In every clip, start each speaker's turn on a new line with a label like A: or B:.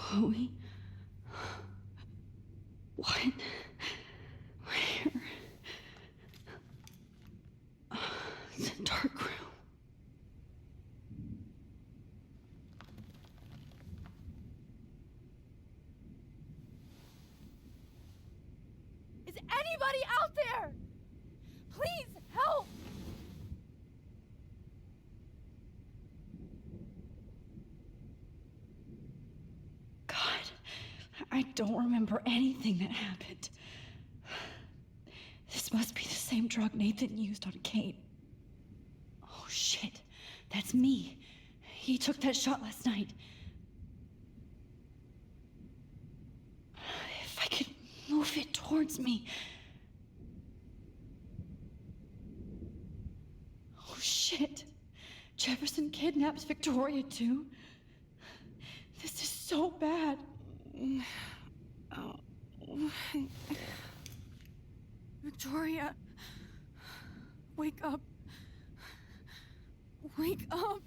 A: Chloe? What? Where? It's a dark room.
B: Is anybody out there? Please help!
A: God, I don't remember anything that happened. This must be the same drug Nathan used on Kate. Oh shit, that's me. He took that shot last night. If I could move it towards me. Oh shit. Jefferson kidnaps Victoria too. This is so bad.
B: Victoria, wake up. Wake up.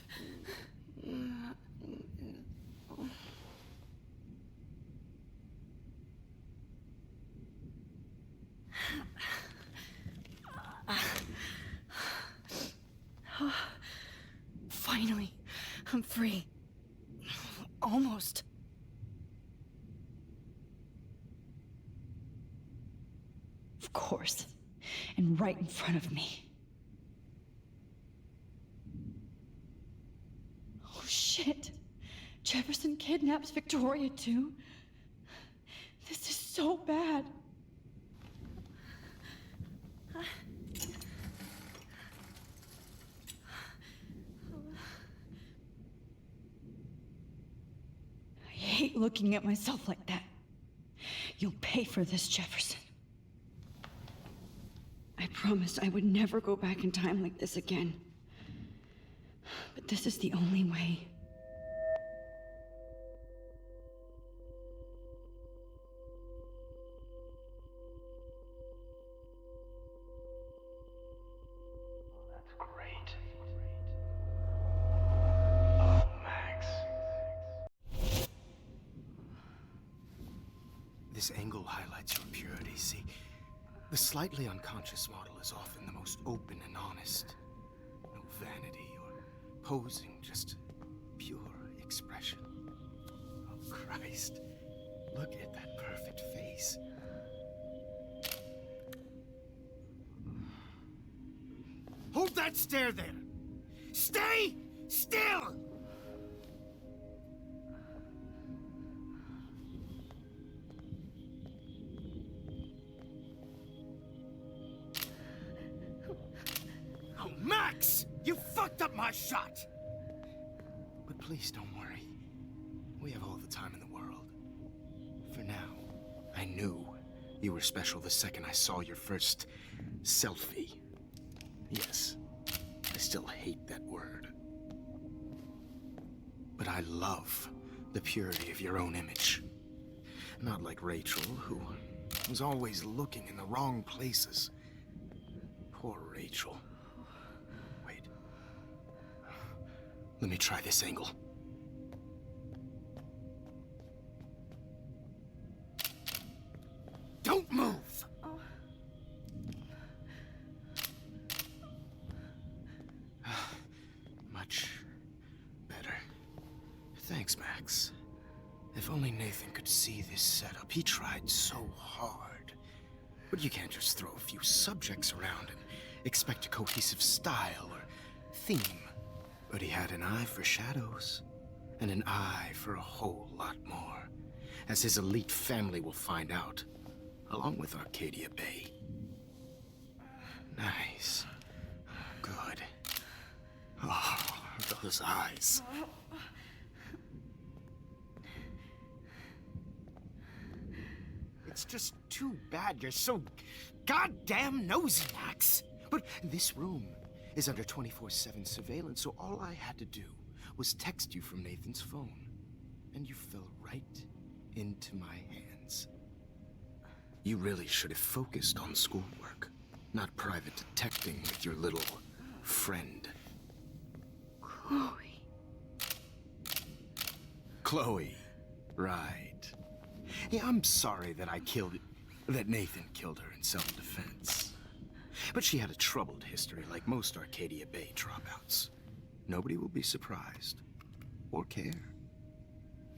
B: Finally, I'm free. Almost.
A: Of course. And right in front of me. Oh shit. Jefferson kidnaps Victoria too. This is so bad. I hate looking at myself like that. You'll pay for this, Jefferson. I promised I would never go back in time like this again. But this is the only way.
C: That's great. Oh, Max. This angle highlights your purity, see? The slightly unconscious model is often the most open and honest. No vanity or posing, just pure expression. Oh, Christ. Look at that perfect face. Hold that stare there! Stay still! Oh, Max! You fucked up my shot! But please don't worry. We have all the time in the world. For now, I knew you were special the second I saw your first selfie. Yes, I still hate that word. But I love the purity of your own image. Not like Rachel, who was always looking in the wrong places. Poor Rachel. Wait. Let me try this angle. Don't move! Much better. Thanks, Max. If only Nathan could see this setup. He tried so hard. But you can't just throw a few subjects around and expect a cohesive style or theme. But he had an eye for shadows, and an eye for a whole lot more, as his elite family will find out, along with Arcadia Bay. Nice. Good. Oh, those eyes. It's just too bad you're so goddamn nosy, Max. But this room is under 24/7 surveillance, so all I had to do was text you from Nathan's phone. And you fell right into my hands. You really should have focused on schoolwork, not private detecting with your little friend.
A: Chloe.
C: Chloe, Right. Yeah, I'm sorry that that Nathan killed her in self-defense. But she had a troubled history like most Arcadia Bay dropouts. Nobody will be surprised. Or care.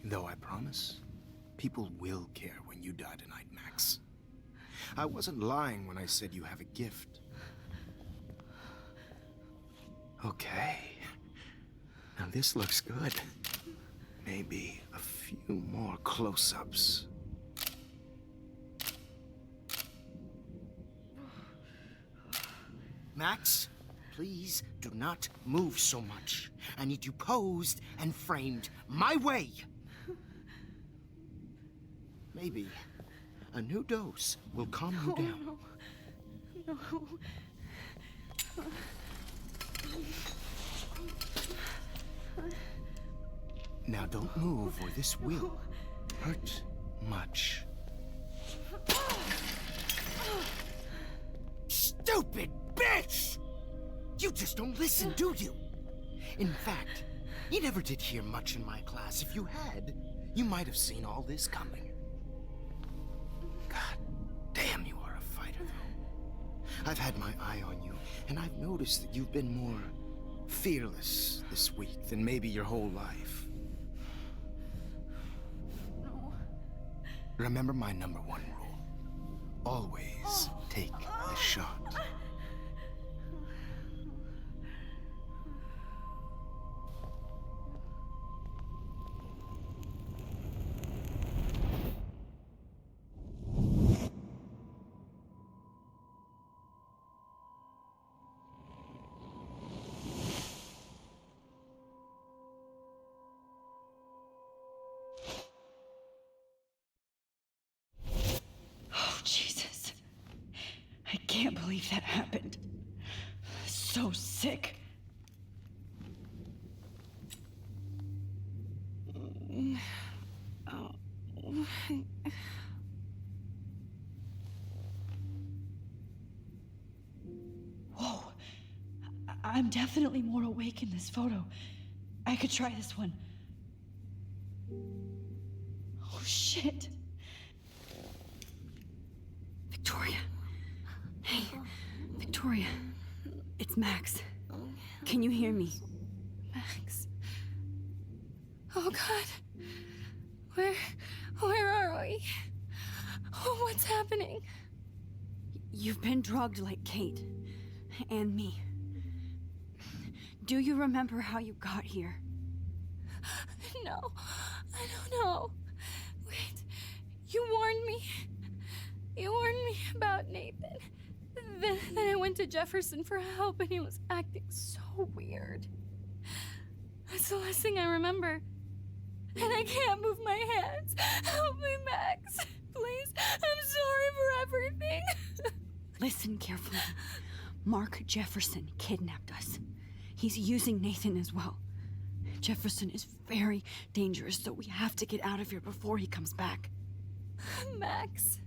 C: Though I promise, people will care when you die tonight, Max. I wasn't lying when I said you have a gift. Okay. Now this looks good. Maybe a few more close-ups. Max, please do not move so much. I need you posed and framed my way. Maybe a new dose will calm you down.
B: No.
C: Now don't move or this will hurt much. Stupid bitch! You just don't listen, do you? In fact, you never did hear much in my class. If you had, you might have seen all this coming. God damn, you are a fighter, though. I've had my eye on you, and I've noticed that you've been more fearless this week than maybe your whole life.
B: No.
C: Remember my #1 rule. Always take the shot.
A: Oh, Jesus. I can't believe that happened. So sick. Whoa. I'm definitely more awake in this photo. I could try this one. Oh, shit.
B: Victoria. Hey, Victoria. It's Max. Can you hear me? Max. Oh, God. Where are we? Oh, what's happening? You've been drugged like Kate. And me. Do you remember how you got here? No, I don't know. Wait, you warned me. You warned me about Nathan. Then I went to Jefferson for help and he was acting so weird. That's the last thing I remember. And I can't move my hands. Help me, Max. Please, I'm sorry for everything. Listen carefully. Mark Jefferson kidnapped us. He's using Nathan as well. Jefferson is very dangerous, so we have to get out of here before he comes back. Max,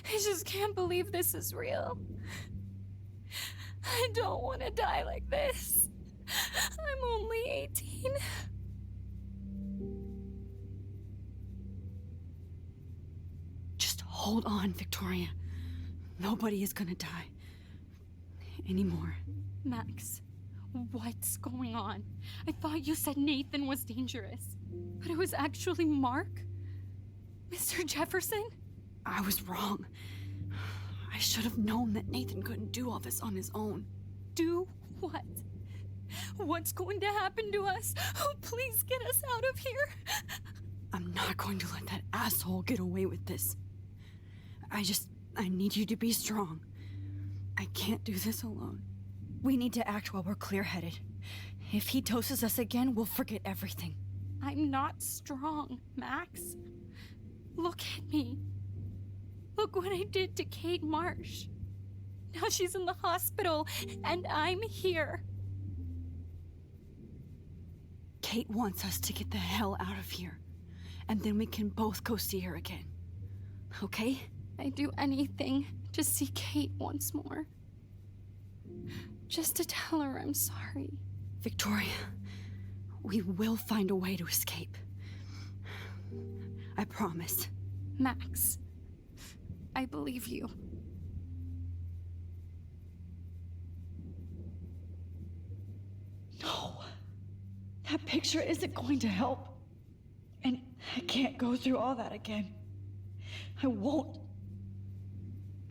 B: I just can't believe this is real. I don't want to die like this. I'm only 18. Just hold on, Victoria. Nobody is gonna die. Anymore. Max, what's going on? I thought you said Nathan was dangerous, but it was actually Mark? Mr. Jefferson? I was wrong. I should have known that Nathan couldn't do all this on his own. Do what? What's going to happen to us? Oh, please get us out of here. I'm not going to let that asshole get away with this. I need you to be strong. I can't do this alone. We need to act while we're clear-headed. If he doses us again, we'll forget everything. I'm not strong, Max. Look at me. Look what I did to Kate Marsh. Now she's in the hospital, and I'm here. Kate wants us to get the hell out of here, and then we can both go see her again. Okay? I'd do anything to see Kate once more. Just to tell her I'm sorry. Victoria, we will find a way to escape. I promise.
A: Max, I believe you. No. That picture isn't going to help. And I can't go through all that again. I won't.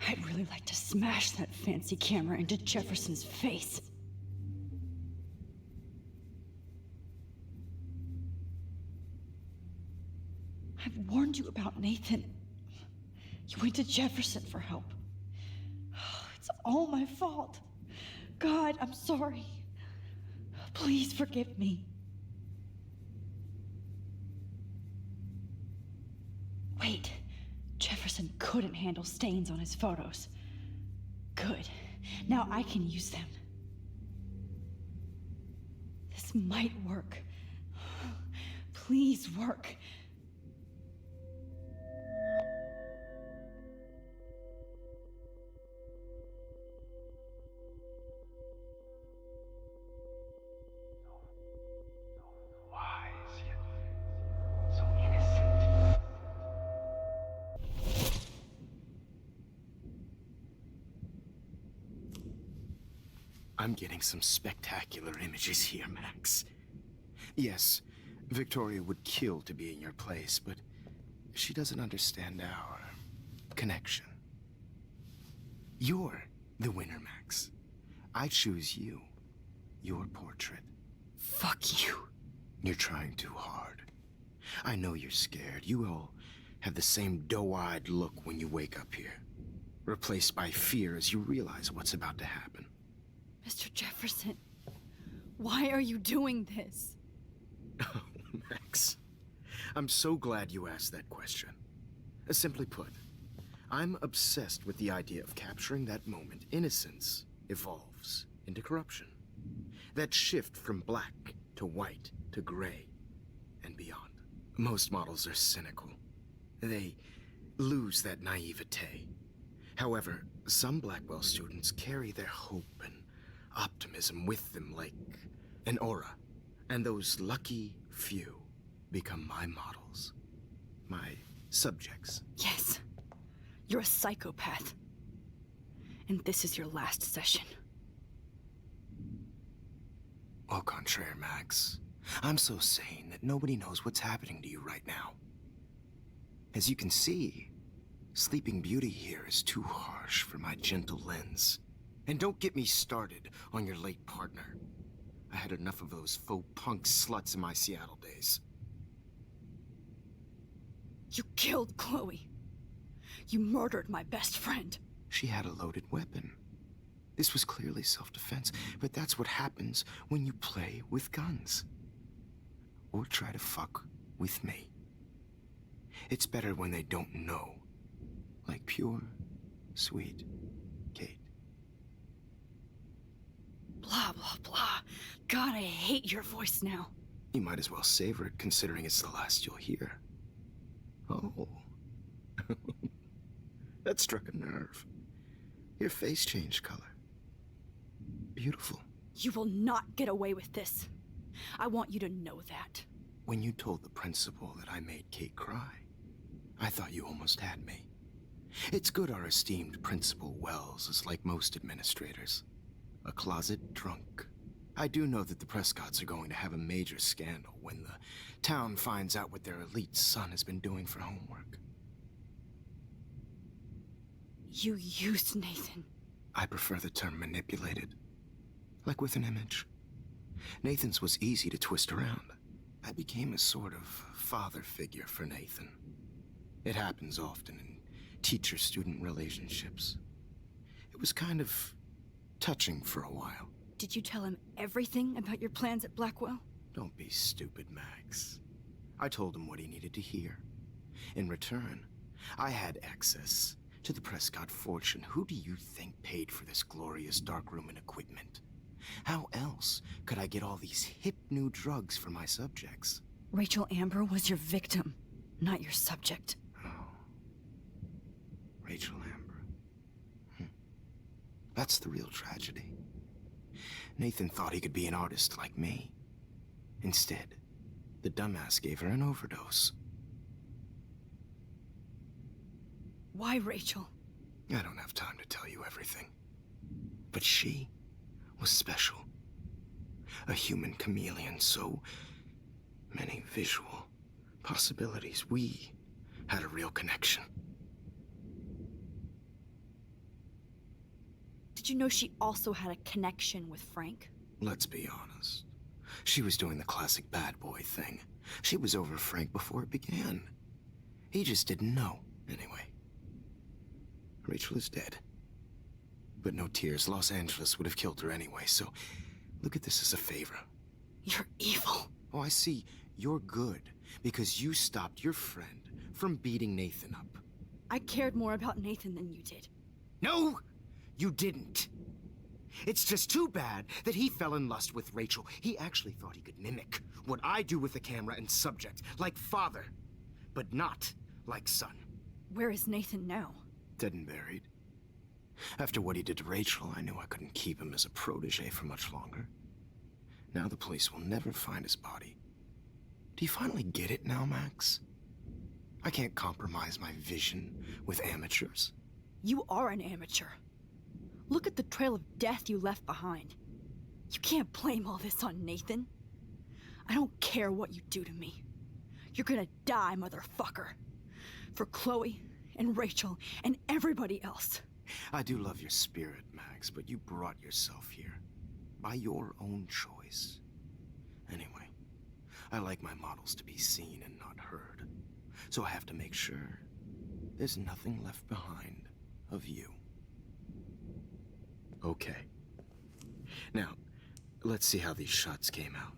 A: I'd really like to smash that fancy camera into Jefferson's face. I've warned you about Nathan. You went to Jefferson for help. It's all my fault. God, I'm sorry. Please forgive me. Wait, Jefferson couldn't handle stains on his photos. Good. Now I can use them. This might work. Please work.
C: I'm getting some spectacular images here, Max. Yes, Victoria would kill to be in your place, but she doesn't understand our connection. You're the winner, Max. I choose you. Your portrait.
B: Fuck you.
C: You're trying too hard. I know you're scared. You all have the same doe-eyed look when you wake up here, replaced by fear as you realize what's about to happen.
B: Mr. Jefferson, why are you doing this?
C: Oh, Max. I'm so glad you asked that question. Simply put, I'm obsessed with the idea of capturing that moment innocence evolves into corruption. That shift from black to white to gray and beyond. Most models are cynical. They lose that naivete. However, some Blackwell students carry their hope and optimism with them like an aura. And those lucky few become my models. My subjects.
B: Yes. You're a psychopath. And this is your last session.
C: Au contraire, Max. I'm so sane that nobody knows what's happening to you right now. As you can see, Sleeping Beauty here is too harsh for my gentle lens. And don't get me started on your late partner. I had enough of those faux punk sluts in my Seattle days.
B: You killed Chloe. You murdered my best friend.
C: She had a loaded weapon. This was clearly self-defense, but that's what happens when you play with guns. Or try to fuck with me. It's better when they don't know. Like pure, sweet Kate.
B: Blah, blah, blah. God, I hate your voice now.
C: You might as well savor it, considering it's the last you'll hear. Oh. That struck a nerve. Your face changed color. Beautiful.
B: You will not get away with this. I want you to know that.
C: When you told the principal that I made Kate cry, I thought you almost had me. It's good our esteemed Principal Wells is like most administrators. A closet drunk. I do know that the Prescotts are going to have a major scandal when the town finds out what their elite son has been doing for homework.
B: You used Nathan.
C: I prefer the term manipulated. Like with an image. Nathan's was easy to twist around. I became a sort of father figure for Nathan. It happens often in teacher-student relationships. It was kind of touching for a while.
B: Did you tell him everything about your plans at Blackwell?
C: Don't be stupid, Max. I told him what he needed to hear. In return, I had access to the Prescott fortune. Who do you think paid for this glorious darkroom and equipment? How else could I get all these hip new drugs for my subjects?
B: Rachel Amber was your victim, not your subject.
C: Oh. Rachel Amber. That's the real tragedy. Nathan thought he could be an artist like me. Instead, the dumbass gave her an overdose.
B: Why Rachel?
C: I don't have time to tell you everything. But she was special. A human chameleon, so many visual possibilities. We had a real connection.
B: Did you know she also had a connection with Frank?
C: Let's be honest. She was doing the classic bad boy thing. She was over Frank before it began. He just didn't know, anyway. Rachel is dead. But no tears. Los Angeles would have killed her anyway, so look at this as a favor.
B: You're evil.
C: Oh, I see. You're good because you stopped your friend from beating Nathan up.
B: I cared more about Nathan than you did.
C: No, you didn't. It's just too bad that he fell in lust with Rachel. He actually thought he could mimic what I do with the camera and subject, like father, but not like son.
B: Where is Nathan now?
C: Dead and buried. After what he did to Rachel, I knew I couldn't keep him as a protege for much longer. Now the police will never find his body. Do you finally get it now, Max? I can't compromise my vision with amateurs.
B: You are an amateur. Look at the trail of death you left behind. You can't blame all this on Nathan. I don't care what you do to me. You're gonna die, motherfucker. For Chloe and Rachel and everybody else.
C: I do love your spirit, Max, but you brought yourself here. By your own choice. Anyway, I like my models to be seen and not heard. So I have to make sure there's nothing left behind of you. Okay. Now, let's see how these shots came out.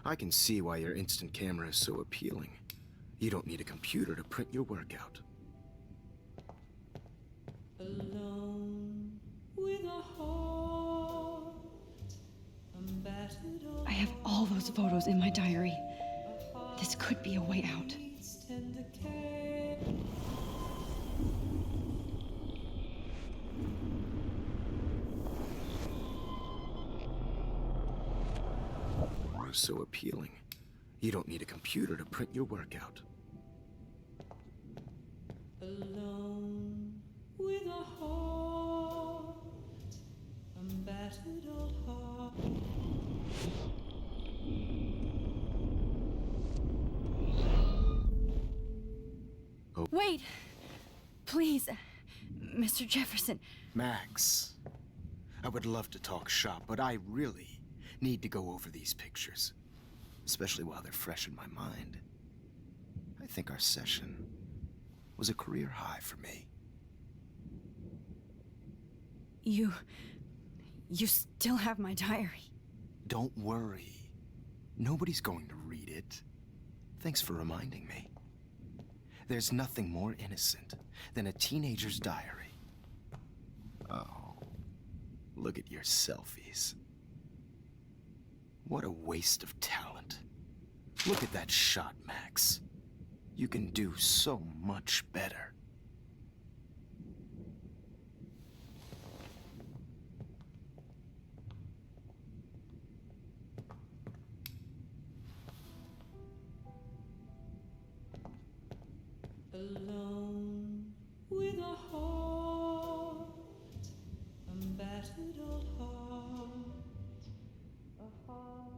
C: I can see why your instant camera is so appealing. You don't need a computer to print your work out.
D: Alone with a heart, I'm battered on
A: I have all those photos in my diary. This could be a way out.
D: tender care.
C: So appealing. You don't need a computer to print your work out.
D: Alone with a heart, I'm battered old heart.
B: Wait! Please, Mr. Jefferson.
C: Max, I would love to talk shop, but I really need to go over these pictures. Especially while they're fresh in my mind. I think our session was a career high for me.
B: You still have my diary.
C: Don't worry. Nobody's going to read it. Thanks for reminding me. There's nothing more innocent than a teenager's diary. Oh, look at your selfies. What a waste of talent. Look at that shot, Max. You can do so much better.
D: Alone with a heart, I'm battered old heart. A heart.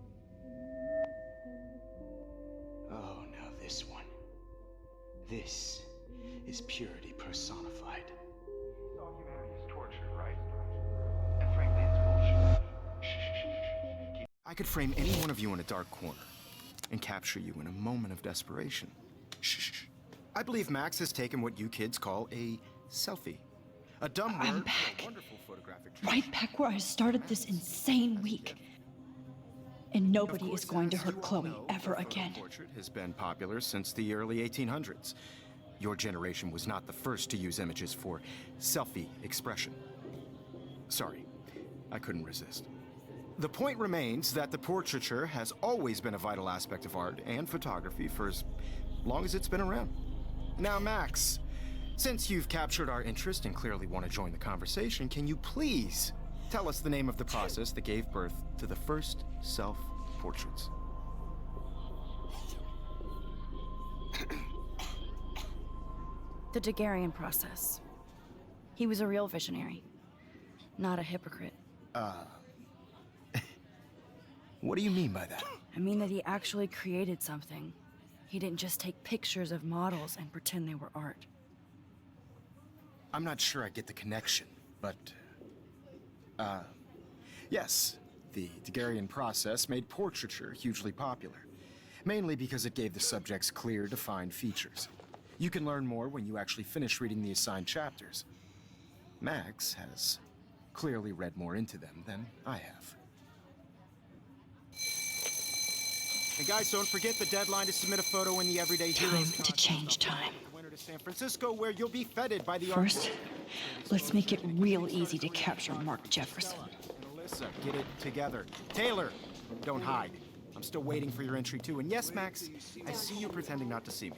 C: Oh, now this one. This is purity personified.
E: All humanity is torture, right? And frankly, it's bullshit.
C: I could frame any one of you in a dark corner and capture you in a moment of desperation. Shh. I believe Max has taken what you kids call a selfie. A dumb word
A: I'm
C: for
A: back.
C: a wonderful photographic
A: Right back where I started this insane week. And nobody is going to hurt Chloe ever again.
C: Portrait has been popular since the early 1800s. Your generation was not the first to use images for selfie expression. Sorry, I couldn't resist. The point remains that the portraiture has always been a vital aspect of art and photography for as long as it's been around. Now, Max, since you've captured our interest and clearly want to join the conversation, can you please tell us the name of the process that gave birth to the first self-portraits?
B: The Daguerrean process. He was a real visionary, not a hypocrite.
C: What do you mean by that?
B: I mean that he actually created something. He didn't just take pictures of models and pretend they were art.
C: I'm not sure I get the connection, but... yes, the Daguerrean process made portraiture hugely popular. Mainly because it gave the subjects clear, defined features. You can learn more when you actually finish reading the assigned chapters. Max has clearly read more into them than I have. And guys, don't forget the deadline to submit a photo in the Everyday Heroes
B: Time to change time.
C: Winter to San Francisco, where you'll be feted by the
A: First, let's make it real easy to capture Mark Jefferson.
C: And Alyssa, get it together. Taylor, don't hide. I'm still waiting for your entry too. And yes, Max, I see you pretending not to see me.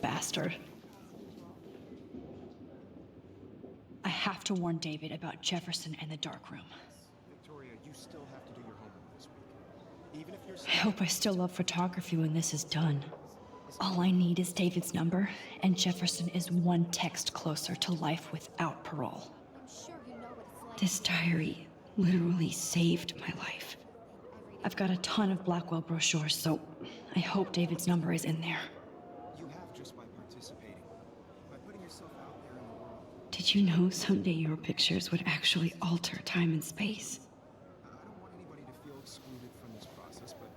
A: Bastard. I have to warn David about Jefferson and the dark room.
C: Victoria, you still have to do your homework this week. Even if you're...
A: I hope I still love photography when this is done. All I need is David's number, and Jefferson is one text closer to life without parole. This diary literally saved my life. I've got a ton of Blackwell brochures, so I hope David's number is in there.
C: You have just by participating. By putting yourself out there in the world.
A: Did you know someday your pictures would actually alter time and space?
C: I don't want anybody to feel excluded from this process, but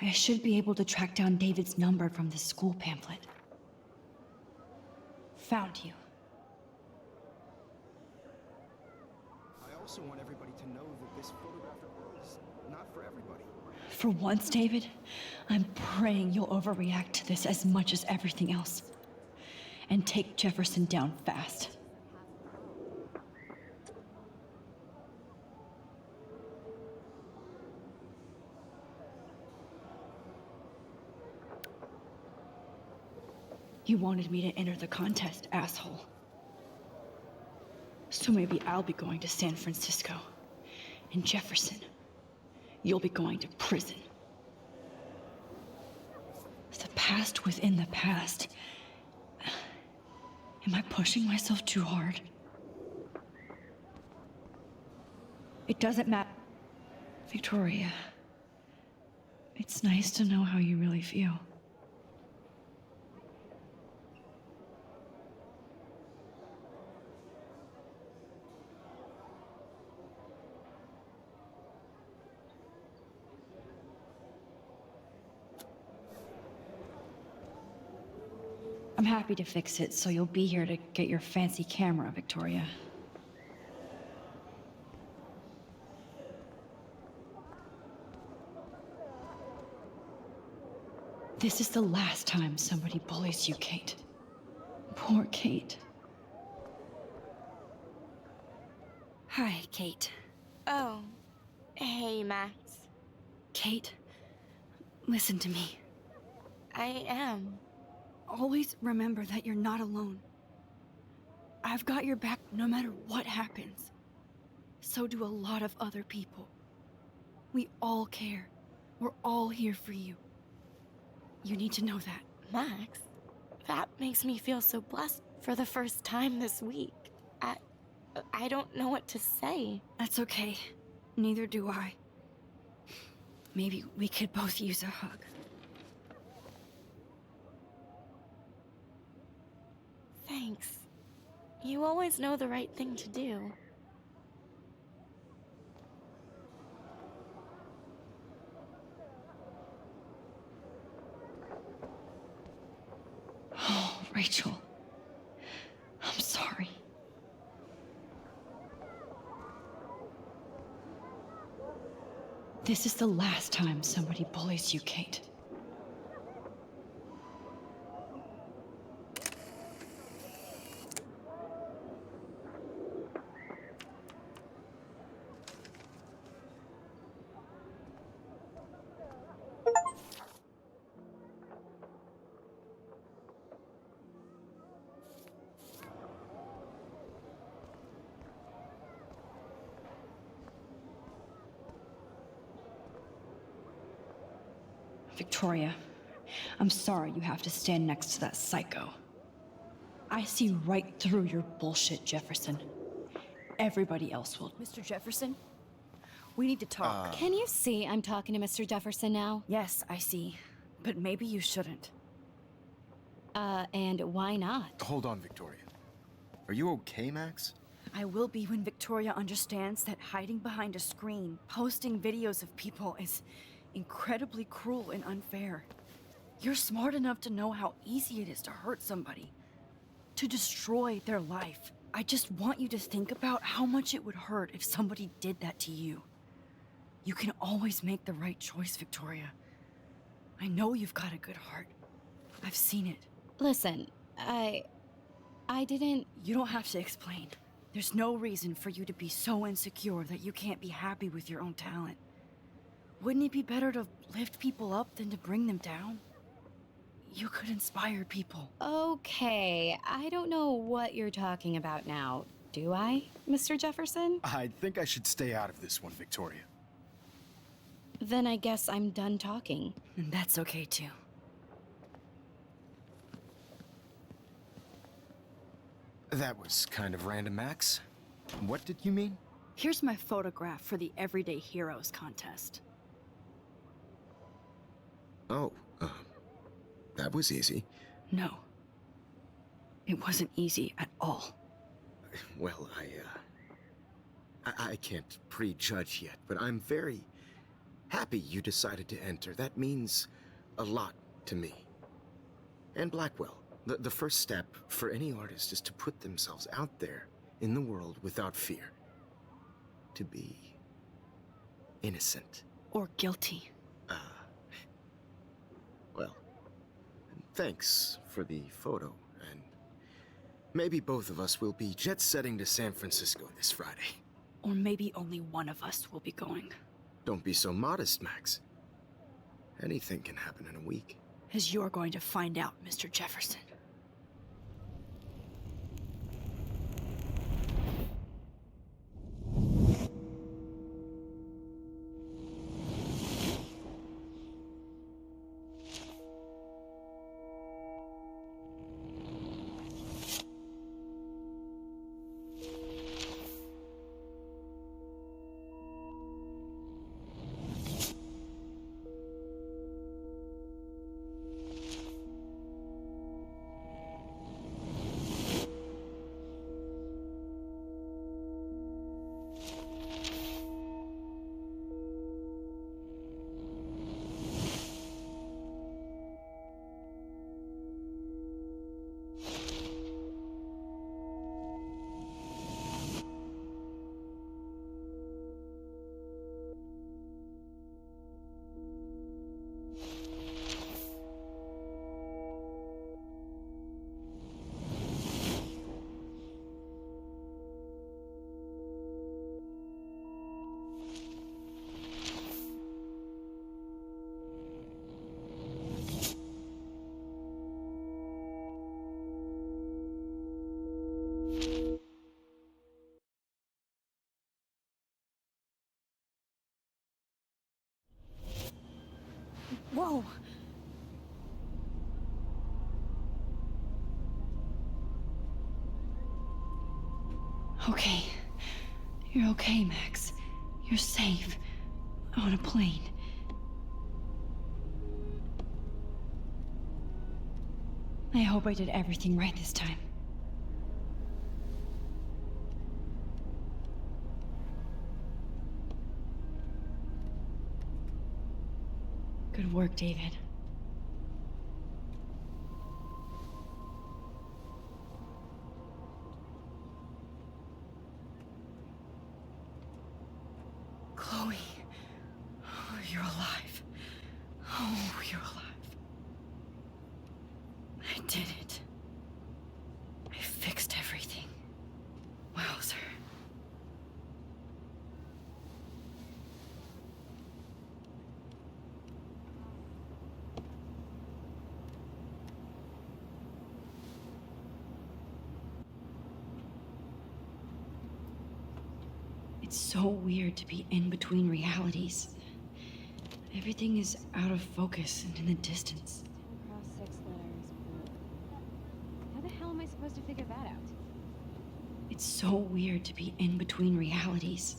A: I should be able to track down David's number from the school pamphlet. Found you.
C: I also want everybody to know that this photographic world is not for everybody.
A: For once, David, I'm praying you'll overreact to this as much as everything else. And take Jefferson down fast. You wanted me to enter the contest, asshole. So maybe I'll be going to San Francisco. And Jefferson, you'll be going to prison. The past within the past. Am I pushing myself too hard? It doesn't matter. Victoria, it's nice to know how you really feel. I'm happy to fix it, so you'll be here to get your fancy camera, Victoria. This is the last time somebody bullies you, Kate. Poor Kate.
B: Hi, Kate.
F: Oh, hey, Max.
B: Kate, listen to me.
F: I am.
B: Always remember that you're not alone. I've got your back no matter what happens. So do a lot of other people. We all care. We're all here for you. You need to know that.
F: Max, that makes me feel so blessed for the first time this week. I don't know what to say.
B: That's okay. Neither do I. Maybe we could both use a hug.
F: Thanks. You always know the right thing to do.
A: Oh, Rachel. I'm sorry. This is the last time somebody bullies you, Kate. Victoria, I'm sorry you have to stand next to that psycho. I see right through your bullshit, Jefferson. Everybody else will.
B: Mr. Jefferson? We need to talk. Can you see I'm talking to Mr. Jefferson now?
G: Yes, I see. But maybe you shouldn't.
B: And why not?
C: Hold on, Victoria. Are you okay, Max?
G: I will be when Victoria understands that hiding behind a screen, posting videos of people is incredibly cruel and unfair. You're smart enough to know how easy it is to hurt somebody, to destroy their life. I just want you to think about how much it would hurt if somebody did that to you. You can always make the right choice, Victoria. I know you've got a good heart. I've seen it.
B: Listen, I didn't...
G: You don't have to explain. There's no reason for you to be so insecure that you can't be happy with your own talent. Wouldn't it be better to lift people up than to bring them down? You could inspire people.
B: Okay, I don't know what you're talking about now, do I, Mr. Jefferson?
C: I think I should stay out of this one, Victoria.
B: Then I guess I'm done talking.
G: And that's okay too.
C: That was kind of random, Max. What did you mean?
G: Here's my photograph for the Everyday Heroes contest.
C: Oh, that was easy.
G: No. It wasn't easy at all.
C: Well, I can't prejudge yet, but I'm very happy you decided to enter. That means a lot to me. And Blackwell. The first step for any artist is to put themselves out there in the world without fear. To be innocent.
G: Or guilty.
C: Well, thanks for the photo, and maybe both of us will be jet-setting to San Francisco this Friday.
G: Or maybe only one of us will be going.
C: Don't be so modest, Max. Anything can happen in a week.
G: As you're going to find out, Mr. Jefferson. Whoa!
A: Okay. You're okay, Max. You're safe. On a plane. I hope I did everything right this time. Good work, David.
G: Chloe. Oh, you're alive. Oh, you're alive. I did it. I fixed everything. Wowzer.
A: It's so weird to be in between realities. Everything is out of focus and in the distance.
B: Cross 6 letters. How the hell am I supposed to figure that out?
A: It's so weird to be in between realities.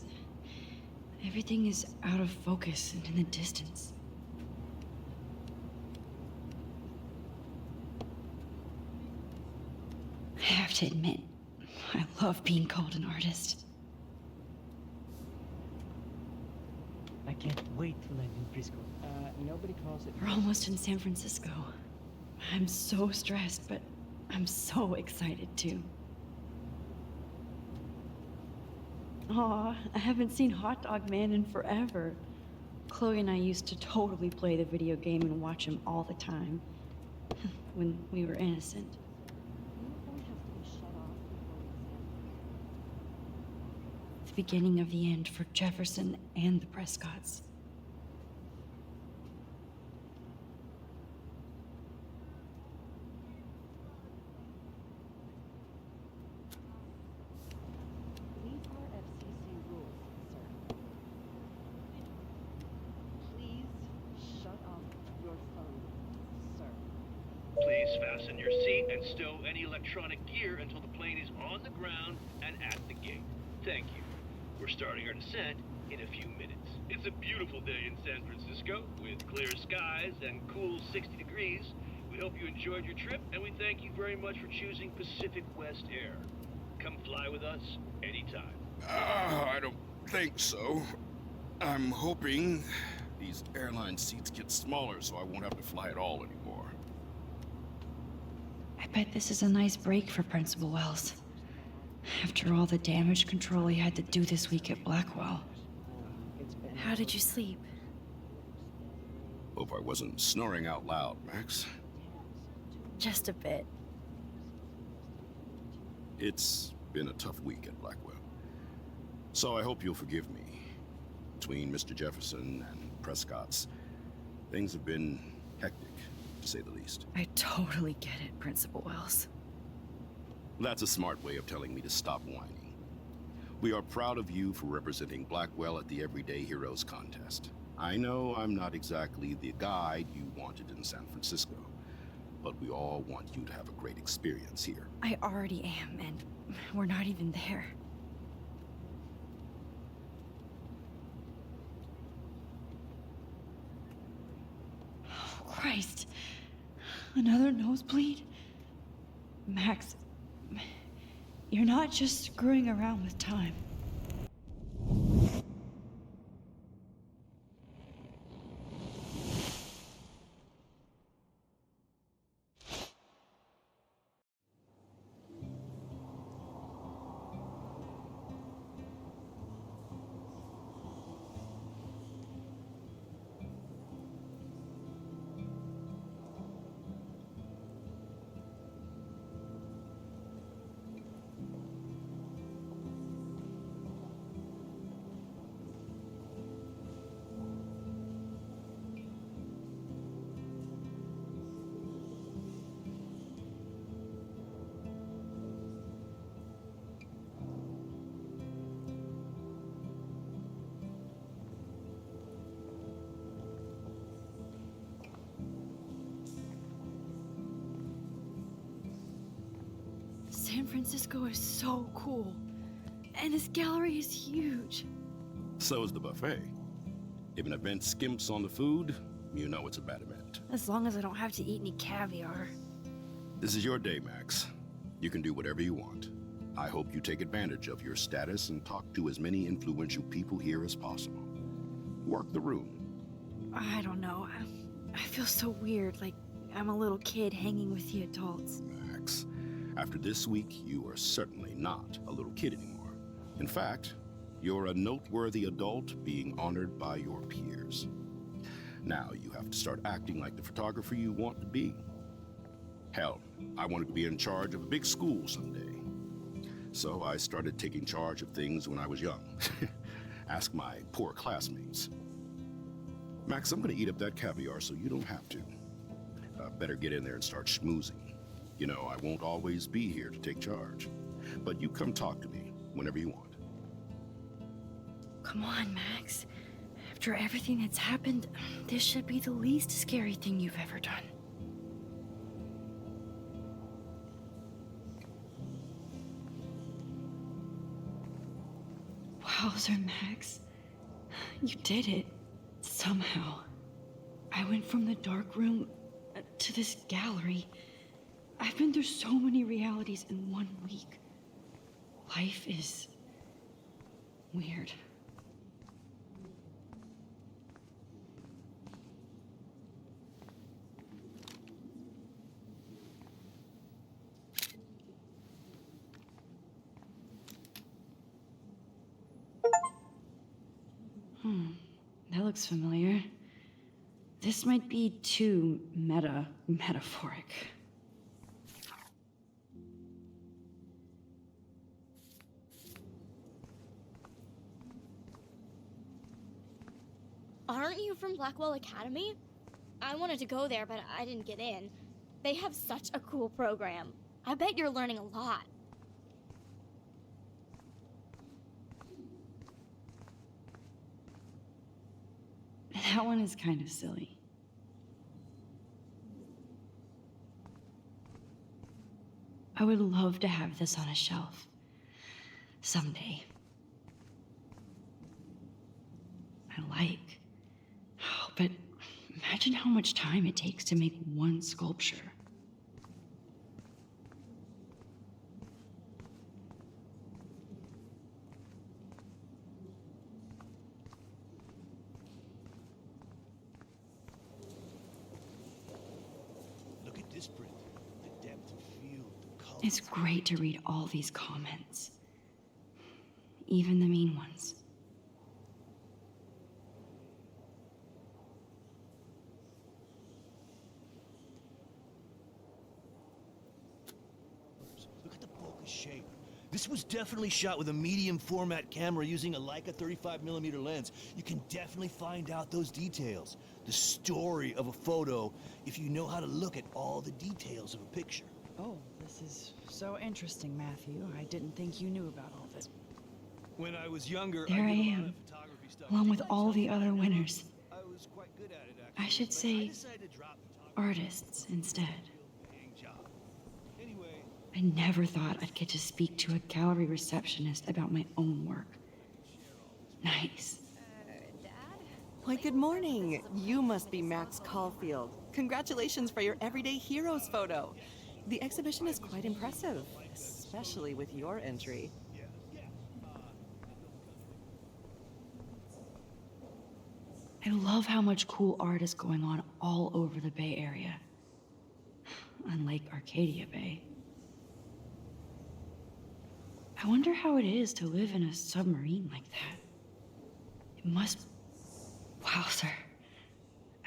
A: Everything is out of focus and in the distance. I have to admit, I love being called an artist.
H: I can't wait to land in Frisco. Nobody calls it.
A: We're almost in San Francisco. I'm so stressed, but I'm so excited too. Aw, I haven't seen Hot Dog Man in forever. Chloe and I used to totally play the video game and watch him all the time. When we were innocent. The beginning of the end for Jefferson and the Prescotts.
I: These are FCC rules, sir. Please shut off your phone, sir.
J: Please fasten your seat and stow any electronic gear until the plane is on the ground and at the gate. Thank you. We're starting our descent in a few minutes. It's a beautiful day in San Francisco with clear skies and cool 60 degrees. We hope you enjoyed your trip, and we thank you very much for choosing Pacific West Air. Come fly with us anytime.
C: I don't think so. I'm hoping these airline seats get smaller so I won't have to fly at all anymore.
A: I bet this is a nice break for Principal Wells. After all the damage control he had to do this week at Blackwell.
G: How did you sleep?
C: Hope I wasn't snoring out loud, Max.
G: Just a bit.
C: It's been a tough week at Blackwell. So I hope you'll forgive me. Between Mr. Jefferson and Prescott's, things have been hectic, to say the least.
G: I totally get it, Principal Wells.
C: That's a smart way of telling me to stop whining. We are proud of you for representing Blackwell at the Everyday Heroes contest. I know I'm not exactly the guide you wanted in San Francisco, but we all want you to have a great experience here.
G: I already am, and we're not even there.
A: Oh, Christ. Another nosebleed? Max, you're not just screwing around with time. San Francisco is so cool. And this gallery is huge.
C: So is the buffet. If an event skimps on the food, you know it's a bad event.
G: As long as I don't have to eat any caviar.
C: This is your day, Max. You can do whatever you want. I hope you take advantage of your status and talk to as many influential people here as possible. Work the room.
G: I don't know. I feel so weird, like I'm a little kid hanging with the adults.
C: Max, after this week, you are certainly not a little kid anymore. In fact, you're a noteworthy adult being honored by your peers. Now you have to start acting like the photographer you want to be. Hell, I wanted to be in charge of a big school someday. So I started taking charge of things when I was young. Ask my poor classmates. Max, I'm gonna eat up that caviar so you don't have to. Better get in there and start schmoozing. You know, I won't always be here to take charge. But you come talk to me whenever you want.
G: Come on, Max. After everything that's happened, this should be the least scary thing you've ever done.
A: Wowzer, Max. You did it. Somehow. I went from the dark room to this gallery. I've been through so many realities in 1 week. Life is weird. That looks familiar. This might be too metaphoric.
F: Aren't you from Blackwell Academy? I wanted to go there, but I didn't get in. They have such a cool program. I bet you're learning a lot.
A: That one is kind of silly. I would love to have this on a shelf. Someday. But imagine how much time it takes to make one sculpture.
K: Look at this print. The depth of field, the color.
A: It's great to read all these comments. Even the mean ones.
K: Look at the focus shape. This was definitely shot with a medium format camera using a Leica 35mm lens. You can definitely find out those details. The story of a photo if you know how to look at all the details of a picture.
G: Oh, this is so interesting, Matthew. I didn't think you knew about all this.
K: When I was younger,
A: There I
K: did a lot
A: am,
K: of photography stuff.
A: along with all the other winners.
K: I was quite good at it, actually,
A: I should
K: but
A: say
K: decided to drop photography.
A: artists instead.
K: Paying job. Anyway,
A: I never thought I'd get to speak to a gallery receptionist about my own work. Nice.
I: Why, good morning. You must be Max Caulfield. Congratulations for your Everyday Heroes photo. The exhibition is quite impressive, especially with your entry.
A: I love how much cool art is going on all over the Bay Area. Unlike Arcadia Bay. I wonder how it is to live in a submarine like that. It must... Wow, sir.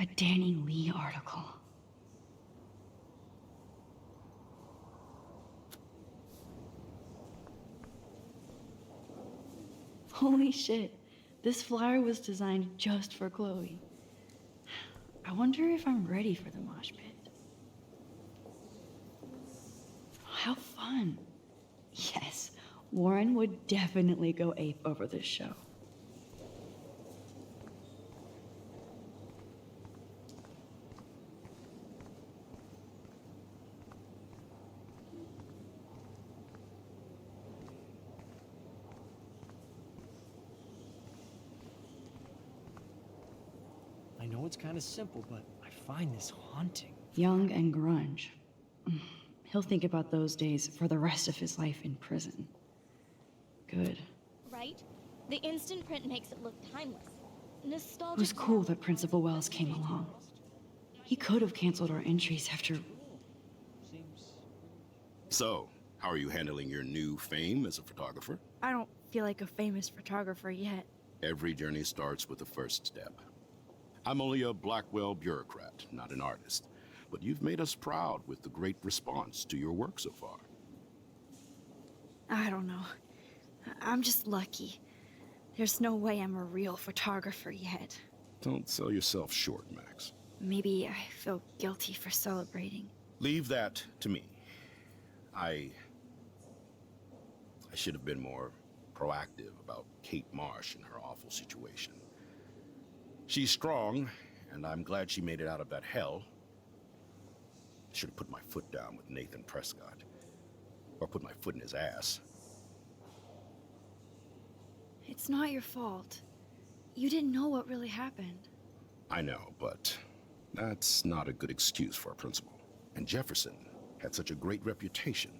A: A Danny Lee article. Holy shit. This flyer was designed just for Chloe. I wonder if I'm ready for the mosh pit. How fun. Yes, Warren would definitely go ape over this show.
H: I know it's kind of simple, but I find this haunting.
A: Young and grunge. He'll think about those days for the rest of his life in prison. Good.
F: Right? The instant print makes it look timeless. Nostalgic.
A: It was cool that Principal Wells came along. He could have canceled our entries after...
C: So, how are you handling your new fame as a photographer?
G: I don't feel like a famous photographer yet.
C: Every journey starts with the first step. I'm only a Blackwell bureaucrat, not an artist. But you've made us proud with the great response to your work so far.
G: I don't know. I'm just lucky. There's no way I'm a real photographer yet.
C: Don't sell yourself short, Max.
G: Maybe I feel guilty for celebrating.
C: Leave that to me. I should have been more proactive about Kate Marsh and her awful situation. She's strong, and I'm glad she made it out of that hell. I should have put my foot down with Nathan Prescott. Or put my foot in his ass.
G: It's not your fault. You didn't know what really happened.
C: I know, but that's not a good excuse for a principal. And Jefferson had such a great reputation.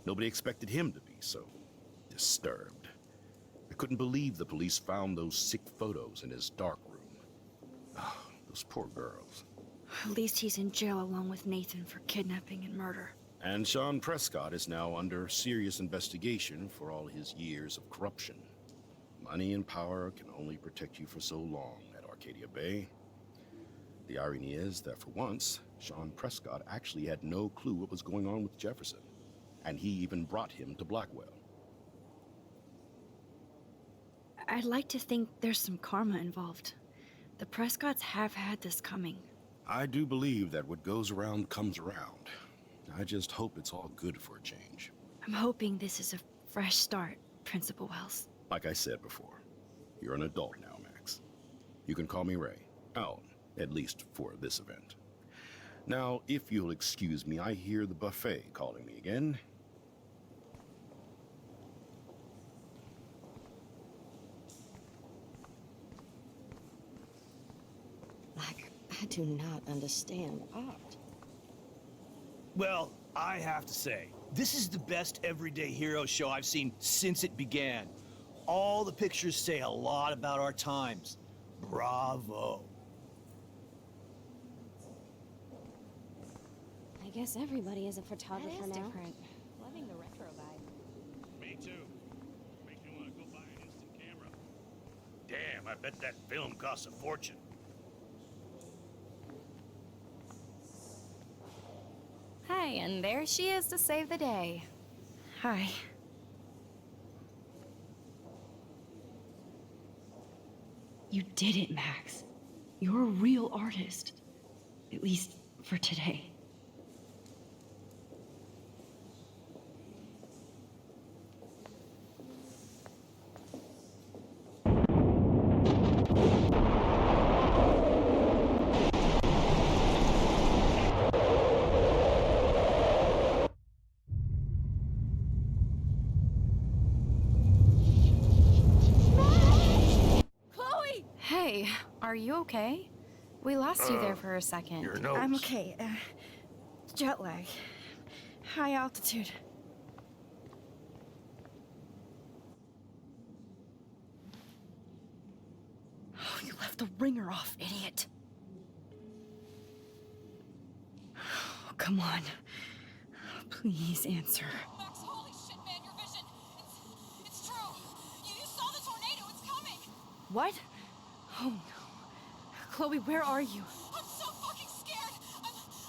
C: Nobody expected him to be so disturbed. I couldn't believe the police found those sick photos in his dark room. Oh, those poor girls.
G: At least he's in jail along with Nathan for kidnapping and murder.
C: And Sean Prescott is now under serious investigation for all his years of corruption. Money and power can only protect you for so long at Arcadia Bay. The irony is that for once, Sean Prescott actually had no clue what was going on with Jefferson. And he even brought him to Blackwell.
G: I'd like to think there's some karma involved. The Prescotts have had this coming.
C: I do believe that what goes around comes around. I just hope it's all good for a change.
G: I'm hoping this is a fresh start, Principal Wells.
C: Like I said before, you're an adult now, Max. You can call me Ray. Oh, at least for this event. Now, if you'll excuse me, I hear the buffet calling me again.
L: I do not understand art.
K: Well, I have to say, this is the best everyday hero show I've seen since it began. All the pictures say a lot about our times. Bravo.
M: I guess everybody is a photographer
F: That is
M: now.
F: different.
M: Loving the retro vibe.
J: Me too. Makes me want to go buy an instant camera. Damn, I bet that film costs a fortune.
B: Hi, and there she is to save the day.
G: Hi.
A: You did it, Max. You're a real artist. At least for today.
B: Hey, are you okay? We lost you there for a second.
C: Your nose.
G: I'm okay. Jet lag. High altitude. Oh, you left the ringer off, idiot. Oh, come on. Please answer.
N: Max, holy shit, man, your vision. It's true. You saw the tornado. It's coming.
G: What? Oh no. Chloe, where are you?
N: I'm so fucking scared.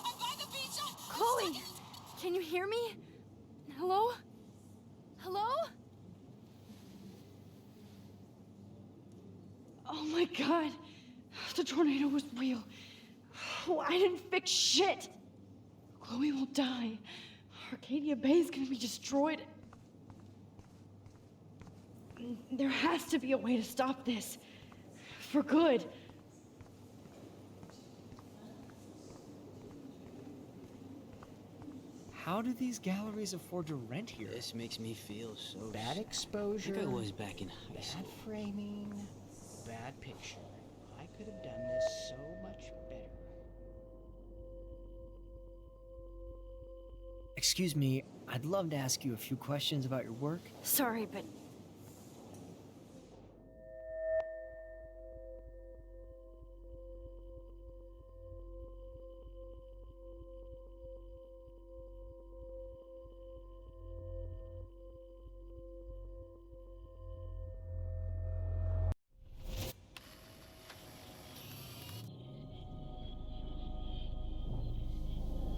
N: I'm by the beach.
G: Chloe! Can you hear me? Hello? Hello?
A: Oh my god. The tornado was real. Oh, I didn't fix shit. Chloe will die. Arcadia Bay is gonna be destroyed. There has to be a way to stop this. For good.
H: How do these galleries afford to rent here?
O: This makes me feel so
H: Bad
O: sick.
H: exposure.
O: Like I was back in high
H: Bad
O: school.
H: framing. Bad picture. I could have done this so much better. Excuse me, I'd love to ask you a few questions about your work.
G: Sorry, but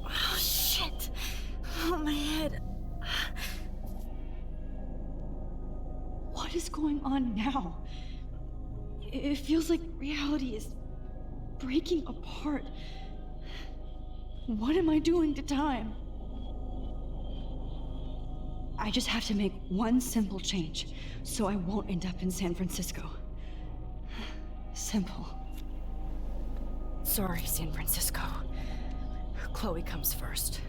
G: oh shit. Oh, my head.
A: What is going on now? It feels like reality is breaking apart. What am I doing to time? I just have to make one simple change, so I won't end up in San Francisco. Simple.
G: Sorry, San Francisco. Chloe comes first.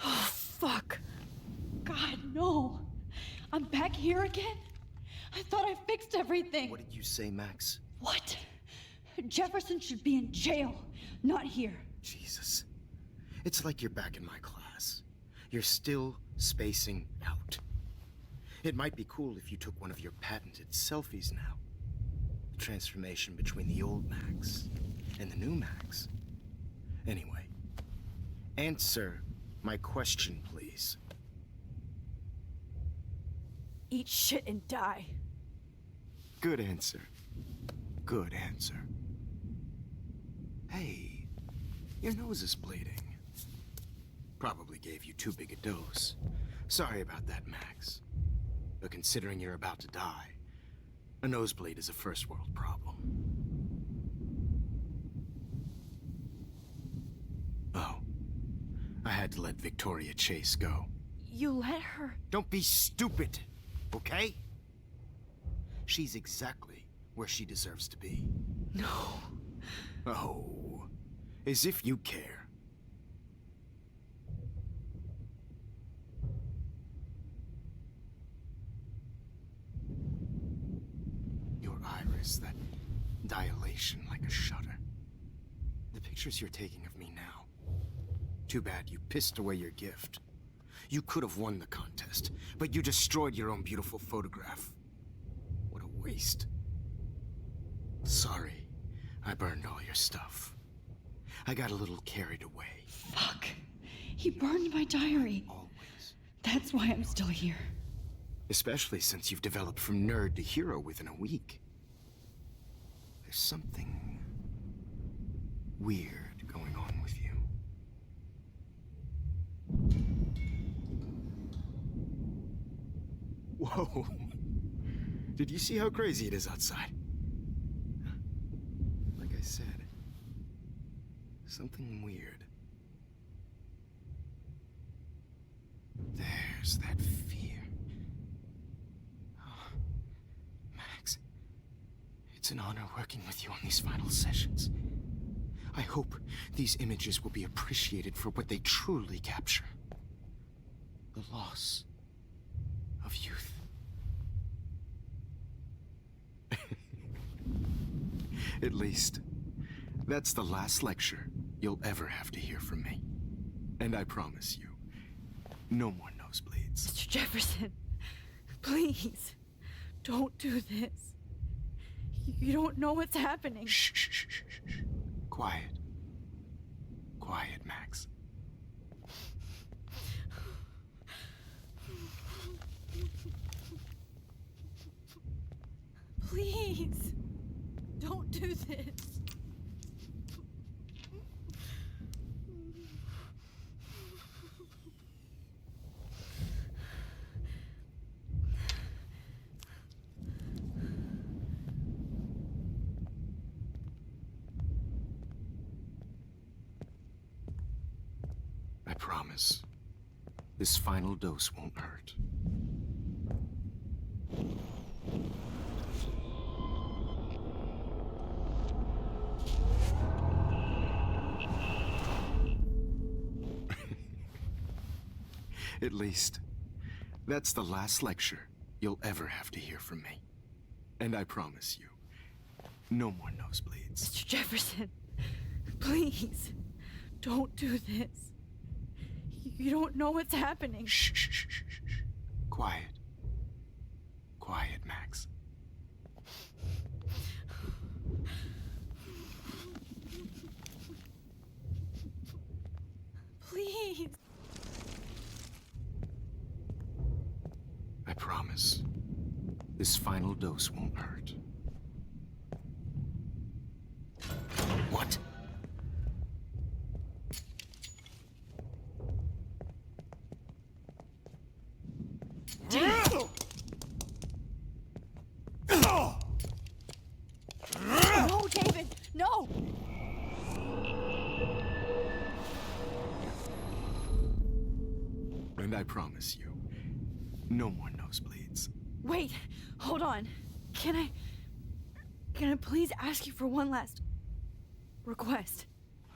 A: Oh, fuck. God, no. I'm back here again? I thought I fixed everything.
C: What did you say, Max?
A: What? Jefferson should be in jail, not here.
C: Jesus. It's like you're back in my class. You're still spacing out. It might be cool if you took one of your patented selfies now. The transformation between the old Max and the new Max. Anyway, answer my question, please.
G: Eat shit and die.
C: Good answer. Good answer. Hey, your nose is bleeding. Probably gave you too big a dose. Sorry about that, Max. But considering you're about to die, a nosebleed is a first world problem. Oh, I had to let Victoria Chase go.
G: You let her?
C: Don't be stupid, okay? She's exactly where she deserves to be.
G: No.
C: Oh, as if you care. Your iris, that dilation like a shutter. The pictures you're taking of me now. Too bad you pissed away your gift. You could have won the contest, but you destroyed your own beautiful photograph. What a waste. Sorry, I burned all your stuff. I got a little carried away.
A: Fuck. He burned my diary.
C: Always.
A: That's why I'm still here.
C: Especially since you've developed from nerd to hero within a week. There's something weird going on with you. Whoa. Did you see how crazy it is outside? Like I said, something weird. There's that fear. Oh, Max, it's an honor working with you on these final sessions. I hope these images will be appreciated for what they truly capture. The loss of youth. At least, that's the last lecture you'll ever have to hear from me. And I promise you, no more nosebleeds.
G: Mr. Jefferson, please, don't do this. You don't know what's happening.
C: Shh, shh, shh, shh, shh. Quiet. Quiet, Max.
G: Please, don't do this.
C: I promise, this final dose won't hurt. At least, that's the last lecture you'll ever have to hear from me. And I promise you, no more nosebleeds.
G: Mr. Jefferson, please, don't do this. You don't know what's happening.
C: Shh, shh, shh, shh, shh. Quiet. Quiet, Max.
G: Please.
C: I promise, this final dose won't hurt. What? And I promise you, no more nosebleeds.
G: Wait, hold on. Can I please ask you for one last request?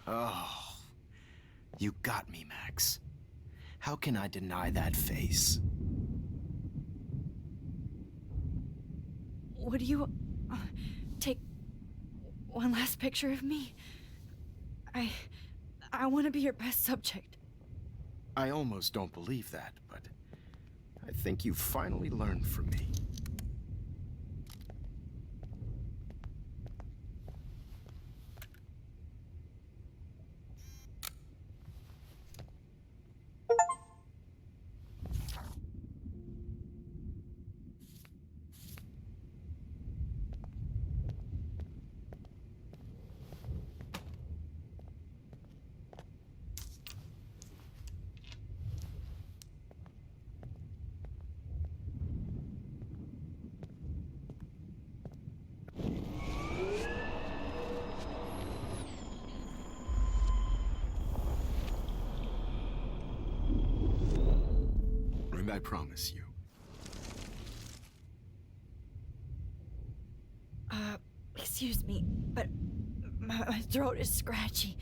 C: Oh, you got me, Max. How can I deny that face?
G: Would you take one last picture of me? I want to be your best subject.
C: I almost don't believe that, but I think you finally learned from me. And I promise you.
G: Excuse me, but my throat is scratchy.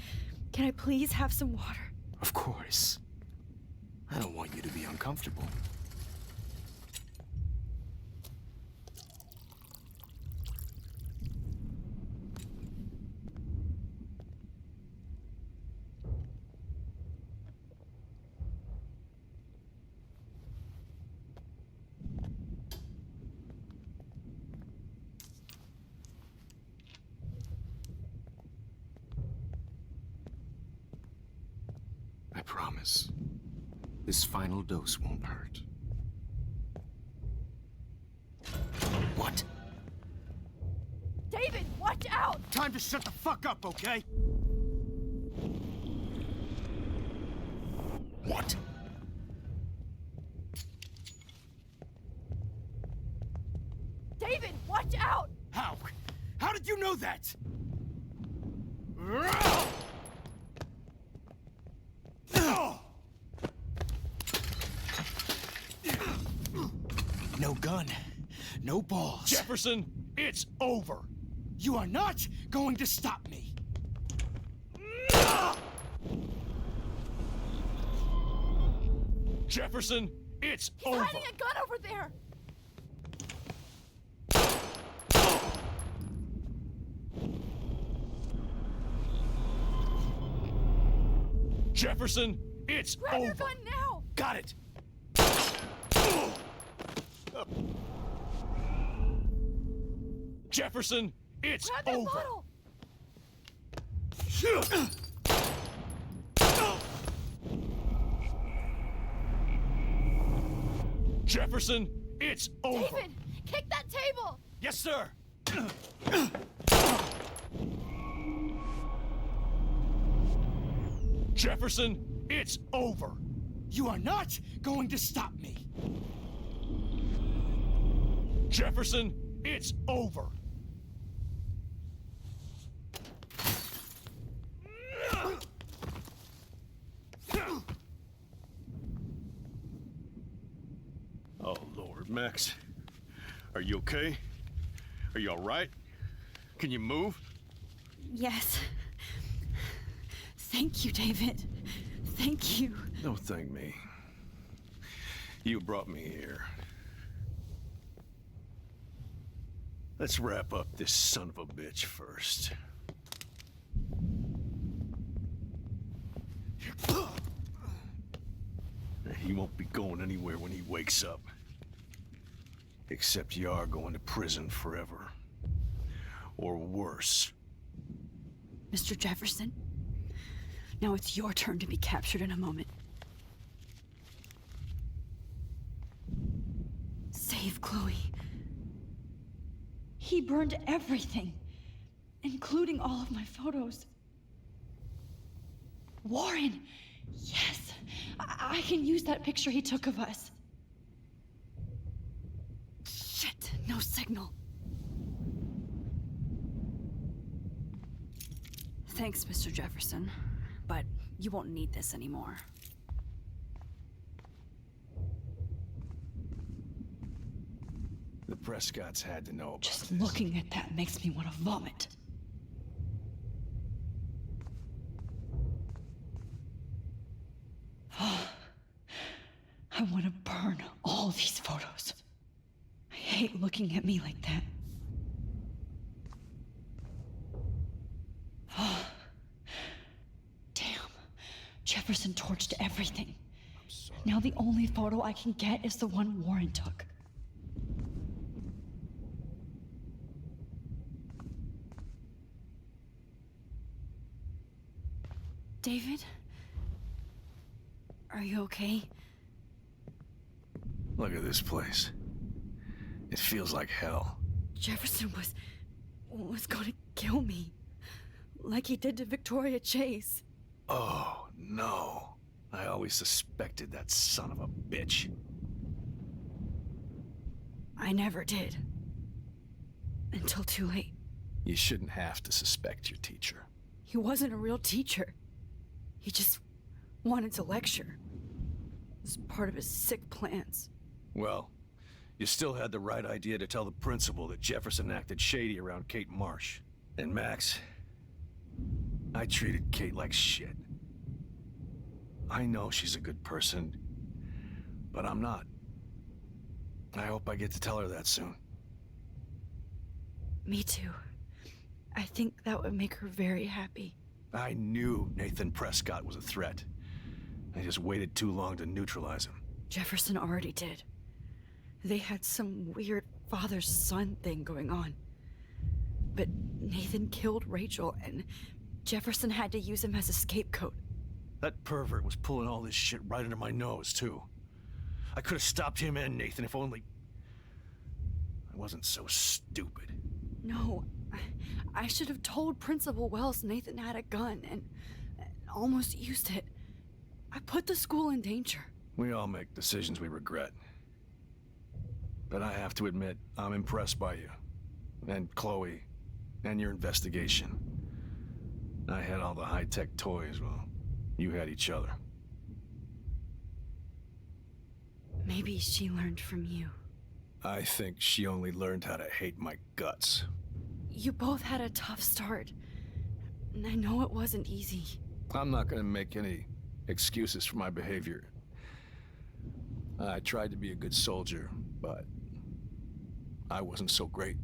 G: Can I please have some water?
C: Of course. I don't want you to be uncomfortable. I promise. This final dose won't hurt. What?
G: David, watch out!
C: Time to shut the fuck up, okay? What?
G: David, watch out!
C: How? How did you know that? No gun, no balls.
K: Jefferson, it's over.
C: You are not going to stop me.
K: Jefferson, it's
G: He's
K: over.
G: hiding a gun over there!
K: Jefferson, it's
G: Grab
K: over.
G: your gun now!
K: Got it. Jefferson, it's
G: Grab that
K: over.
G: bottle!
K: Jefferson, it's over.
G: David, kick that table!
K: Yes, sir. Jefferson, it's over.
C: You are not going to stop me.
K: Jefferson, it's over. Oh, Lord, Max. Are you okay? Are you all right? Can you move?
G: Yes. Thank you, David. Thank you.
K: Don't thank me. You brought me here. Let's wrap up this son of a bitch first. He won't be going anywhere when he wakes up. Except you are going to prison forever. Or worse.
G: Mr. Jefferson, now it's your turn to be captured in a moment. Save Chloe.
A: He burned everything, including all of my photos. Warren! Yes! I can use that picture he took of us.
G: Shit, no signal. Thanks, Mr. Jefferson, but you won't need this anymore.
C: The Prescotts had to know about
A: Just
C: this.
A: looking at that makes me want to vomit. I want to burn all these photos. I hate looking at me like that. Damn. Jefferson torched everything. Now the only photo I can get is the one Warren took.
G: David? Are you okay?
C: Look at this place. It feels like hell.
G: Jefferson was gonna kill me. Like he did to Victoria Chase.
C: Oh, no. I always suspected that son of a bitch.
G: I never did. Until too late.
C: You shouldn't have to suspect your teacher.
G: He wasn't a real teacher. He just wanted to lecture. It was part of his sick plans.
C: Well, you still had the right idea to tell the principal that Jefferson acted shady around Kate Marsh. And Max, I treated Kate like shit. I know she's a good person, but I'm not. I hope I get to tell her that soon.
G: Me too. I think that would make her very happy.
C: I knew Nathan Prescott was a threat. I just waited too long to neutralize him.
G: Jefferson already did. They had some weird father-son thing going on. But Nathan killed Rachel, and Jefferson had to use him as a scapegoat.
C: That pervert was pulling all this shit right under my nose, too. I could have stopped him and Nathan if only I wasn't so stupid.
G: No, I should have told Principal Wells Nathan had a gun and almost used it. I put the school in danger.
C: We all make decisions we regret. But I have to admit, I'm impressed by you. And Chloe. And your investigation. I had all the high-tech toys, well, you had each other.
G: Maybe she learned from you.
C: I think she only learned how to hate my guts.
G: You both had a tough start. And I know it wasn't easy.
C: I'm not gonna make any excuses for my behavior. I tried to be a good soldier, but I wasn't so great.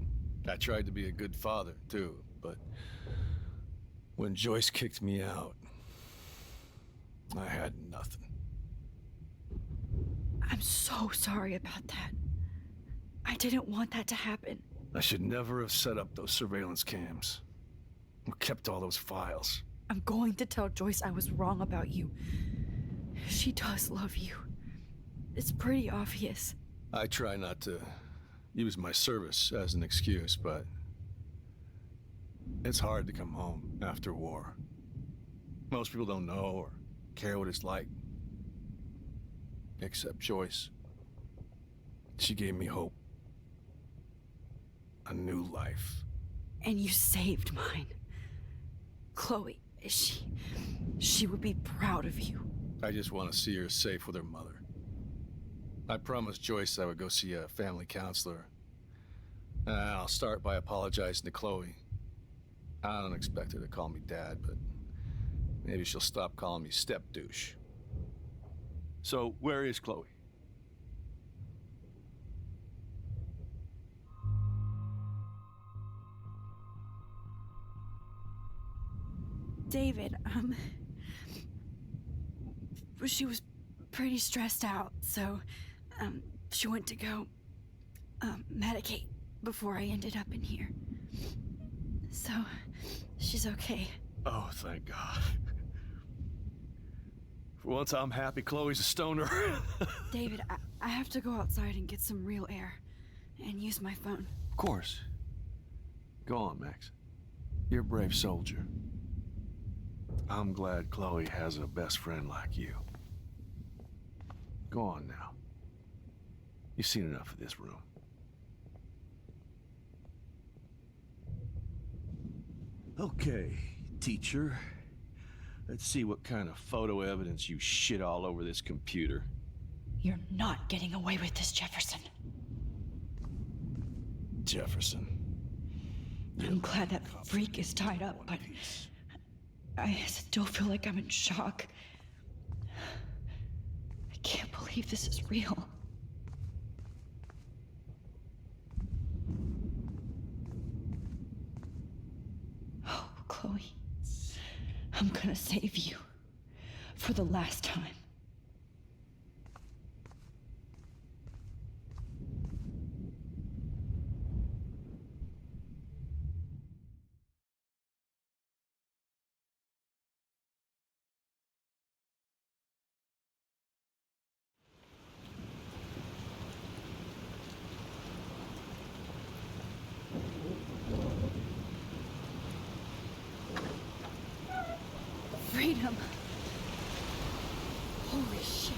C: I tried to be a good father, too, but when Joyce kicked me out, I had nothing.
G: I'm so sorry about that. I didn't want that to happen.
C: I should never have set up those surveillance cams. Or kept all those files.
G: I'm going to tell Joyce I was wrong about you. She does love you. It's pretty obvious.
C: I try not to use my service as an excuse, but it's hard to come home after war. Most people don't know or care what it's like. Except Joyce. She gave me hope. A new life.
G: And you saved mine. Chloe, she would be proud of you.
C: I just want to see her safe with her mother. I promised Joyce I would go see a family counselor. I'll start by apologizing to Chloe. I don't expect her to call me Dad, but maybe she'll stop calling me step-douche. So, where is Chloe?
G: David, she was pretty stressed out, so, she went to go, medicate before I ended up in here. So, she's okay.
C: Oh, thank God. For once, I'm happy Chloe's a stoner.
G: David, I have to go outside and get some real air and use my phone.
C: Of course. Go on, Max. You're a brave soldier. I'm glad Chloe has a best friend like you. Go on now. You've seen enough of this room. Okay, teacher. Let's see what kind of photo evidence you shit all over this computer.
A: You're not getting away with this, Jefferson.
K: Jefferson.
A: I'm glad that freak is tied up, but I still feel like I'm in shock. I can't believe this is real. Oh, Chloe. I'm gonna save you. For the last time. Freedom. Holy shit.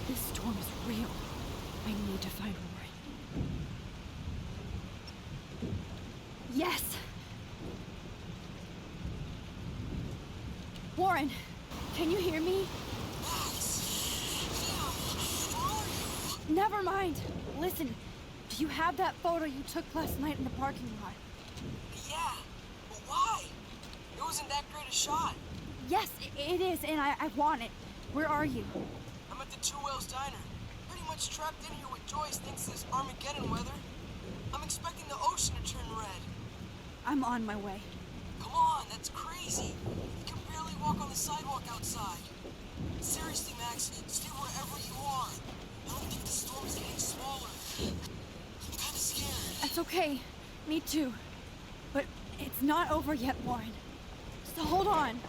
A: This storm is real. I need to find Warren. Yes! Warren, can you hear me? Never mind. Listen, do you have that photo you took last night in the parking lot?
P: Yeah, but why? It wasn't that great a shot.
A: Yes, it is, and I want it. Where are you?
P: I'm at the Two Whales Diner. Pretty much trapped in here with Joyce thinks this Armageddon weather. I'm expecting the ocean to turn red.
A: I'm on my way.
P: Come on, that's crazy. You can barely walk on the sidewalk outside. Seriously, Max, stay wherever you are. I don't think the storm is getting smaller. I'm kinda scared.
A: That's okay. Me too. But it's not over yet, Warren. So hold on.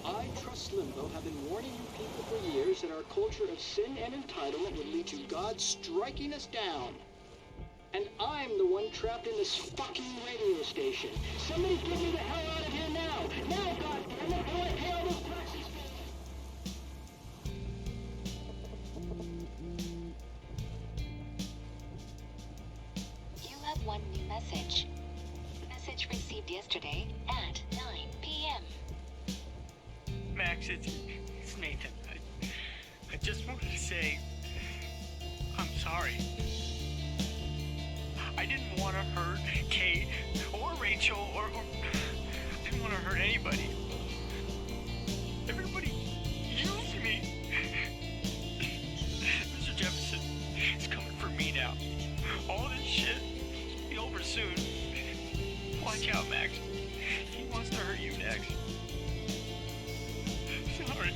Q: I, Trust Limbo, have been warning you people for years that our culture of sin and entitlement would lead to God striking us down. And I'm the one trapped in this fucking radio station. Somebody get me the hell out of here now! Now, goddammit, I want to pay all those taxes!
R: You have one new message. Message received yesterday at 9 p.m.
H: Max, it's Nathan. I just wanted to say I'm sorry. I didn't want to hurt Kate or Rachel or I didn't want to hurt anybody. Everybody used me. Mr. Jefferson is coming for me now. All this shit will be over soon. Watch out, Max. He wants to hurt you next. Sorry.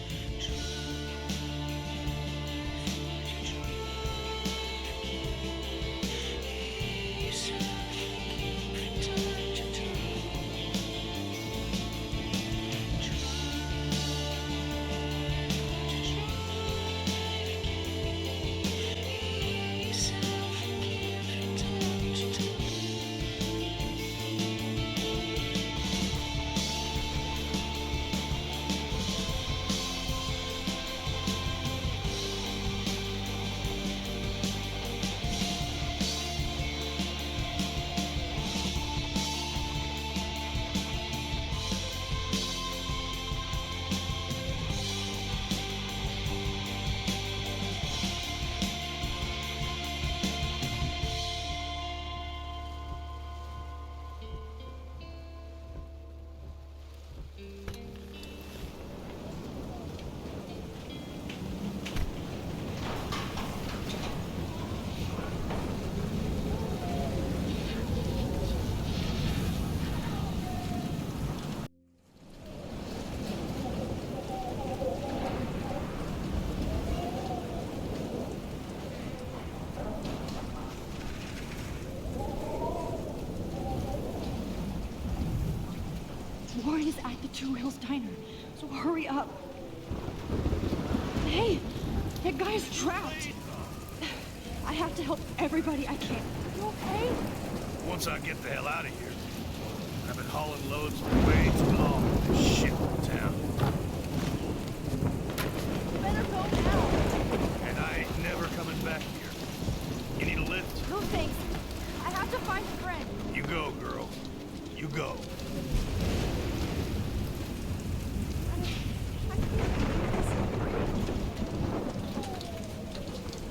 A: Warren is at the Two Whales Diner, so hurry up. Hey, that guy's trapped. I have to help everybody I can. You okay?
K: Once I get the hell out of here, I've been hauling loads for way too long with this shit in town.
A: You better go now.
K: And I ain't never coming back here. You need a lift?
A: No thanks. I have to find a friend.
K: You go, girl. You go.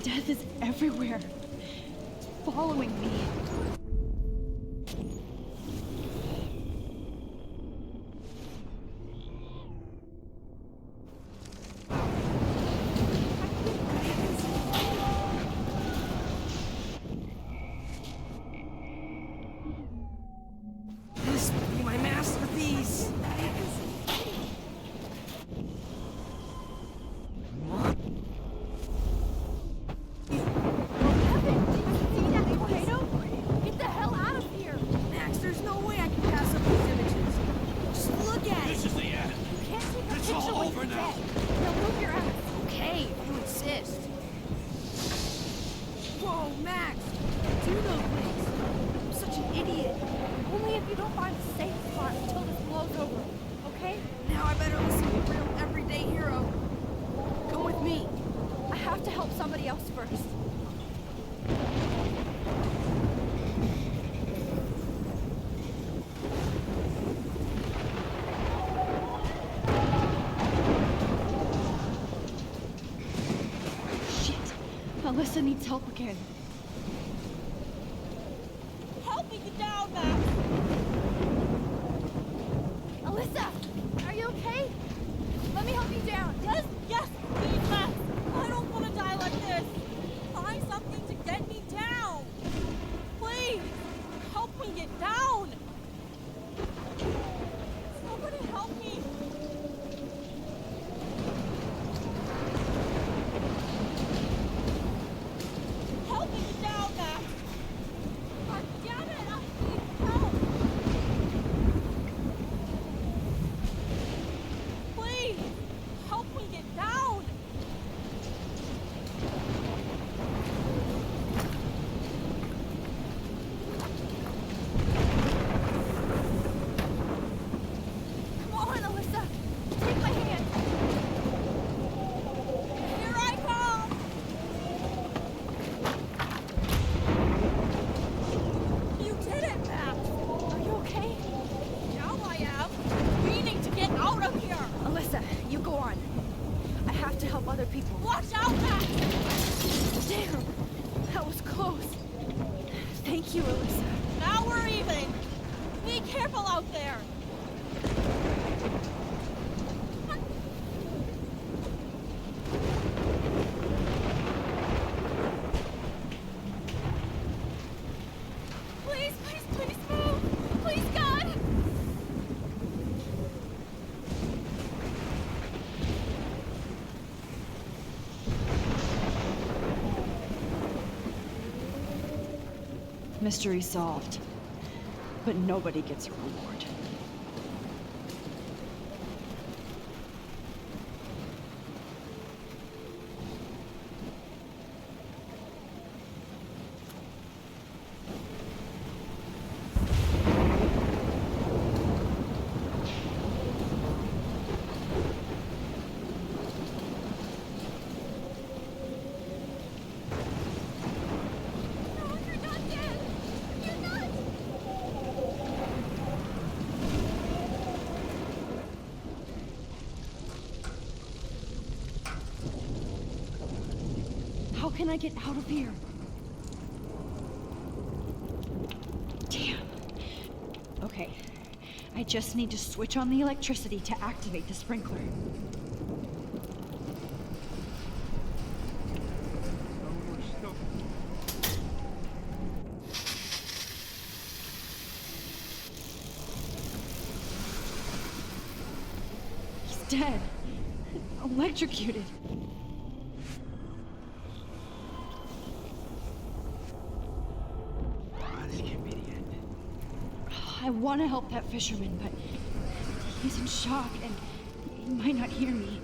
A: Death is everywhere. Following me.
I: This will be my masterpiece.
A: Get the hell out of here!
I: Max, there's no way I can pass up these images. Just look at it.
K: This is the end.
A: You can't take a
K: It's
A: picture
K: all
A: when
K: over
A: you're
K: now.
A: dead. Now move your ass.
I: Okay, if you insist. Whoa, Max! Do those things. I'm such an idiot.
A: Only if you don't find a safe spot until this blows over. Okay?
I: Now I better listen to a real everyday hero. Come with me.
A: I have to help somebody else first. Shit. Alyssa needs help again.
F: Help me get down, Max!
A: Alyssa! Are you okay? Let me help you down.
F: Yes, please, Max! I don't want to die like this! Find something to get me down! Please! Help me get down! Somebody help me! Help me get down, Max! God damn it! I need help! Please! Help me get down!
A: Come on, Alyssa. Take my hand.
F: Here I come! You did it, Max!
A: Are you okay?
F: Now I am! We need to get out of here!
A: Alyssa, you go on. I have to help other people.
F: Watch out, Max!
A: Damn, that was close. Thank you, Alyssa.
F: Now we're even! Be careful out there!
A: Please, please, please move! Please, God! Mystery solved. But nobody gets a reward. How can I get out of here? Damn. Okay. I just need to switch on the electricity to activate the sprinkler. He's dead. Electrocuted.
O: This can't be the end.
A: I want to help that fisherman, but he's in shock and he might not hear me.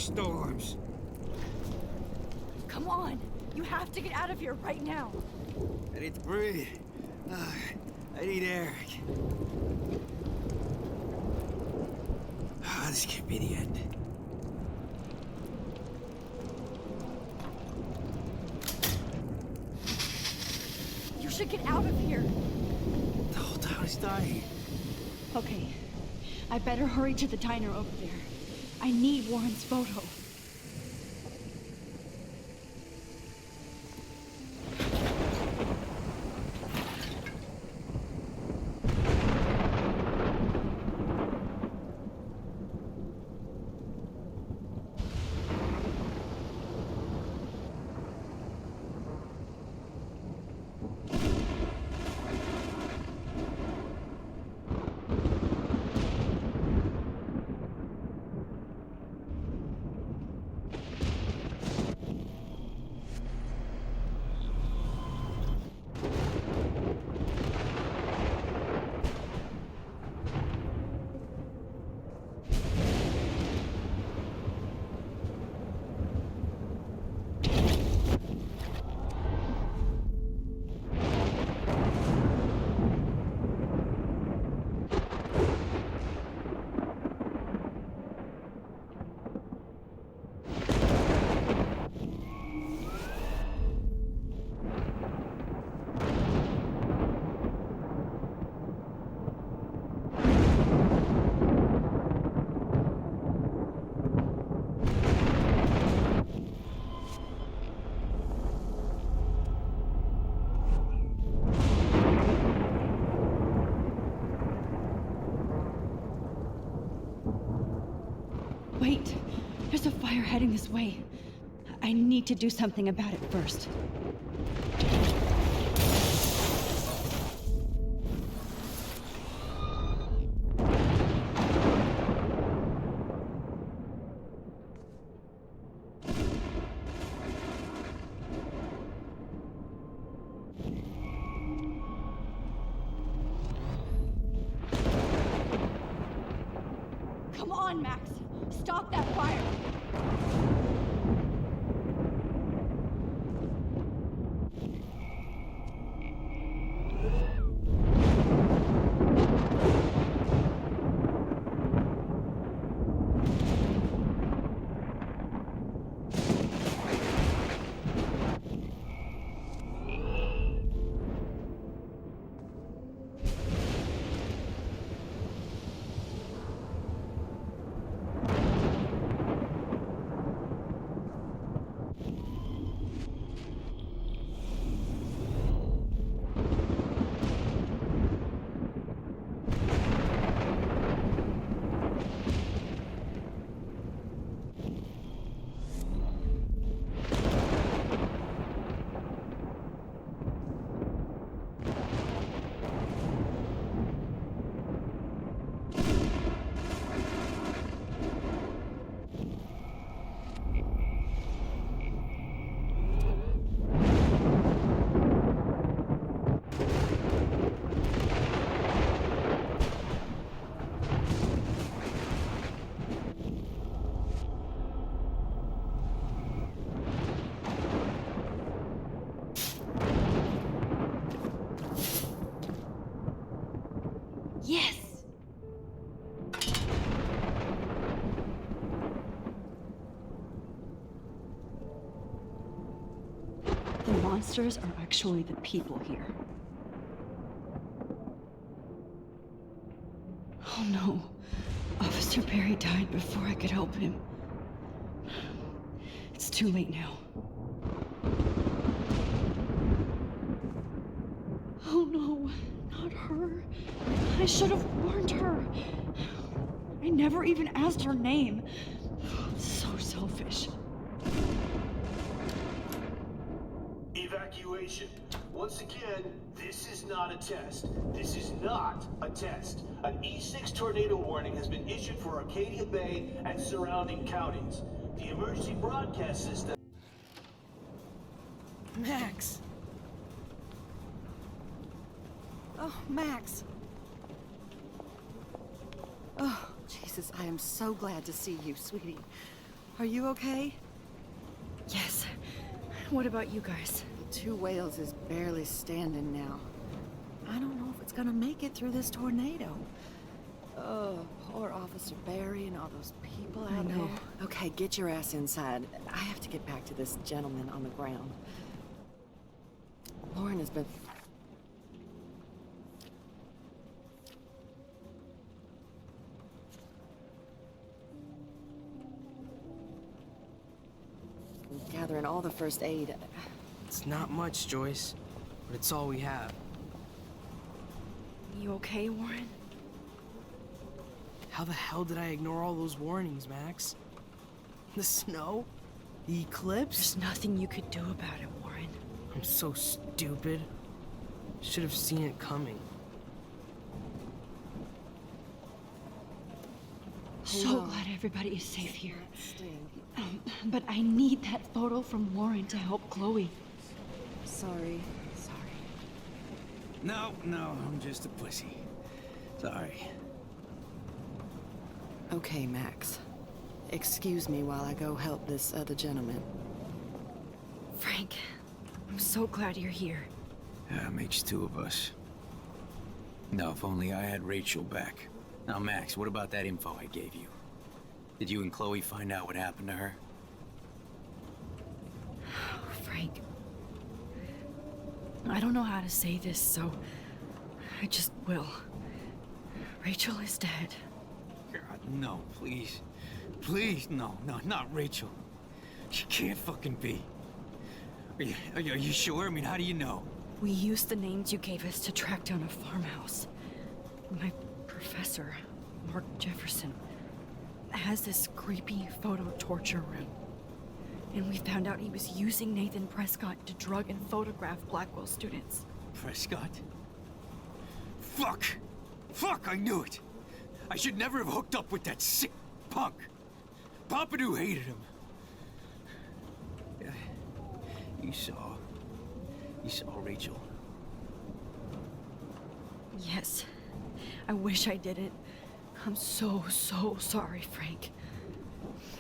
C: storms.
G: Come on! You have to get out of here right now!
C: I need to breathe. I need air. This can't be the end.
G: You should get out of here!
C: The whole town is dying.
A: Okay, I better hurry to the diner over there. I need Warren's photo. Wait, there's a fire heading this way. I need to do something about it first. Come on, Max! Stop that fire! Yes! The monsters are actually the people here. Oh no. Officer Perry died before I could help him. It's too late now. Oh no, not her. I should have warned her. I never even asked her name. So selfish.
K: Evacuation. Once again, this is not a test. This is not a test. An E6 tornado warning has been issued for Arcadia Bay and surrounding counties. The emergency broadcast system...
I: Max! Oh, Max! Oh, Jesus, I am so glad to see you, sweetie. Are you okay?
G: Yes. What about you guys?
I: The two whales is barely standing now. I don't know if it's gonna make it through this tornado. Oh, poor Officer Barry and all those people out there. Okay, get your ass inside. I have to get back to this gentleman on the ground. Lauren has been... gathering all the first aid.
S: It's not much, Joyce, but it's all we have.
G: You okay, Warren?
S: How the hell did I ignore all those warnings, Max? The snow? The eclipse?
G: There's nothing you could do about it, Warren.
S: I'm so stupid. Should have seen it coming.
A: So glad everybody is safe here. But I need that photo from Warren to help Chloe.
I: Sorry.
C: No, I'm just a pussy. Sorry.
I: Okay, Max. Excuse me while I go help this other gentleman.
G: Frank, I'm so glad you're here.
C: Yeah, makes two of us. No, if only I had Rachel back. Now, Max, what about that info I gave you? Did you and Chloe find out what happened to her?
G: Frank, I don't know how to say this, so I just will. Rachel is dead.
C: God, no, please. Please, no, not Rachel. She can't fucking be. Are you sure? I mean, how do you know?
G: We used the names you gave us to track down a farmhouse. My professor, Mark Jefferson, has this creepy photo torture room. And we found out he was using Nathan Prescott to drug and photograph Blackwell students.
C: Prescott? Fuck! Fuck, I knew it! I should never have hooked up with that sick punk! Pompidou hated him. Yeah. You saw Rachel.
G: Yes. I wish I didn't. I'm so sorry, Frank.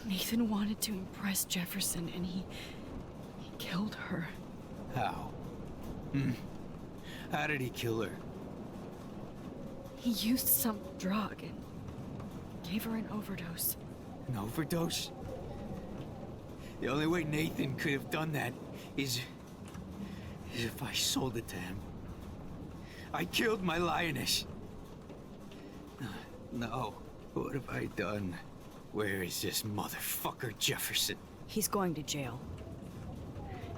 G: Nathan wanted to impress Jefferson, and he killed her.
C: How? How did he kill her?
G: He used some drug and gave her an overdose.
C: An overdose? The only way Nathan could have done that is if I sold it to him. I killed my lioness. No. What have I done? Where is this motherfucker Jefferson?
G: He's going to jail.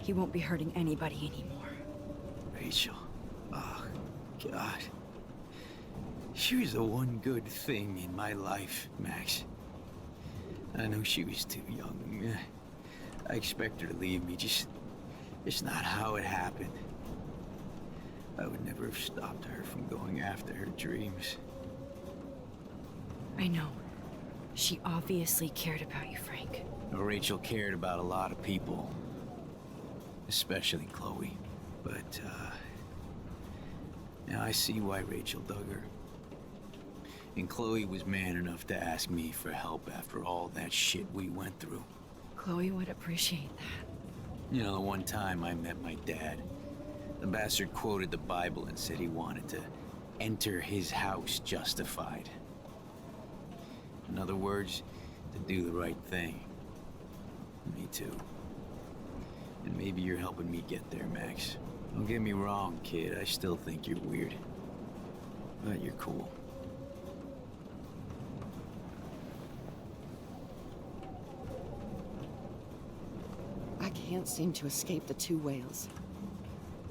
G: He won't be hurting anybody anymore.
C: Rachel. Oh, God. She was the one good thing in my life, Max. I know she was too young. I expect her to leave me, just not how it happened. I would never have stopped her from going after her dreams.
G: I know. She obviously cared about you, Frank.
C: Rachel cared about a lot of people. Especially Chloe. But, now I see why Rachel dug her. And Chloe was man enough to ask me for help after all that shit we went through.
G: Chloe would appreciate that.
C: You know, the one time I met my dad, the bastard quoted the Bible and said he wanted to enter his house justified. In other words, to do the right thing. Me too. And maybe you're helping me get there, Max. Don't get me wrong, kid. I still think you're weird. But you're cool.
I: I can't seem to escape the two whales.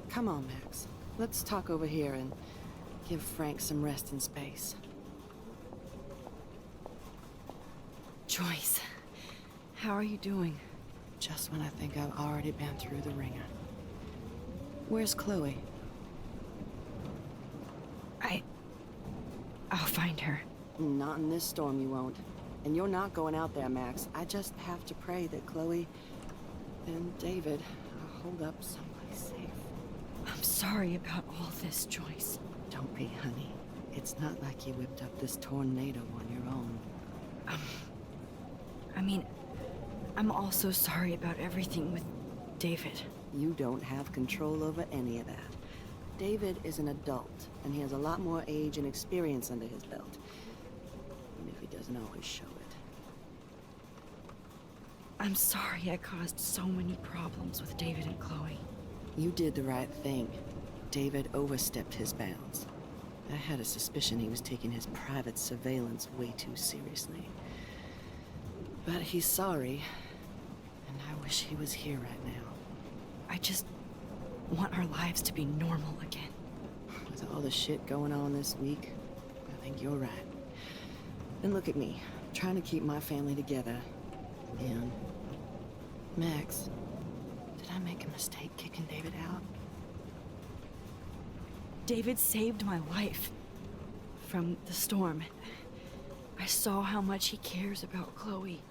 I: Come on, Max. Let's talk over here and give Frank some rest and space.
G: Joyce, how are you doing?
I: Just when I think I've already been through the ringer. Where's Chloe?
G: I'll find her.
I: Not in this storm, you won't. And you're not going out there, Max. I just have to pray that Chloe and David hold up someplace safe.
G: I'm sorry about all this, Joyce.
I: Don't be, honey. It's not like you whipped up this tornado on your own.
G: I mean, I'm also sorry about everything with David.
I: You don't have control over any of that. David is an adult, and he has a lot more age and experience under his belt. Even if he doesn't always show it.
G: I'm sorry I caused so many problems with David and Chloe.
I: You did the right thing. David overstepped his bounds. I had a suspicion he was taking his private surveillance way too seriously. But he's sorry, and I wish he was here right now.
G: I just want our lives to be normal again.
I: With all the shit going on this week, I think you're right. And look at me, trying to keep my family together. And Max, did I make a mistake kicking David out?
G: David saved my life from the storm. I saw how much he cares about Chloe,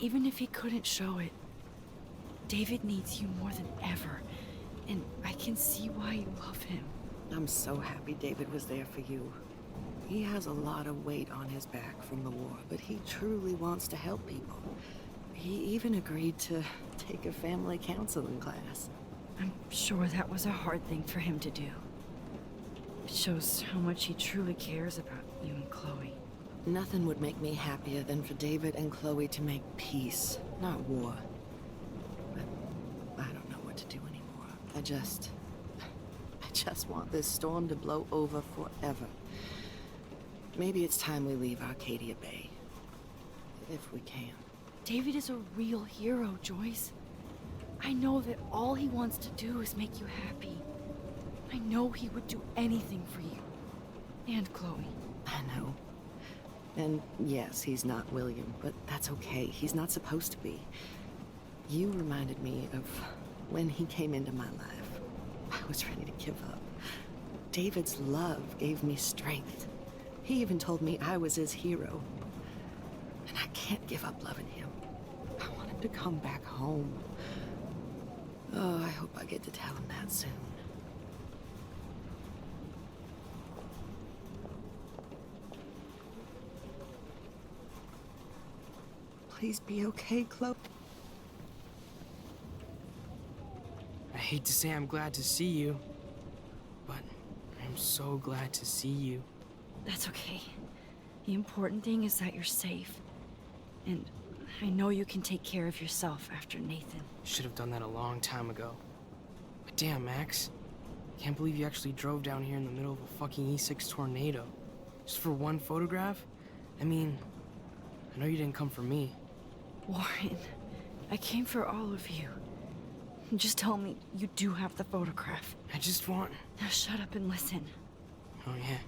G: even if he couldn't show it. David needs you more than ever, and I can see why you love him.
I: I'm so happy David was there for you. He has a lot of weight on his back from the war, but he truly wants to help people. He even agreed to take a family counseling class.
G: I'm sure that was a hard thing for him to do. It shows how much he truly cares about you and Chloe.
I: Nothing would make me happier than for David and Chloe to make peace, not war. But I don't know what to do anymore. I just want this storm to blow over forever. Maybe it's time we leave Arcadia Bay. If we can.
G: David is a real hero, Joyce. I know that all he wants to do is make you happy. I know he would do anything for you. And Chloe.
I: I know. And yes, he's not William, but that's okay. He's not supposed to be. You reminded me of when he came into my life. I was ready to give up. David's love gave me strength. He even told me I was his hero. And I can't give up loving him. I want him to come back home. Oh, I hope I get to tell him that soon. Please be okay, Chloe.
S: I hate to say I'm glad to see you, but I'm so glad to see you.
G: That's okay. The important thing is that you're safe. And I know you can take care of yourself after Nathan.
S: Should have done that a long time ago. But damn, Max. Can't believe you actually drove down here in the middle of a fucking E6 tornado. Just for one photograph? I mean, I know you didn't come for me.
G: Warren, I came for all of you. Just tell me you do have the photograph.
S: I just want...
G: Now shut up and listen.
S: Oh yeah.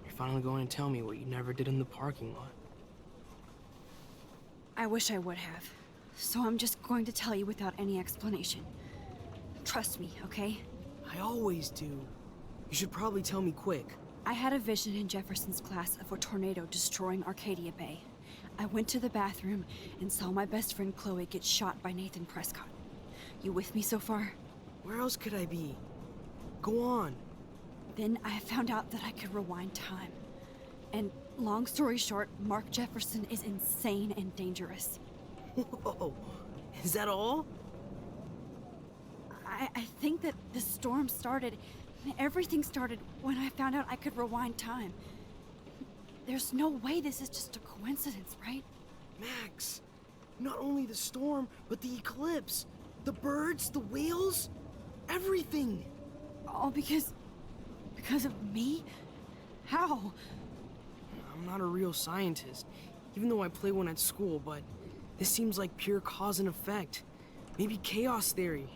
S: You're finally going to tell me what you never did in the parking lot.
B: I wish I would have. So I'm just going to tell you without any explanation. Trust me, okay?
S: I always do. You should probably tell me quick.
B: I had a vision in Jefferson's class of a tornado destroying Arcadia Bay. I went to the bathroom and saw my best friend Chloe get shot by Nathan Prescott. You with me so far?
S: Where else could I be? Go on.
B: Then I found out that I could rewind time. And long story short, Mark Jefferson is insane and dangerous.
S: Whoa, is that all?
B: I think that the storm started, everything started when I found out I could rewind time. There's no way this is just a coincidence, right?
S: Max, not only the storm, but the eclipse. The birds, the whales, everything.
B: All because of me? How?
S: I'm not a real scientist, even though I play one at school, but this seems like pure cause and effect. Maybe chaos theory.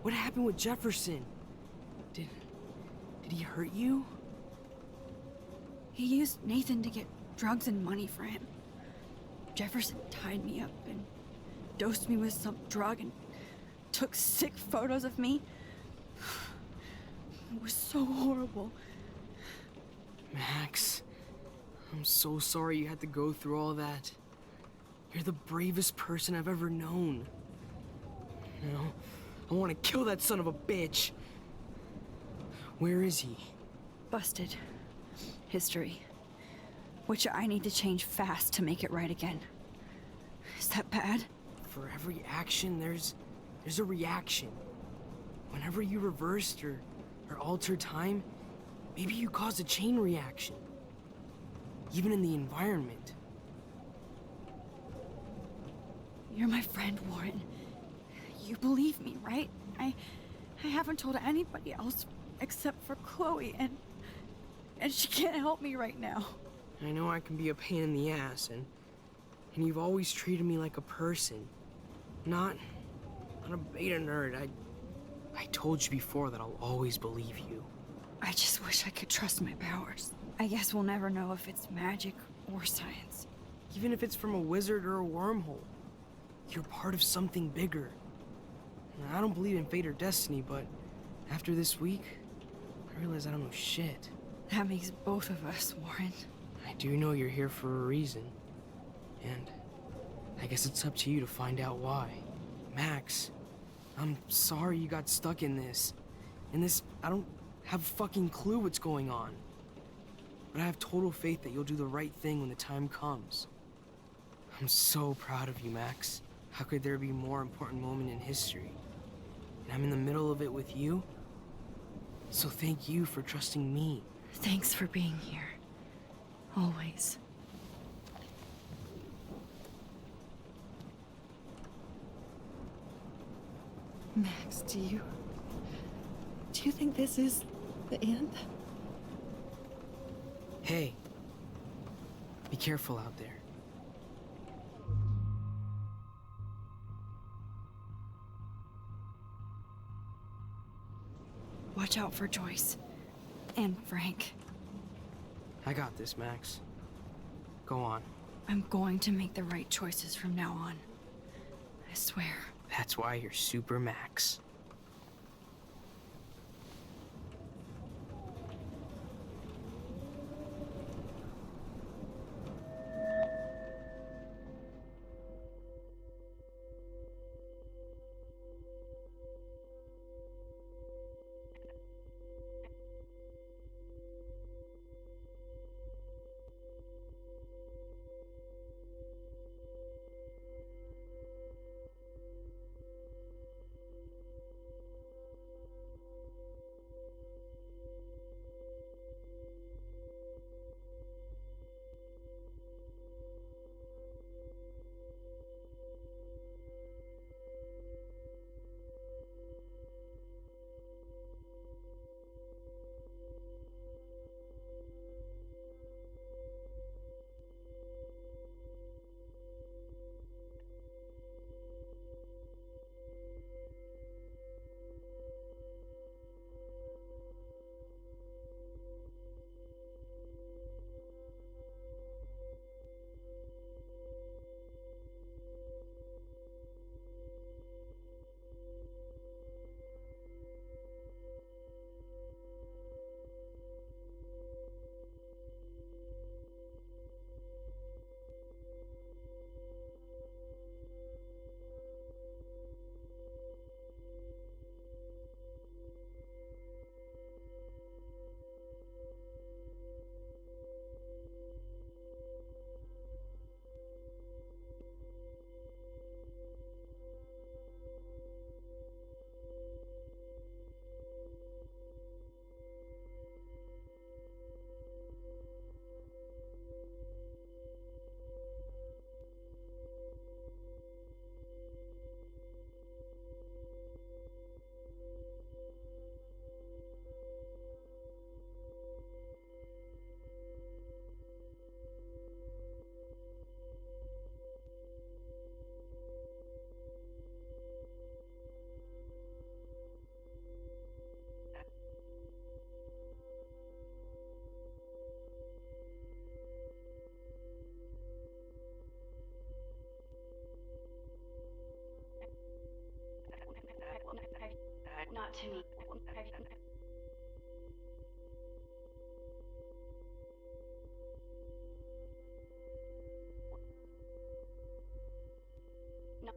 S: What happened with Jefferson? Did he hurt you?
B: He used Nathan to get drugs and money for him. Jefferson tied me up and dosed me with some drug and took sick photos of me. It was so horrible.
S: Max, I'm so sorry you had to go through all that. You're the bravest person I've ever known. You know, I want to kill that son of a bitch. Where is he?
B: Busted. History. Which I need to change fast to make it right again.
G: Is that bad?
S: For every action, there's a reaction. Whenever you reversed or altered time, maybe you caused a chain reaction. Even in the environment.
G: You're my friend, Warren. You believe me, right? I haven't told anybody else except for Chloe, and she can't help me right now.
S: I know I can be a pain in the ass, and you've always treated me like a person. Not a beta nerd. I told you before that I'll always believe you.
G: I just wish I could trust my powers. I guess we'll never know if it's magic or science.
S: Even if it's from a wizard or a wormhole. You're part of something bigger. I don't believe in fate or destiny, but after this week, I realize I don't know shit.
G: That makes both of us, Warren.
S: I do know you're here for a reason. And I guess it's up to you to find out why. Max, I'm sorry you got stuck in this. I don't have a fucking clue what's going on. But I have total faith that you'll do the right thing when the time comes. I'm so proud of you, Max. How could there be a more important moment in history? And I'm in the middle of it with you. So thank you for trusting me.
G: Thanks for being here. Always.
I: Max, do you think this is the end?
S: Hey, be careful out there.
G: Watch out for Joyce. And Frank.
S: I got this, Max. Go on.
G: I'm going to make the right choices from now on. I swear.
S: That's why you're Super Max.
G: Not to me. No.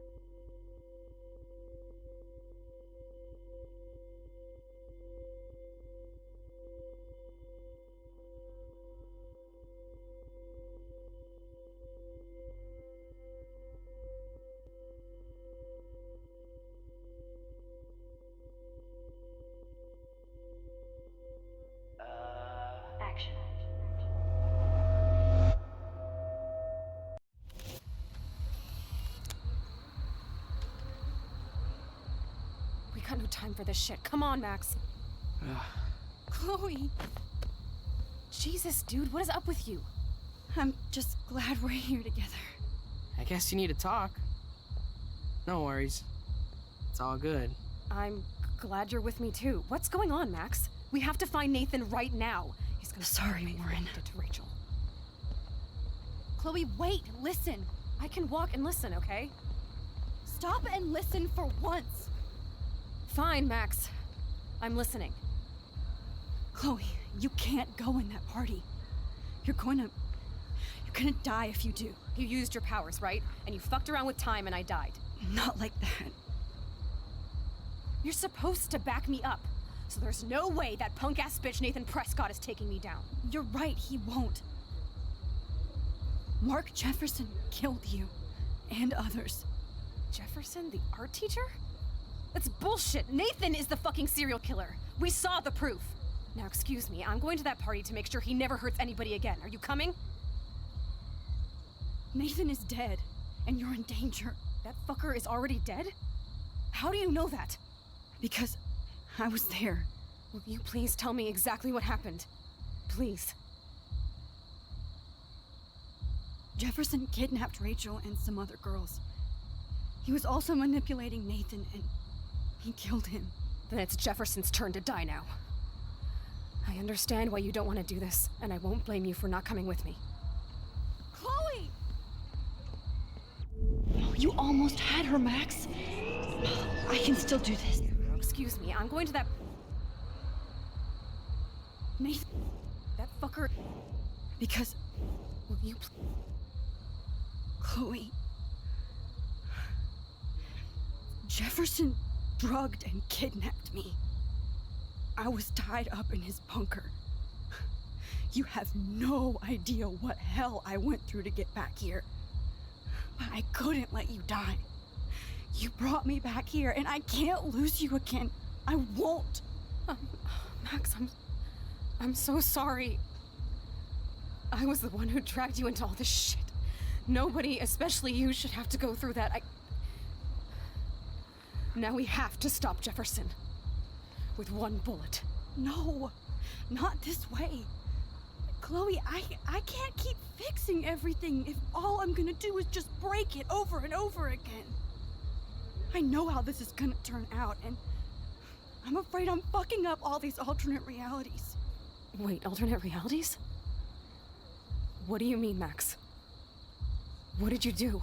B: time for this shit. Come on, Max. Chloe. Jesus, dude, what is up with you?
G: I'm just glad we're here together.
S: I guess you need to talk. No worries. It's all good.
B: I'm glad you're with me too. What's going on, Max? We have to find Nathan right now. He's gonna
G: Sorry, Warren.
B: to Rachel. Chloe, wait, listen. I can walk and listen, okay?
G: Stop and listen for once.
B: Fine, Max. I'm listening.
G: Chloe, you can't go in that party. You're gonna die if you do.
B: You used your powers, right? And you fucked around with time and I died.
G: Not like that.
B: You're supposed to back me up. So there's no way that punk-ass bitch Nathan Prescott is taking me down.
G: You're right, he won't. Mark Jefferson killed you. And others.
B: Jefferson, the art teacher? That's bullshit. Nathan is the fucking serial killer. We saw the proof. Now, excuse me, I'm going to that party to make sure he never hurts anybody again. Are you coming?
G: Nathan is dead, and you're in danger.
B: That fucker is already dead? How do you know that?
G: Because I was there.
B: Will you please tell me exactly what happened? Please.
G: Jefferson kidnapped Rachel and some other girls. He was also manipulating Nathan, and he killed him.
B: Then it's Jefferson's turn to die now. I understand why you don't want to do this, and I won't blame you for not coming with me.
G: Chloe!
A: You almost had her, Max. I can still do this.
B: Excuse me, I'm going to that...
G: Nathan...
B: That fucker...
G: Because...
B: Will you...
G: Chloe... Jefferson drugged and kidnapped me. I was tied up in his bunker. You have no idea what hell I went through to get back here. But I couldn't let you die. You brought me back here, and I can't lose you again. I won't.
B: Max, I'm so sorry. I was the one who dragged you into all this shit. Nobody, especially you, should have to go through that. Now we have to stop Jefferson. With one bullet.
G: No, not this way. Chloe, I can't keep fixing everything if all I'm gonna do is just break it over and over again. I know how this is gonna turn out, and I'm afraid I'm fucking up all these alternate realities.
B: Wait, alternate realities? What do you mean, Max? What did you do?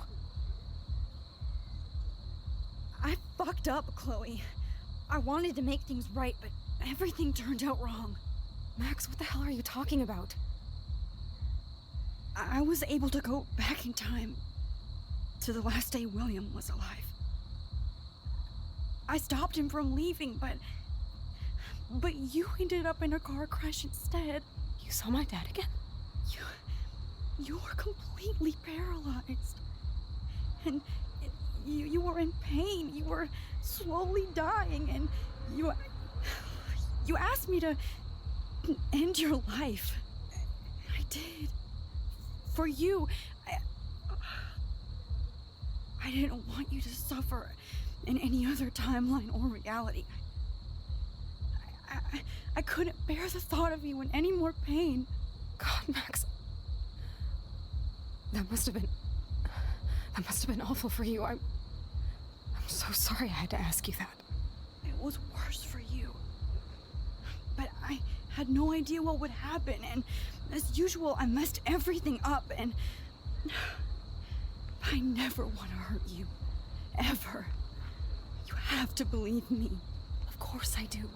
G: I fucked up, Chloe. I wanted to make things right, but everything turned out wrong.
B: Max, what the hell are you talking about?
G: I was able to go back in time to the last day William was alive. I stopped him from leaving, but you ended up in a car crash instead.
B: You saw my dad again?
G: You were completely paralyzed. And you were in pain. You were slowly dying, and you asked me to end your life. I did. For you. I didn't want you to suffer in any other timeline or reality. I couldn't bear the thought of you in any more pain.
B: God, Max. That must have been awful for you. I'm so sorry I had to ask you that.
G: It was worse for you. But I had no idea what would happen, and as usual, I messed everything up, and I never want to hurt you. Ever. You have to believe me.
B: Of course I do.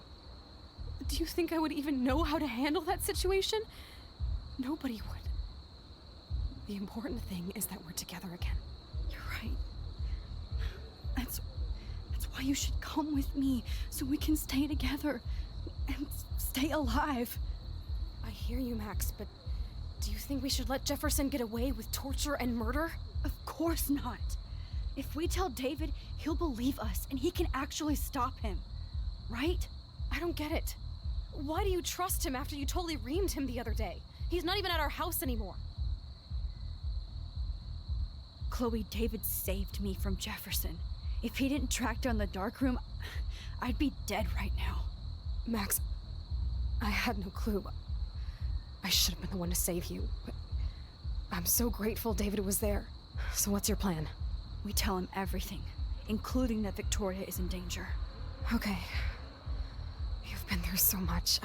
B: Do you think I would even know how to handle that situation? Nobody would. The important thing is that we're together again.
G: You're right. That's why you should come with me, so we can stay together and stay alive.
B: I hear you, Max, but do you think we should let Jefferson get away with torture and murder?
G: Of course not. If we tell David, he'll believe us, and he can actually stop him. Right?
B: I don't get it. Why do you trust him after you totally reamed him the other day? He's not even at our house anymore.
G: Chloe, David saved me from Jefferson. If he didn't track down the dark room, I'd be dead right now.
B: Max, I had no clue. I should have been the one to save you, but I'm so grateful David was there. So what's your plan?
G: We tell him everything, including that Victoria is in danger.
B: Okay. You've been through so much.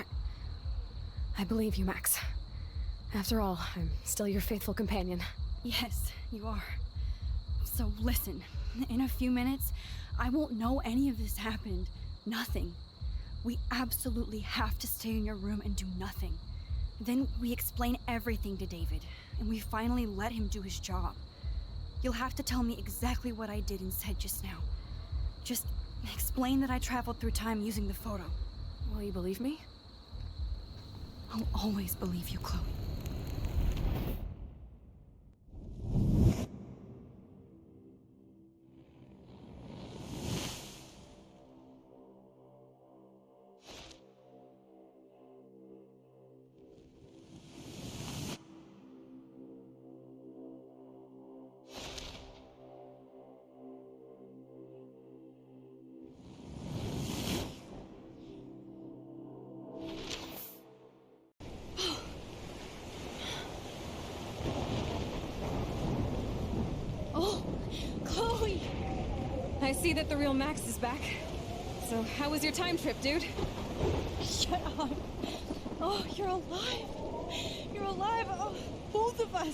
B: I believe you, Max. After all, I'm still your faithful companion.
G: Yes, you are. So listen, in a few minutes, I won't know any of this happened. Nothing. We absolutely have to stay in your room and do nothing. Then we explain everything to David, and we finally let him do his job. You'll have to tell me exactly what I did and said just now. Just explain that I traveled through time using the photo.
B: Will you believe me?
G: I'll always believe you, Chloe.
B: Oh, Chloe! I see that the real Max is back. So, how was your time trip, dude?
A: Shut up. Oh, you're alive. You're alive. Oh, both of us.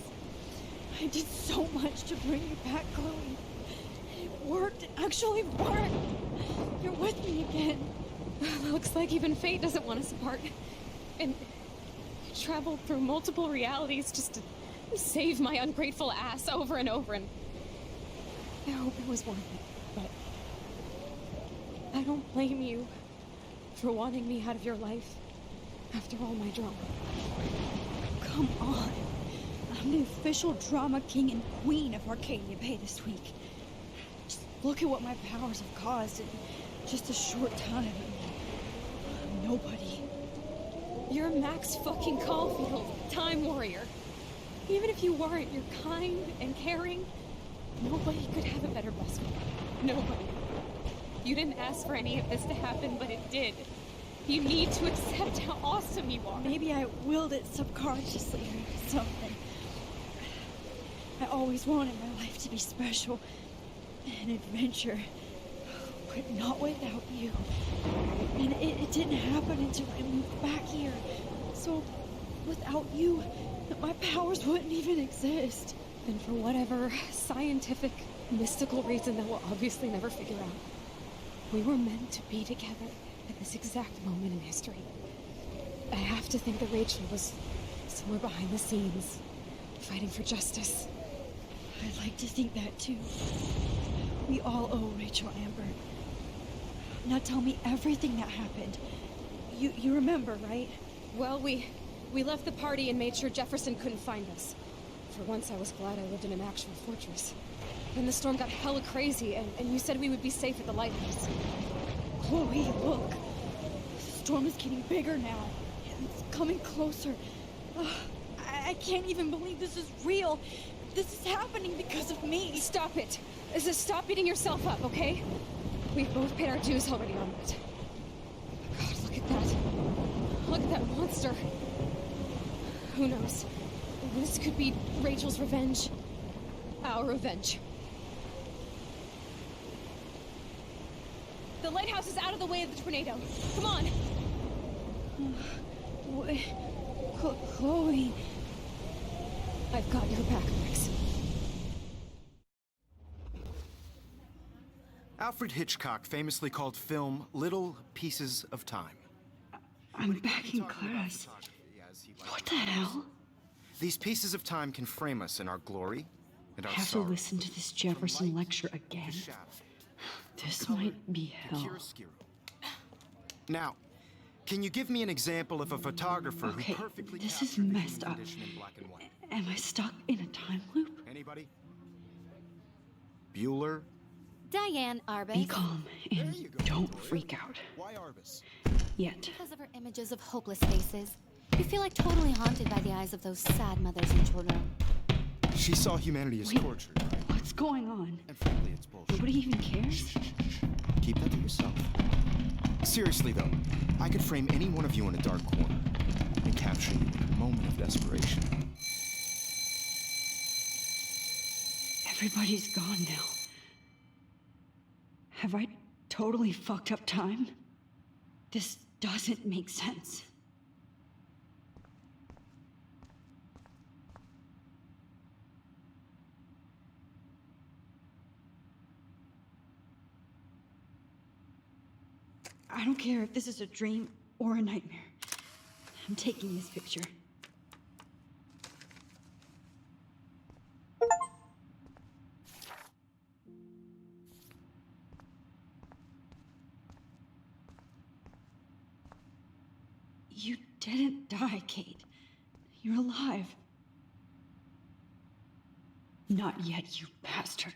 A: I did so much to bring you back, Chloe. It worked. It actually worked. You're with me again.
B: Looks like even fate doesn't want us apart. And I traveled through multiple realities just to save my ungrateful ass over and over, and I hope it was worth it, but I don't blame you for wanting me out of your life after all my drama.
A: Come on. I'm the official drama king and queen of Arcadia Bay this week. Just look at what my powers have caused in just a short time. I'm nobody.
B: You're Max fucking Caulfield, Time Warrior. Even if you weren't, you're kind and caring. Nobody could have a better best friend. Nobody. You didn't ask for any of this to happen, but it did. You need to accept how awesome you are.
A: Maybe I willed it subconsciously or something. I always wanted my life to be special. An adventure. But not without you. And it didn't happen until I moved back here. So, without you, my powers wouldn't even exist.
B: And for whatever scientific, mystical reason that we'll obviously never figure out, we were meant to be together at this exact moment in history. I have to think that Rachel was somewhere behind the scenes, fighting for justice.
A: I'd like to think that too. We all owe Rachel Amber. Now tell me everything that happened. You remember, right?
B: Well, we left the party and made sure Jefferson couldn't find us. For once, I was glad I lived in an actual fortress. Then the storm got hella crazy, and you said we would be safe at the lighthouse.
A: Chloe, look. The storm is getting bigger now. It's coming closer. I can't even believe this is real. This is happening because of me.
B: Stop it. Stop beating yourself up, okay? We've both paid our dues already on it. God, look at that. Look at that monster. Who knows? This could be Rachel's revenge. Our revenge. The lighthouse is out of the way of the tornado. Come on!
A: Chloe...
B: I've got your back, Max.
C: Alfred Hitchcock famously called film little pieces of time.
A: I'm back in class. What the hell?
C: These pieces of time can frame us in our glory and our
A: I have
C: sorrow.
A: to listen to this Jefferson lecture again. This might be hell.
C: Now, can you give me an example of a photographer who perfectly
A: this is
C: captured the
A: messed
C: human
A: up.
C: condition in black and white?
A: Am I stuck in a time loop?
C: Anybody? Bueller?
M: Diane Arbus.
A: Be calm and don't freak out.
C: Why Arbus?
A: Yet.
M: Because of her images of hopeless faces. You feel like totally haunted by the eyes of those sad mothers and children.
C: She saw humanity as tortured, right?
A: What's going on?
C: And frankly, it's bullshit.
A: Nobody even cares?
C: Keep that to yourself. Seriously, though, I could frame any one of you in a dark corner and capture you in a moment of desperation.
A: Everybody's gone now. Have I totally fucked up time? This doesn't make sense. I don't care if this is a dream or a nightmare. I'm taking this picture. You didn't die, Kate. You're alive. Not yet, you bastard.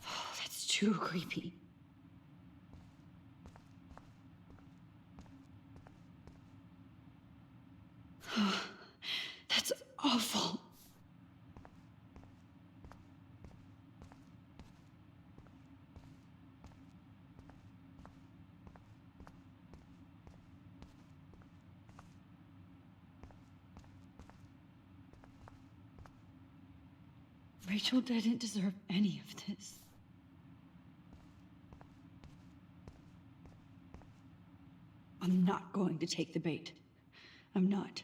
A: Oh, that's too creepy. That's awful. Rachel didn't deserve any of this. I'm not going to take the bait. I'm not.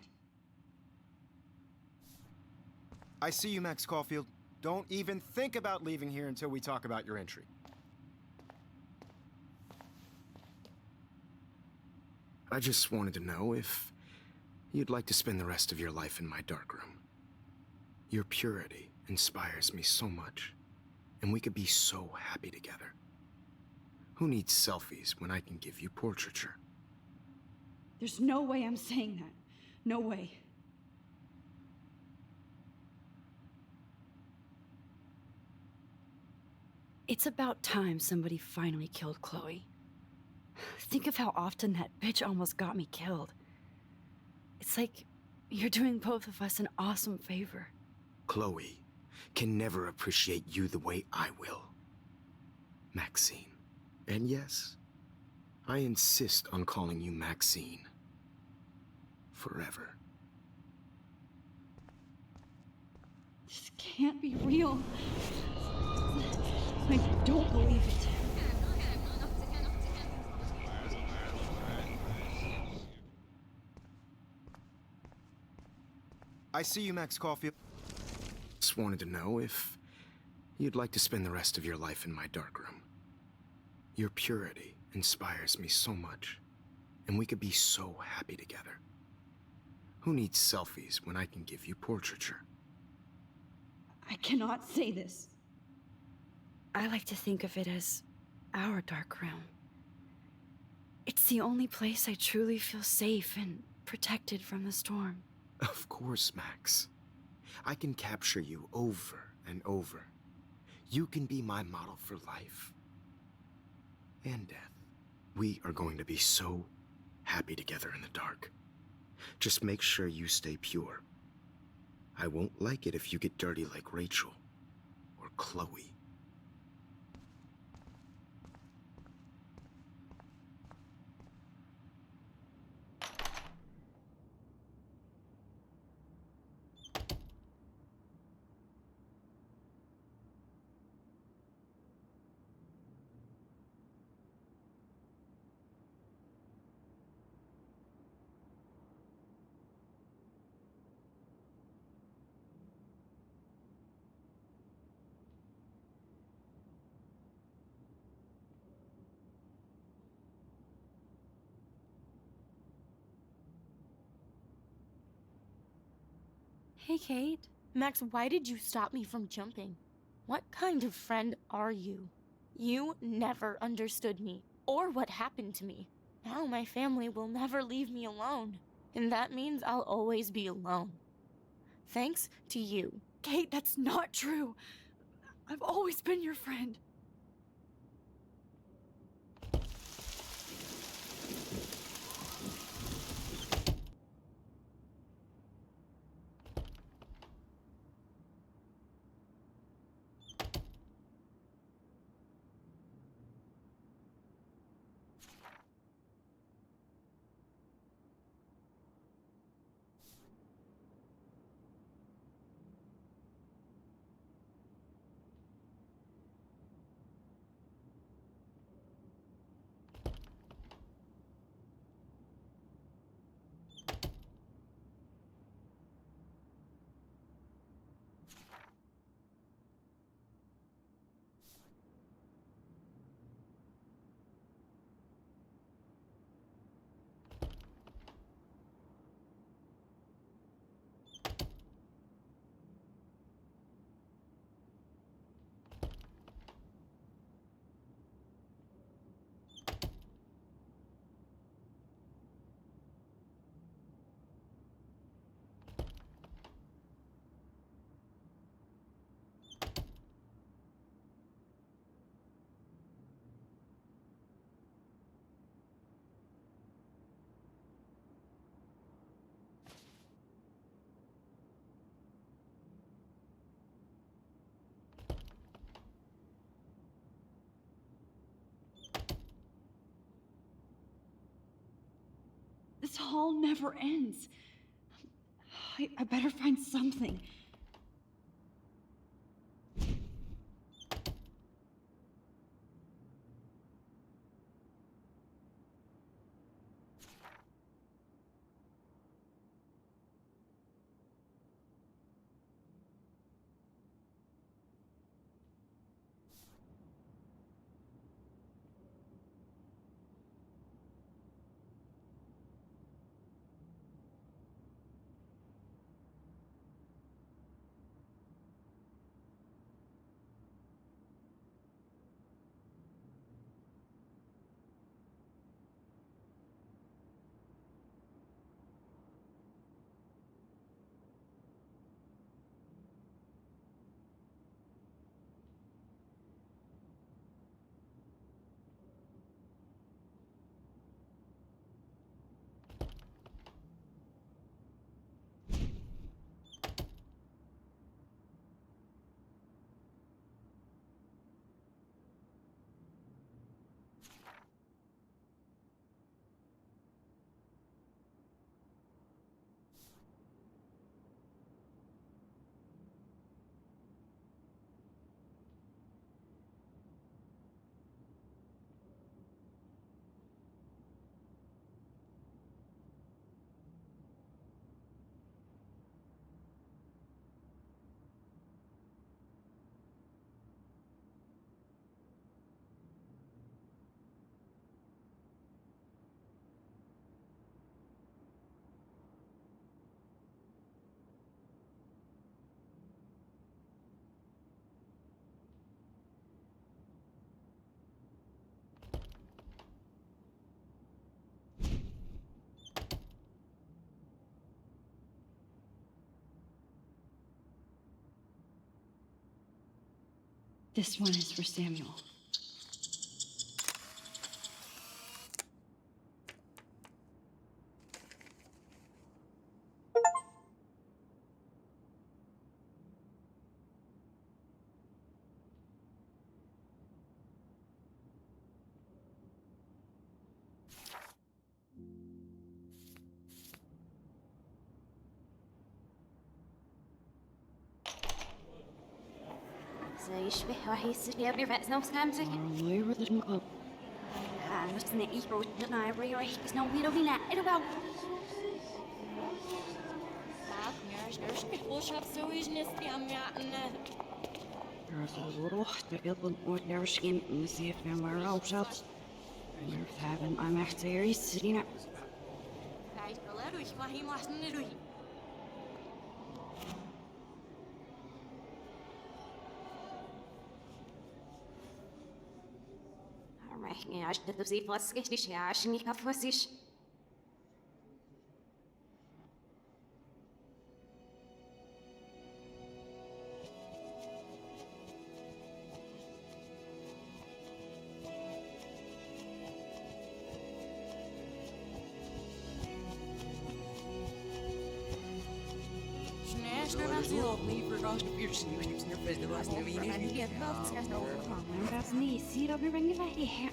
C: I see you, Max Caulfield. Don't even think about leaving here until we talk about your entry. I just wanted to know if you'd like to spend the rest of your life in my darkroom. Your purity inspires me so much, and we could be so happy together. Who needs selfies when I can give you portraiture?
A: There's no way I'm saying that. No way.
G: It's about time somebody finally killed Chloe. Think of how often that bitch almost got me killed. It's like you're doing both of us an awesome favor.
C: Chloe can never appreciate you the way I will. Maxine. And yes, I insist on calling you Maxine. Forever.
A: This can't be real. I don't believe it.
C: I see you, Max Caulfield. Just wanted to know if you'd like to spend the rest of your life in my darkroom. Your purity inspires me so much, and we could be so happy together. Who needs selfies when I can give you portraiture?
A: I cannot say this.
G: I like to think of it as our dark room. It's the only place I truly feel safe and protected from the storm.
C: Of course, Max. I can capture you over and over. You can be my model for life and death. We are going to be so happy together in the dark. Just make sure you stay pure. I won't like it if you get dirty like Rachel or Chloe.
F: Hey, Kate. Max, why did you stop me from jumping? What kind of friend are you? You never understood me, or what happened to me. Now my family will never leave me alone, and that means I'll always be alone. Thanks to you.
A: Kate, that's not true. I've always been your friend. This hall never ends. I better find something. This one is for Samuel.
M: يشبه واحد يستجيب يرفع سنوب سكامتك بس نقيك وجدنا يبري ريح سنوب بيرو بينا إلو جو ميرش بيخوش هبسويج نسبي عم يعقنا
G: روح تقبل ونرشين نسيف من وراوشات نرفعن I'm actually sitting
M: Right, below ich war hier was nicht يعني عشان تبزي فاسكش يا عشان يكفوسيش
G: That's me. See it up your ring right here.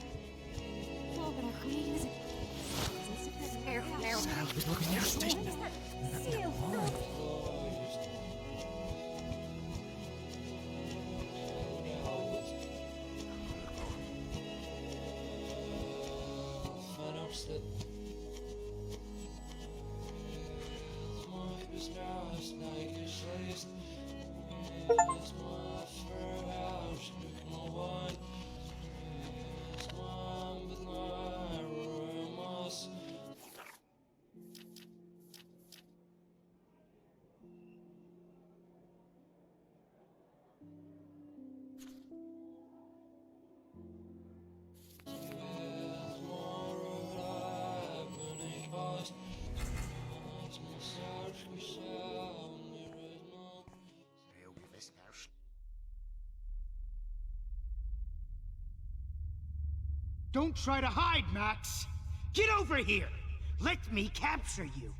C: Don't try to hide, Max! Get over here! Let me capture you!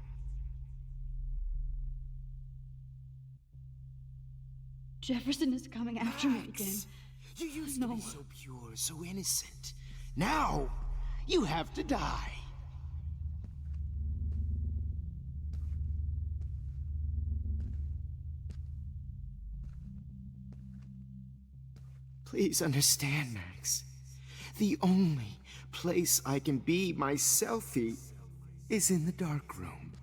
A: Jefferson is coming after me again.
C: You used to be so pure, so innocent. Now, you have to die. Please understand, Max. The only place I can be myself is in the dark room.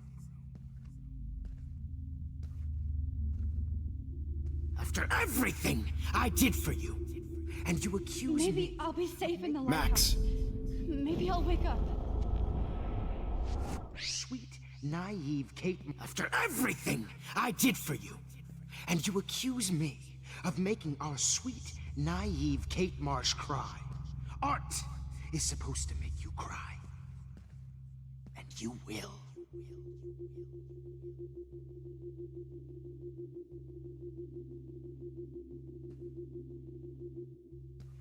C: After everything I did for you, and you accuse me...
A: Maybe I'll be safe in the
C: Max.
A: lighthouse. Maybe I'll wake up.
C: Sweet, naive Kate... After everything I did for you, and you accuse me of making our sweet, naive Kate Marsh cry. Art is supposed to make you cry. And you will.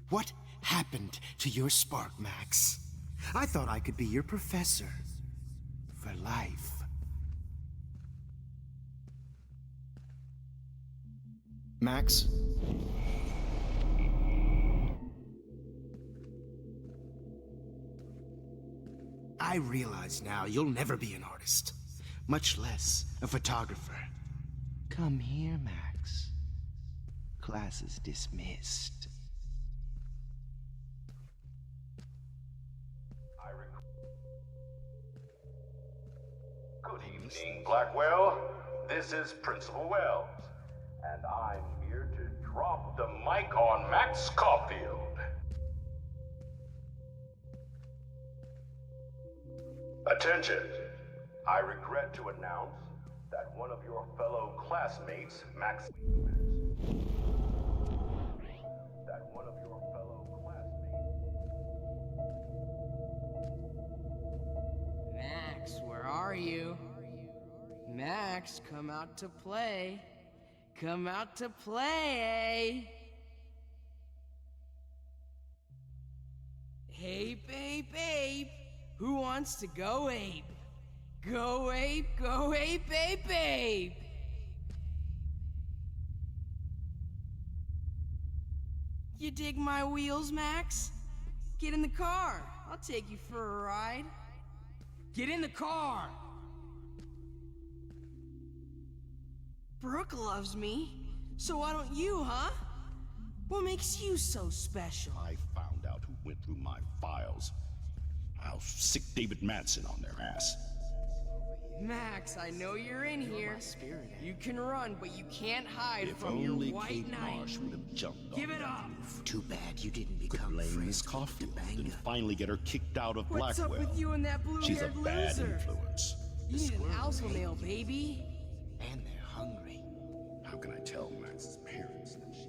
C: What happened to your spark, Max? I thought I could be your professor. For life. Max? I realize now you'll never be an artist, much less a photographer. Come here, Max. Class is dismissed.
T: Good evening, Blackwell. This is Principal Wells, and I'm here to drop the mic on Max Caulfield. Attention! I regret to announce that one of your fellow classmates, Max...
S: Max, where are you? Max, come out to play. Come out to play, eh? Hey, babe, babe. Who wants to go ape? Go ape, babe, babe. You dig my wheels, Max? Get in the car. I'll take you for a ride. Get in the car! Brooke loves me, so why don't you, huh? What makes you so special?
U: I found out who went through my files. I'll sick David Manson on their ass.
S: Max, I know you're in here. You can run, but you can't hide
U: If
S: from your
U: only
S: white
U: Kate
S: knight.
U: Marsh would have jumped
S: Give
U: on
S: it
U: that
S: up!
U: roof.
C: Too bad you didn't
U: Could
C: become
U: blame
C: friends
U: Miss
C: with
U: Caulfield
C: Topanga.
U: and finally get her kicked out of
S: What's
U: Blackwell.
S: up with you and that
U: She's a
S: blue-haired
U: bad
S: loser?
U: influence.
S: You need an alpha male, baby.
C: And they're hungry.
U: How can I tell Max's parents that she's...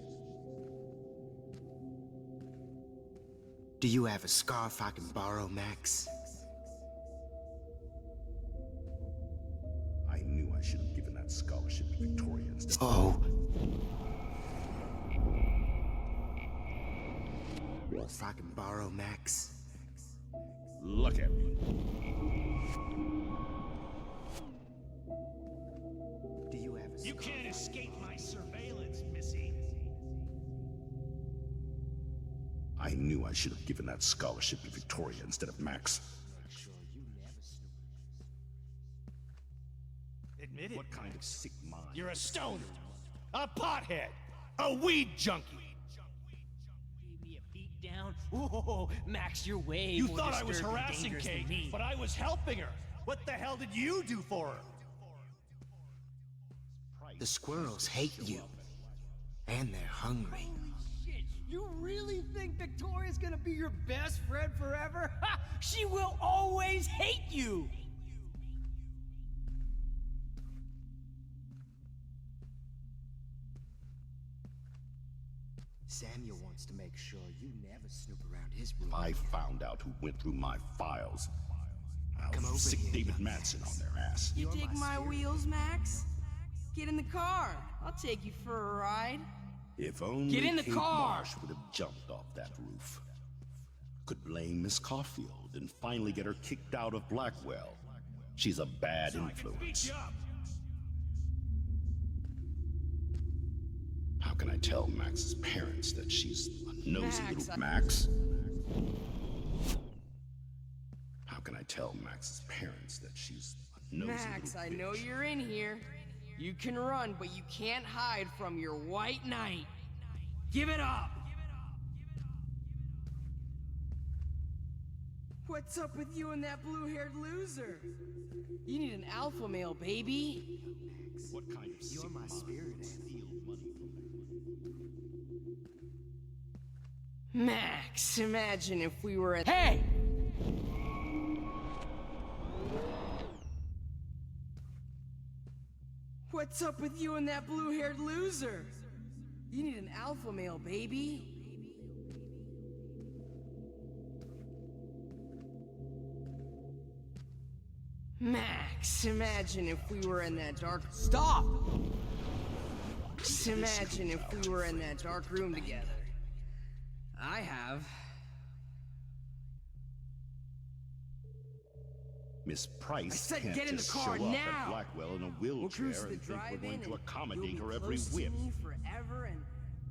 C: Do you have a scarf I can borrow, Max?
U: I knew I should have given that scholarship to Victoria instead.
C: Oh. If I can borrow, Max.
U: Look at me.
C: Do you have a
K: You can't escape my surveillance, Missy.
U: I knew I should have given that scholarship to Victoria instead of Max.
K: Admit it.
U: What kind of sick mind?
K: You're a stoner, a pothead, a weed junkie.
V: Gave me a beat down. Whoa, Max, you're way
K: You
V: more
K: thought I was
V: disturbed and
K: harassing
V: dangerous
K: Kate,
V: than me.
K: but I was helping her. What the hell did you do for her?
C: The squirrels hate you. And they're hungry.
V: Shit, you really think Victoria's gonna be your best friend forever? Ha! She will always hate you!
C: Samuel wants to make sure you never snoop around his room.
U: If I found out who went through my files,
C: Come
U: I'll
C: over
U: sick
C: here,
U: David
C: young
U: Manson
C: Max.
U: on their ass.
S: You dig my wheels, Max? Get in the car. I'll take you for a ride.
U: If only
S: Get in the
U: Kate
S: car!
U: Marsh would have jumped off that roof. Could blame Miss Caulfield and finally get her kicked out of Blackwell. She's a bad influence. How can I tell Max's parents that she's a nosy little Max? How can I tell Max's parents that she's a nosy
S: Max,
U: little
S: I
U: bitch?
S: know you're in here. You can run, but you can't hide from your white knight. Give it up! What's up with you and that blue-haired loser? You need an alpha male, baby.
U: What kind of
C: You're my spirit
U: steal money
S: Max, imagine if we were at— Hey! What's up with you and that blue-haired loser? You need an alpha male, baby. Max, imagine if we were in that dark— Stop! Just imagine if we were in that dark room together. I have.
U: Miss Price
S: I said
U: can't
S: get in the
U: just
S: car
U: show up
S: now.
U: at Blackwell in a
S: We'll cruise
U: wheelchair
S: to the
U: and think we're
S: drive-in
U: going to
S: and
U: accommodate
S: you'll
U: her
S: be
U: every
S: close to
U: whim.
S: me forever and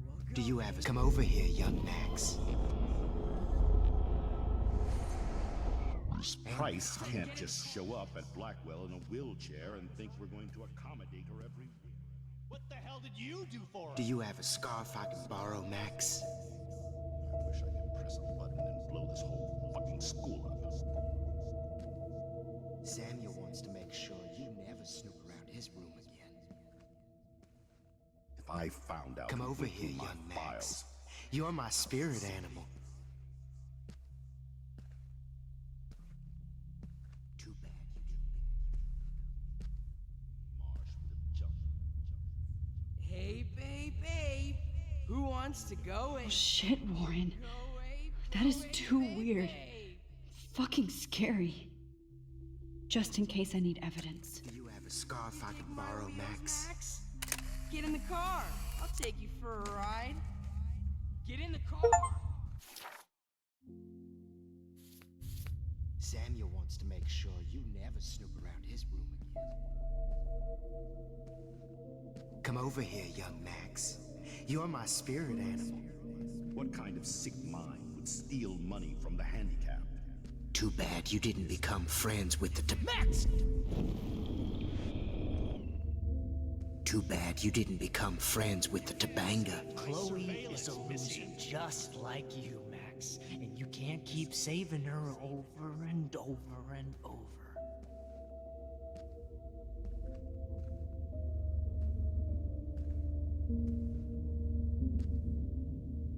S: we'll
C: Do you ever
S: go
C: come over here, young Max?
U: Miss Price can't just show up at Blackwell in a wheelchair and think we're going to accommodate her every whim.
K: What the hell did you do for her?
C: Do you have a scarf I can borrow, Max?
U: I wish I could press a button and blow this whole fucking school up.
C: Samuel wants to make sure you never snoop around his room again.
U: If I found out
C: Come
U: who
C: over
U: went
C: here,
U: through my
C: young Max.
U: files,
C: You're my spirit animal. Too bad you didn't.
U: Marsh would have jumped.
S: Hey, babe. Who wants to go and—
A: Oh, shit, Warren. That is too weird. Fucking scary. Just in case I need evidence.
C: Do you have a scarf I can borrow, Max?
S: Get in the car. I'll take you for a ride. Get in the car.
C: Samuel wants to make sure you never snoop around his room again. Come over here, young Max. You're my spirit animal.
U: What kind of sick mind would steal money from the handicapped?
C: Too bad you didn't become friends with the
S: Max!
C: Too bad you didn't become friends with the Tabanga.
V: Chloe is a loser just like you, Max. And you can't keep saving her over and over and over.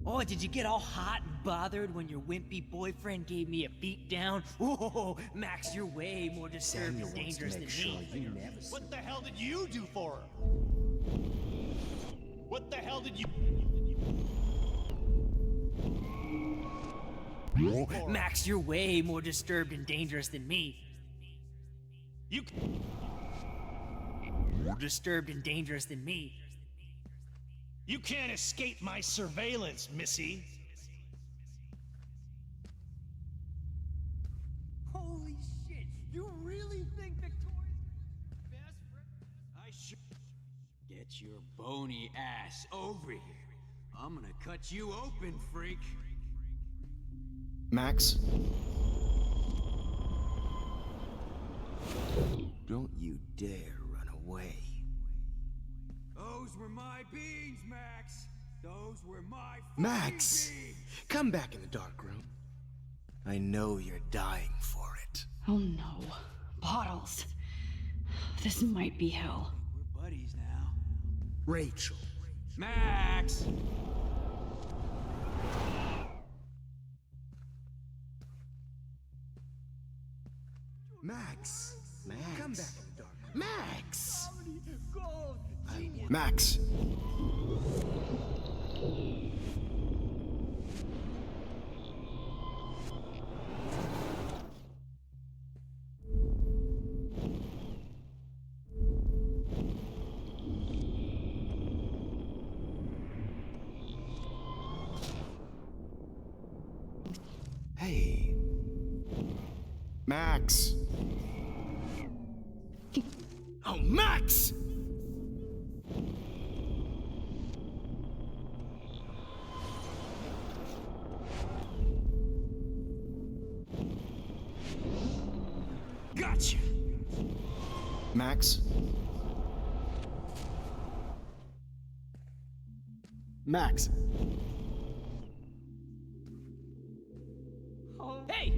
V: Oh, did you get all hot and bothered when your wimpy boyfriend gave me a beat down? Whoa, Max, you're way more disturbed and dangerous than me.
K: What the hell did you do for her? What the hell did you...
V: Max, you're way more disturbed and dangerous than me.
K: You...
V: More disturbed and dangerous than me.
K: You can't escape my surveillance, Missy.
V: Holy shit, you really think Victoria's your best friend?
D: I sure... Get your bony ass over here. I'm gonna cut you open, freak.
C: Max? Don't you dare run away.
D: Those were my beans, Max. Those were my
C: Max!
D: beans.
C: Come back in the dark room. I know you're dying for it.
A: Oh no. Bottles. This might be hell.
D: We're buddies now.
C: Rachel.
D: Max!
C: Max! Max! Come back in the dark room. Max!
V: Gold!
C: Max! Hey. Max! Oh, Max!
V: Gotcha!
C: Max? Max?
V: Hey!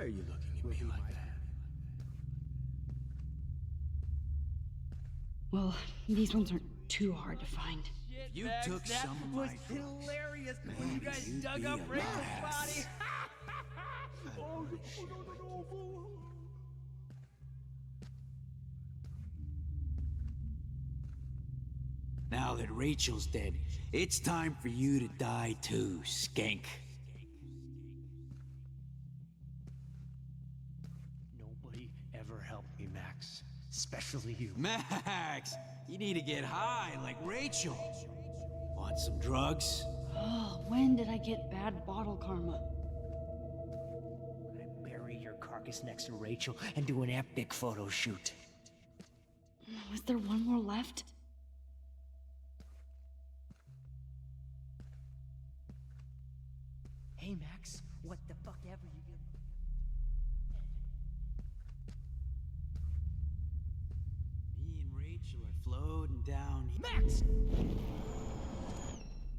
C: Why are you looking at me like that?
A: Well, these ones aren't too hard to find.
D: You took some of my drugs.
V: Hilarious
C: Man,
V: when you guys
C: you'd
V: dug
C: be
V: up
C: a
V: Rachel's
C: badass.
V: body.
D: Now that Rachel's dead, it's time for you to die too, skank.
V: Nobody ever helped me, Max. Especially you.
D: Max, you need to get high like Rachel. Want some drugs?
A: Oh, when did I get bad bottle karma?
V: When I bury your carcass next to Rachel and do an epic photo shoot.
A: Was there one more left?
V: Hey, Max, what the fuck ever you get?
D: Me and Rachel are floating down.
V: Max!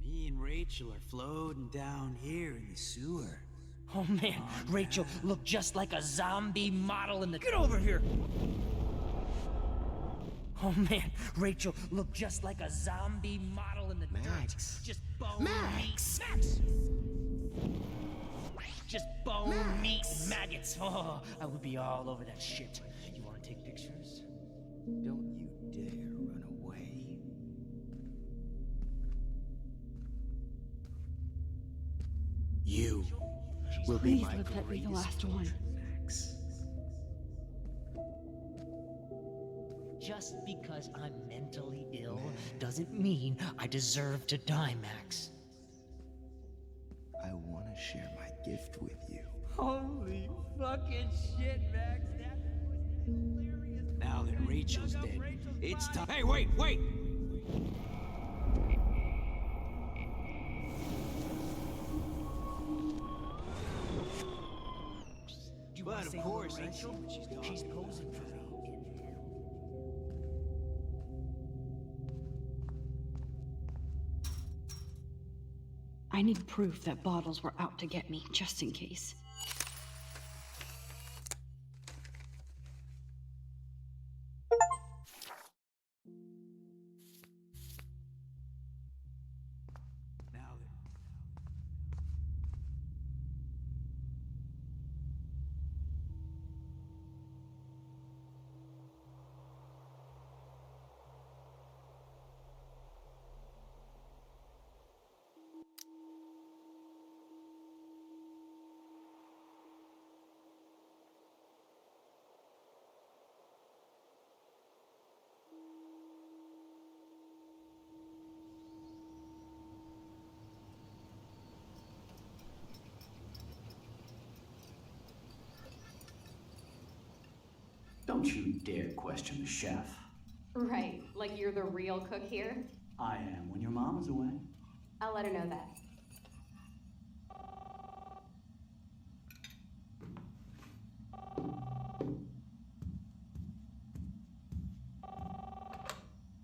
D: Me and Rachel are floating down here in the sewer.
V: Oh man, Rachel looked just like a zombie model in the— Get over here! Oh man, Rachel looked just like a zombie model in the dirt. Just bone
C: Max!
V: meat. Max! Just bone meat maggots. Oh, I would be all over that shit. You wanna take pictures?
C: Don't you dare run away. You will be
A: Please
C: my
A: let that be the
C: greatest
A: last one.
C: portrait, Max.
V: Just because I'm mentally ill doesn't mean I deserve to die, Max.
C: I want to share my gift with you.
V: Holy fucking shit, Max. That was hilarious.
D: Now that Rachel's dead, it's time. Hey, wait! But of course, I see what she's talking
V: She's
D: about.
V: posing for me in hell.
A: I need proof that bottles were out to get me, just in case.
D: Now that
Q: Don't you dare question the chef.
E: Right, like you're the real cook here?
Q: I am when your mom is away.
E: I'll let her know that.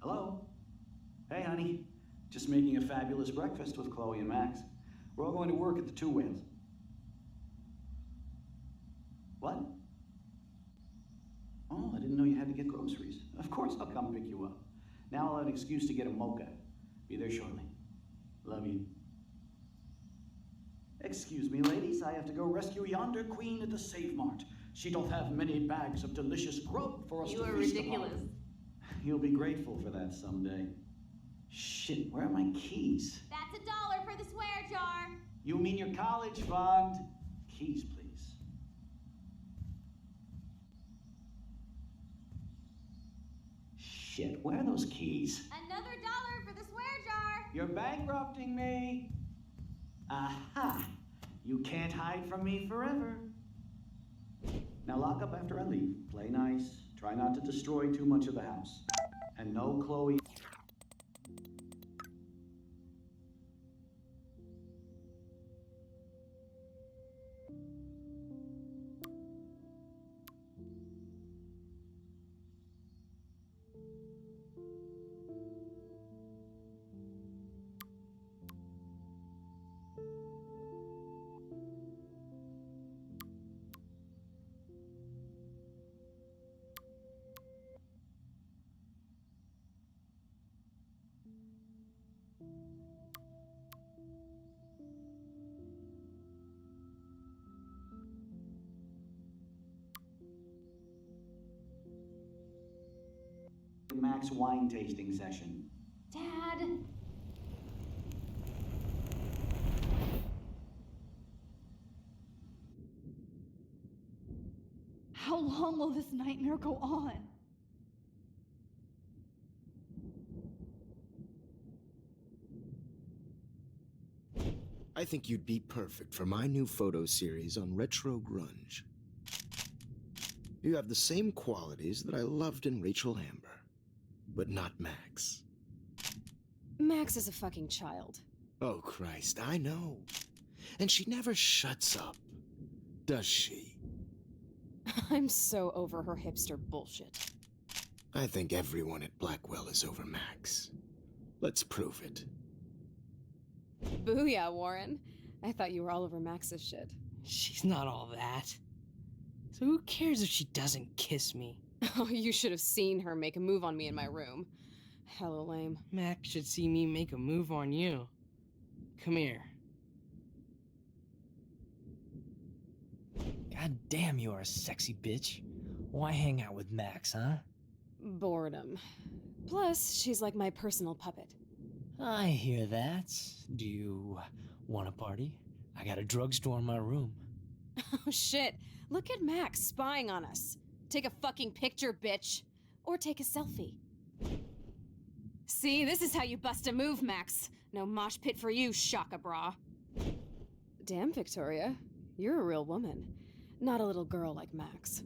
Q: Hello? Hey, honey. Just making a fabulous breakfast with Chloe and Max. We're all going to work at the Two Whales. What? Oh, I didn't know you had to get groceries. Of course I'll come pick you up. Now I'll have an excuse to get a mocha. Be there shortly. Love you. Excuse me, ladies. I have to go rescue yonder queen at the Save Mart. She doth have many bags of delicious grub for us
E: You
Q: to
E: are
Q: feast
E: ridiculous.
Q: upon. You'll be grateful for that someday. Shit, where are my keys?
E: That's $1 for the swear jar.
Q: You mean your college fund? Keys, please. Shit, where are those keys?
E: Another $1 for the swear jar.
Q: You're bankrupting me. Aha! You can't hide from me forever. Now lock up after I leave. Play nice. Try not to destroy too much of the house. And no Chloe. Max wine tasting session.
E: Dad!
A: How long will this nightmare go on?
C: I think you'd be perfect for my new photo series on retro grunge. You have the same qualities that I loved in Rachel Amber, but not Max.
B: Max is a fucking child.
C: Oh, Christ, I know. And she never shuts up, does she?
B: I'm so over her hipster bullshit.
C: I think everyone at Blackwell is over Max. Let's prove it.
B: Booyah, Warren. I thought you were all over Max's shit.
S: She's not all that. So who cares if she doesn't kiss me?
B: Oh, you should have seen her make a move on me in my room. Hella lame.
S: Max should see me make a move on you. Come here.
V: God damn, you are a sexy bitch. Why hang out with Max, huh?
B: Boredom. Plus, she's like my personal puppet.
V: I hear that. Do you want a party? I got a drugstore in my room.
B: Oh shit, look at Max spying on us. Take a fucking picture, bitch. Or take a selfie. See, this is how you bust a move, Max. No mosh pit for you, Shaka Bra. Damn, Victoria. You're a real woman. Not a little girl like Max.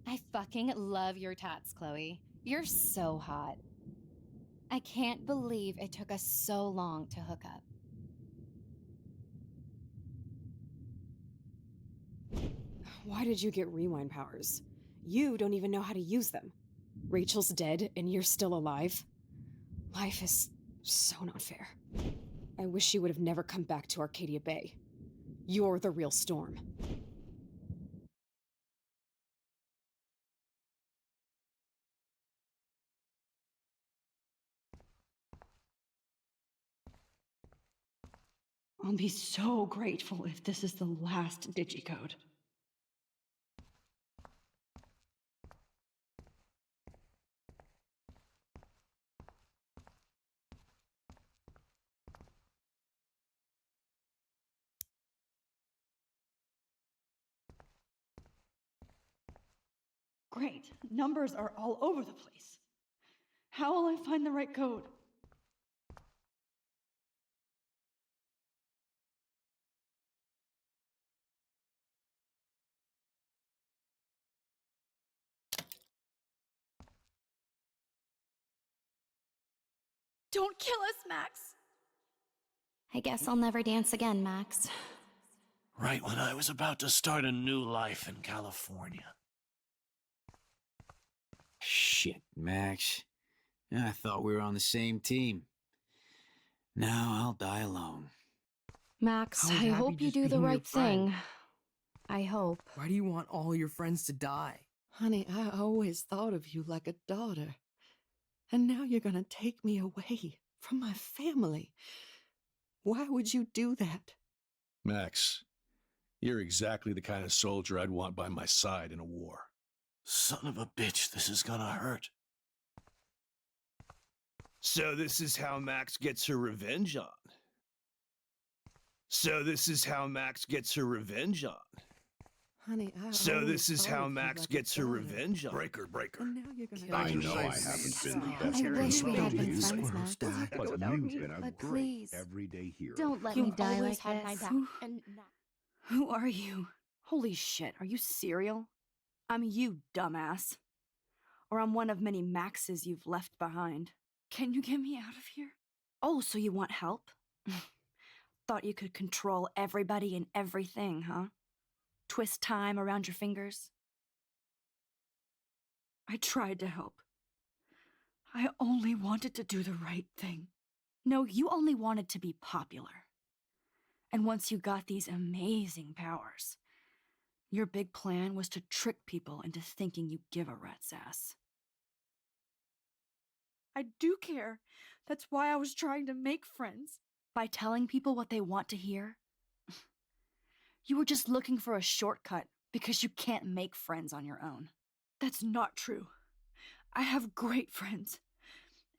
M: I fucking love your tats, Chloe. You're so hot. I can't believe it took us so long to hook up.
B: Why did you get rewind powers? You don't even know how to use them. Rachel's dead and you're still alive. Life is so not fair. I wish you would have never come back to Arcadia Bay. You're the real Storm.
A: I'll be so grateful if this is the last digicode. Great. Numbers are all over the place. How will I find the right code? Don't kill us, Max!
M: I guess I'll never dance again, Max.
K: Right when I was about to start a new life in California.
D: Shit, Max. I thought we were on the same team. Now I'll die alone.
F: Max,
S: I was
F: I
S: happy
F: hope you
S: just
F: do the
S: being your
F: right
S: friend.
F: thing. I hope.
S: Why do you want all your friends to die?
I: Honey, I always thought of you like a daughter. And now you're gonna take me away from my family. Why would you do that?
K: Max, you're exactly the kind of soldier I'd want by my side in a war. Son of a bitch, this is gonna hurt. So this is how Max gets her revenge on.
I: Honey, I
K: So this is how Max gets her revenge on. Breaker.
I: And now you're gonna
U: I know I haven't been the best
M: I wish we had been
U: friend to
M: friends,
U: you,
M: Max.
U: but you've been a
M: But
U: great
M: please,
U: everyday hero.
M: don't let
F: You
M: me die
F: always
M: like
F: had my
M: this.
F: back, and now.
G: Who are you? Holy shit, are you cereal? I'm you, dumbass. Or I'm one of many Maxes you've left behind.
A: Can you get me out of here?
G: Oh, so you want help? Thought you could control everybody and everything, huh? Twist time around your fingers?
A: I tried to help. I only wanted to do the right thing.
G: No, you only wanted to be popular. And once you got these amazing powers, your big plan was to trick people into thinking you give a rat's ass.
A: I do care. That's why I was trying to make friends.
G: By telling people what they want to hear? You were just looking for a shortcut because you can't make friends on your own.
A: That's not true.
G: I have great friends,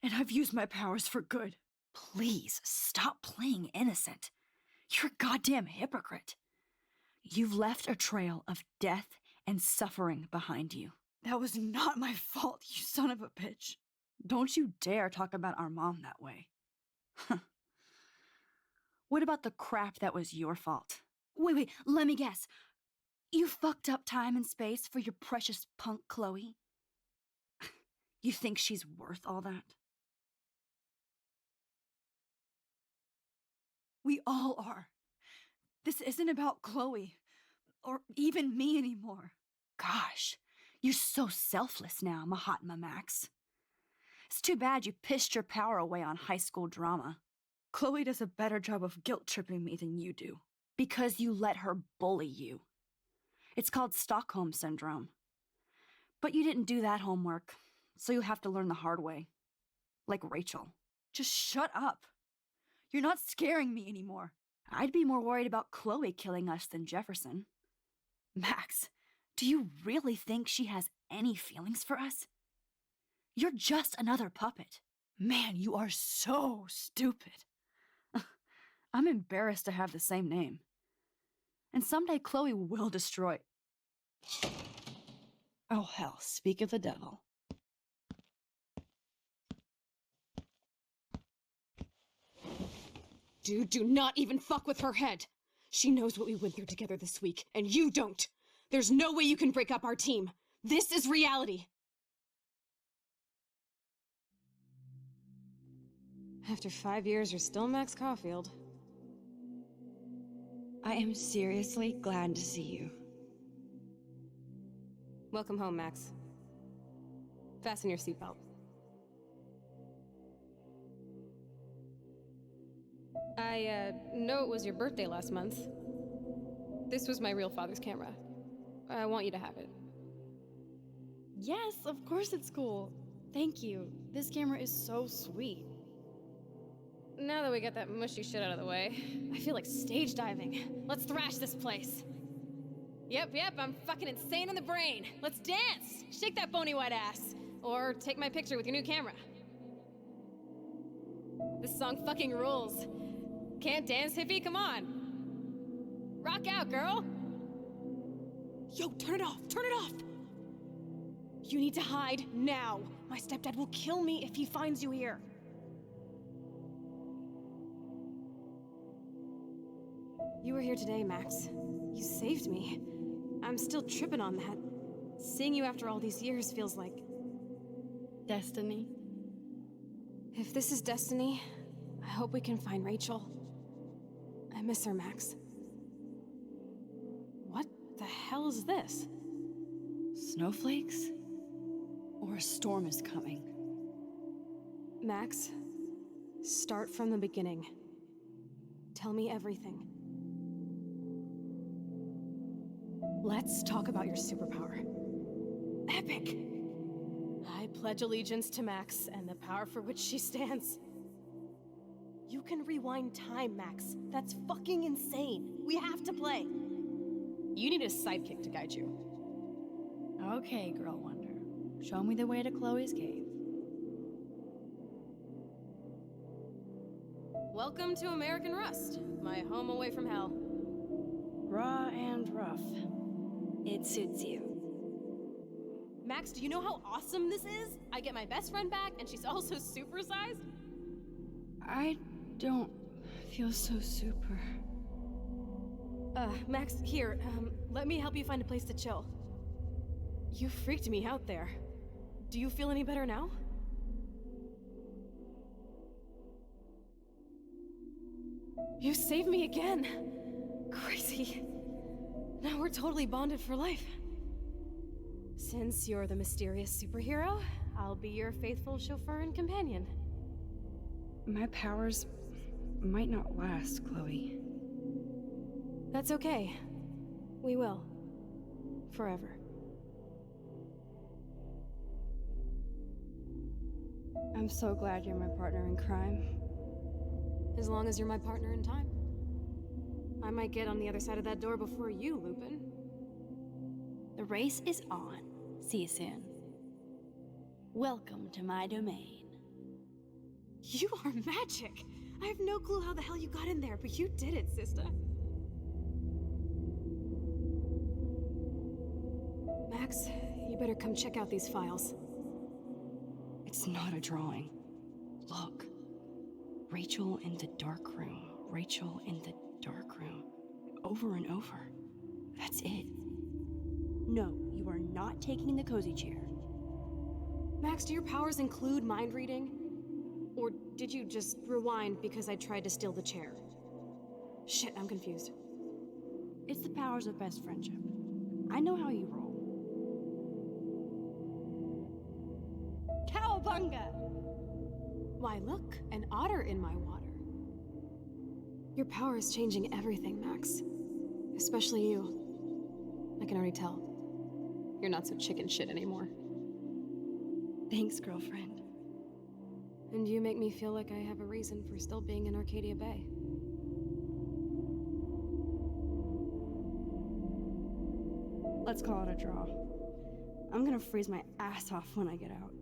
G: and I've used my powers for good. Please, stop playing innocent. You're a goddamn hypocrite. You've left a trail of death and suffering behind you. That was not my fault, you son of a bitch. Don't you dare talk about our mom that way. What about the crap that was your fault? Wait, let me guess. You fucked up time and space for your precious punk Chloe? You think she's worth all that? We all are. This isn't about Chloe, or even me anymore. Gosh, you're so selfless now, Mahatma Max. It's too bad you pissed your power away on high school drama. Chloe does a better job of guilt-tripping me than you do, because you let her bully you. It's called Stockholm Syndrome. But you didn't do that homework, so you'll have to learn the hard way. Like Rachel. Just shut up. You're not scaring me anymore. I'd be more worried about Chloe killing us than Jefferson. Max, do you really think she has any feelings for us? You're just another puppet. Man, you are so stupid. I'm embarrassed to have the same name. And someday Chloe will destroy... Oh hell, speak of the devil.
B: Dude, do not even fuck with her head. She knows what we went through together this week, and you don't. There's no way you can break up our team. This is reality. After 5 years, you're still Max Caulfield.
G: I am seriously glad to see you.
B: Welcome home, Max. Fasten your seatbelt. I know it was your birthday last month. This was my real father's camera. I want you to have it.
A: Yes, of course it's cool. Thank you. This camera is so sweet.
B: Now that we got that mushy shit out of the way, I feel like stage diving. Let's thrash this place. Yep, I'm fucking insane in the brain. Let's dance! Shake that bony white ass. Or take my picture with your new camera. This song fucking rules. Can't dance, hippie? Come on. Rock out, girl! Yo, turn it off! Turn it off! You need to hide now. My stepdad will kill me if he finds you here. You were here today, Max. You saved me. I'm still tripping on that. Seeing you after all these years feels like...
A: destiny.
B: If this is destiny, I hope we can find Rachel. I miss her, Max. What the hell is this?
G: Snowflakes? Or a storm is coming?
B: Max, start from the beginning. Tell me everything. Let's talk about your superpower. Epic! I pledge allegiance to Max and the power for which she stands. You can rewind time, Max. That's fucking insane. We have to play. You need a sidekick to guide you.
A: Okay, Girl Wonder. Show me the way to Chloe's cave.
B: Welcome to American Rust, my home away from hell.
A: Raw and rough. It suits you.
B: Max, do you know how awesome this is? I get my best friend back, and she's also supersized.
A: I don't feel so super.
B: Max, here, let me help you find a place to chill. You freaked me out there. Do you feel any better now? You saved me again. Crazy. Now we're totally bonded for life. Since you're the mysterious superhero, I'll be your faithful chauffeur and companion.
A: My powers might not last, Chloe.
B: That's okay. We will. Forever.
A: I'm so glad you're my partner in crime.
B: As long as you're my partner in time. I might get on the other side of that door before you, Lupin.
A: The race is on. See you soon.
G: Welcome to my domain.
J: You are magic! I have no clue how the hell you got in there, but you did it, sister. Max, you better come check out these files.
G: It's not a drawing. Look. Rachel in the dark room. Rachel in the dark room. Over and over. That's it. No, you are not taking the cozy chair.
J: Max, do your powers include mind reading? Or did you just rewind because I tried to steal the chair? Shit, I'm confused.
G: It's the powers of best friendship. I know how you roll. Cowabunga!
J: Why, look, an otter in my water. Your power is changing everything, Max. Especially you. I can already tell. You're not so chicken shit anymore.
G: Thanks, girlfriend.
J: And you make me feel like I have a reason for still being in Arcadia Bay.
G: Let's call it a draw. I'm gonna freeze my ass off when I get out.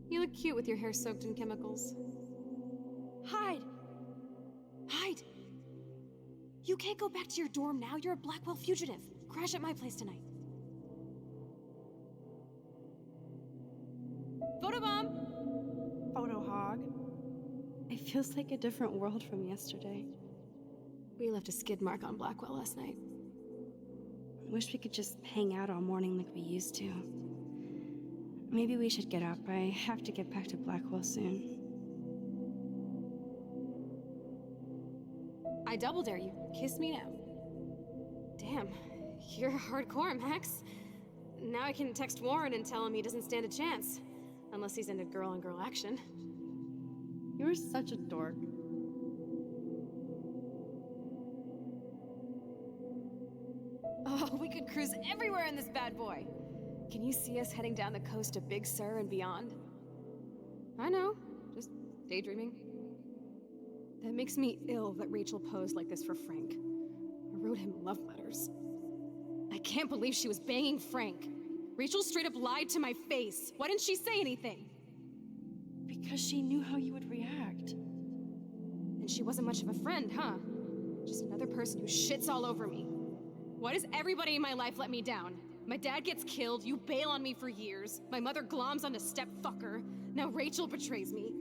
J: You look cute with your hair soaked in chemicals.
G: Hide!
J: Hide! You can't go back to your dorm now. You're a Blackwell fugitive. Crash at my place tonight. Photobomb!
G: Photo hog. It feels like a different world from yesterday.
J: We left a skid mark on Blackwell last night.
G: Wish we could just hang out all morning like we used to. Maybe we should get up. I have to get back to Blackwell soon.
J: I double dare you. Kiss me now. Damn, you're hardcore, Max. Now I can text Warren and tell him he doesn't stand a chance. Unless he's into girl-on-girl action.
G: You're such a dork.
J: Oh, we could cruise everywhere in this bad boy. Can you see us heading down the coast to Big Sur and beyond? I know, just daydreaming. That makes me ill that Rachel posed like this for Frank. I wrote him love letters. I can't believe she was banging Frank. Rachel straight up lied to my face. Why didn't she say anything?
G: Because she knew how you would react.
J: And she wasn't much of a friend, huh? Just another person who shits all over me. Why does everybody in my life let me down? My dad gets killed, you bail on me for years, my mother gloms onto stepfucker, now Rachel betrays me.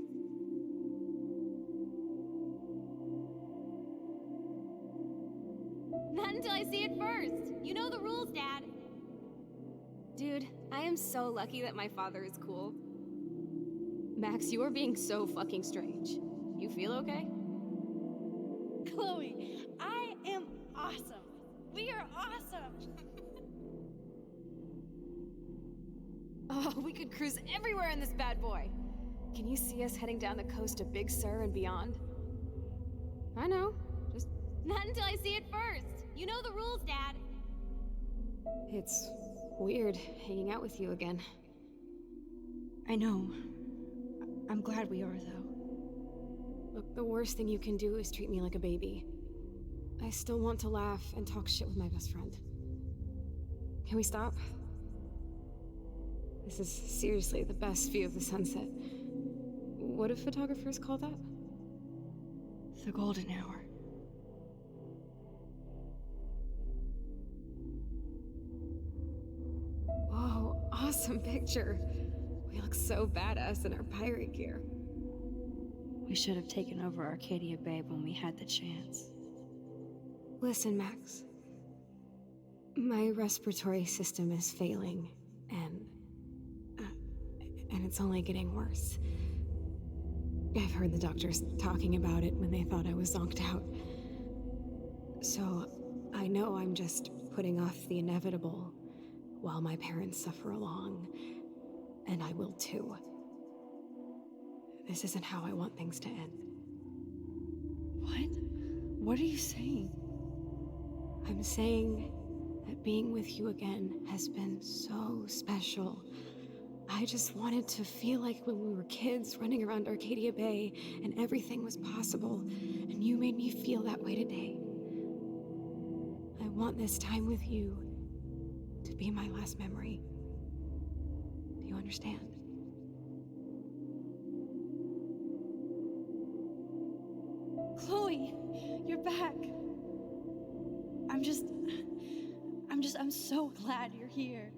E: Not until I see it first. You know the rules, Dad.
J: Dude, I am so lucky that my father is cool. Max, you are being so fucking strange. You feel okay?
G: Chloe, I am awesome. We are awesome.
J: Oh, we could cruise everywhere in this bad boy. Can you see us heading down the coast to Big Sur and beyond? I know, just...
E: Not until I see it first. You know the rules, Dad.
J: It's weird hanging out with you again.
G: I know. I'm glad we are, though.
J: Look, the worst thing you can do is treat me like a baby. I still want to laugh and talk shit with my best friend. Can we stop? This is seriously the best view of the sunset. What do photographers call that?
G: The golden hour.
J: Whoa, awesome picture. We look so badass in our pirate gear.
G: We should have taken over Arcadia Bay when we had the chance.
J: Listen, Max. My respiratory system is failing, and it's only getting worse. I've heard the doctors talking about it when they thought I was zonked out. So, I know I'm just putting off the inevitable while my parents suffer along, and I will too. This isn't how I want things to end.
G: What? What are you saying?
J: I'm saying that being with you again has been so special. I just wanted to feel like when we were kids running around Arcadia Bay and everything was possible, and you made me feel that way today. I want this time with you to be my last memory. Do you understand?
A: Chloe, you're back. I'm so glad you're here.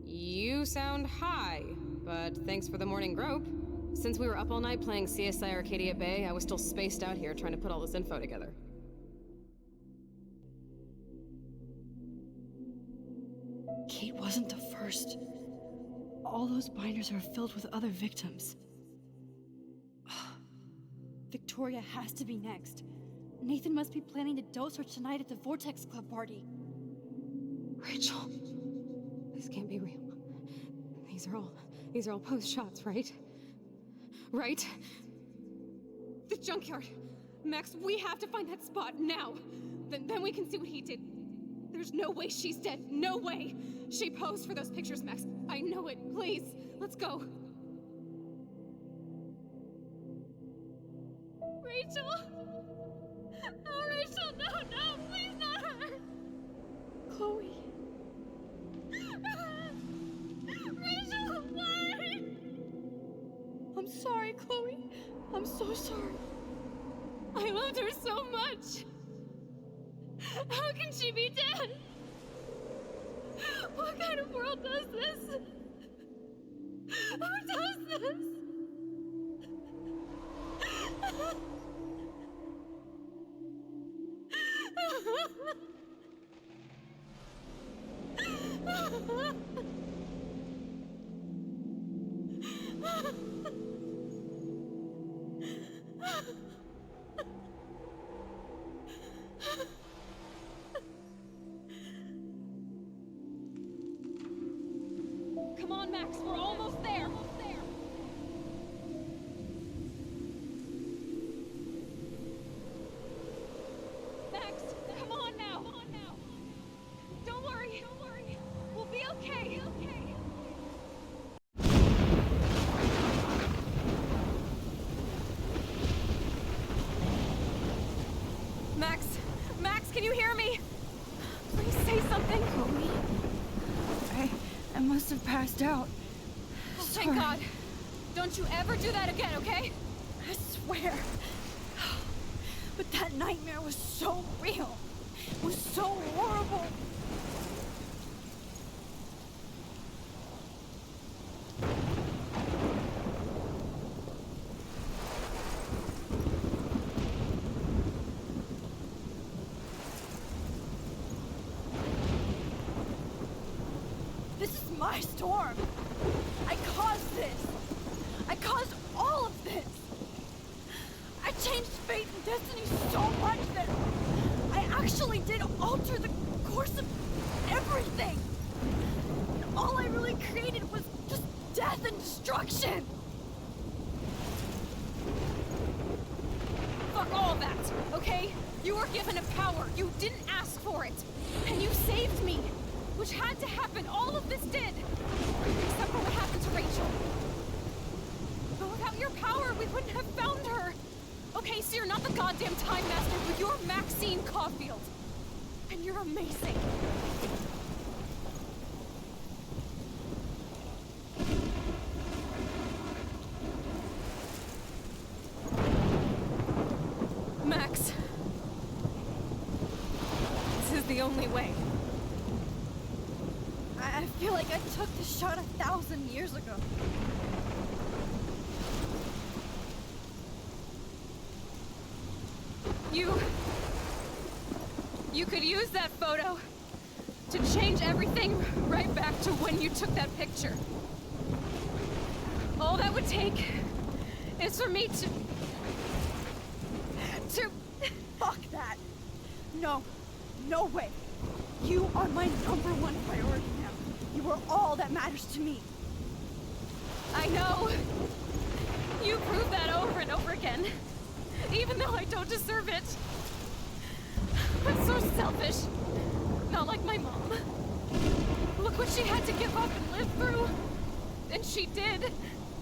J: You sound high, but thanks for the morning grope. Since we were up all night playing CSI Arcadia Bay, I was still spaced out here trying to put all this info together.
A: Kate wasn't the first. All those binders are filled with other victims. Victoria has to be next. Nathan must be planning to dose her tonight at the Vortex Club party.
J: Rachel, this can't be real. These are all post shots, right? Right? The junkyard. Max, we have to find that spot now. Then we can see what he did. There's no way she's dead. No way. She posed for those pictures, Max. I know it. Please, let's go.
E: Rachel? Oh, Rachel, no, please not her.
A: Chloe.
E: Rachel, why?
A: I'm sorry, Chloe. I'm so sorry.
E: I loved her so much. How can she be dead? What kind of world does this? Who does this?
J: Come on, Max, we're almost there.
E: Max, come on now. Don't worry. We'll be okay.
J: Max, can you hear me? Please say something.
A: Chloe. I must have passed out.
J: Oh, thank God. Don't you ever do that again, okay?
A: I swear. But that nightmare was so real. It was so horrible. This is my storm. I caused this. I caused all of this. I changed fate and destiny so much that I actually did alter the course of everything. And all I really created was just death and destruction.
J: Fuck all of that, okay? You were given a power. You didn't ask for it. And you saved me. Which had to happen. All of this did. Except for what happened to Rachel. But without your power, we wouldn't have found her. Okay, so you're not the goddamn Time Master, but you're Maxine Caulfield. And you're amazing. Max. This is the only way.
A: I feel like I took the shot 1,000 years ago.
J: You could use that photo to change everything right back to when you took that picture. All that would take is for me to...
A: Fuck that. No. No way. You are my #1 priority now. You are all that matters to me.
J: I know. You prove that over and over again. Even though I don't deserve it. I'm so selfish. Not like my mom. Look what she had to give up and live through. And she did.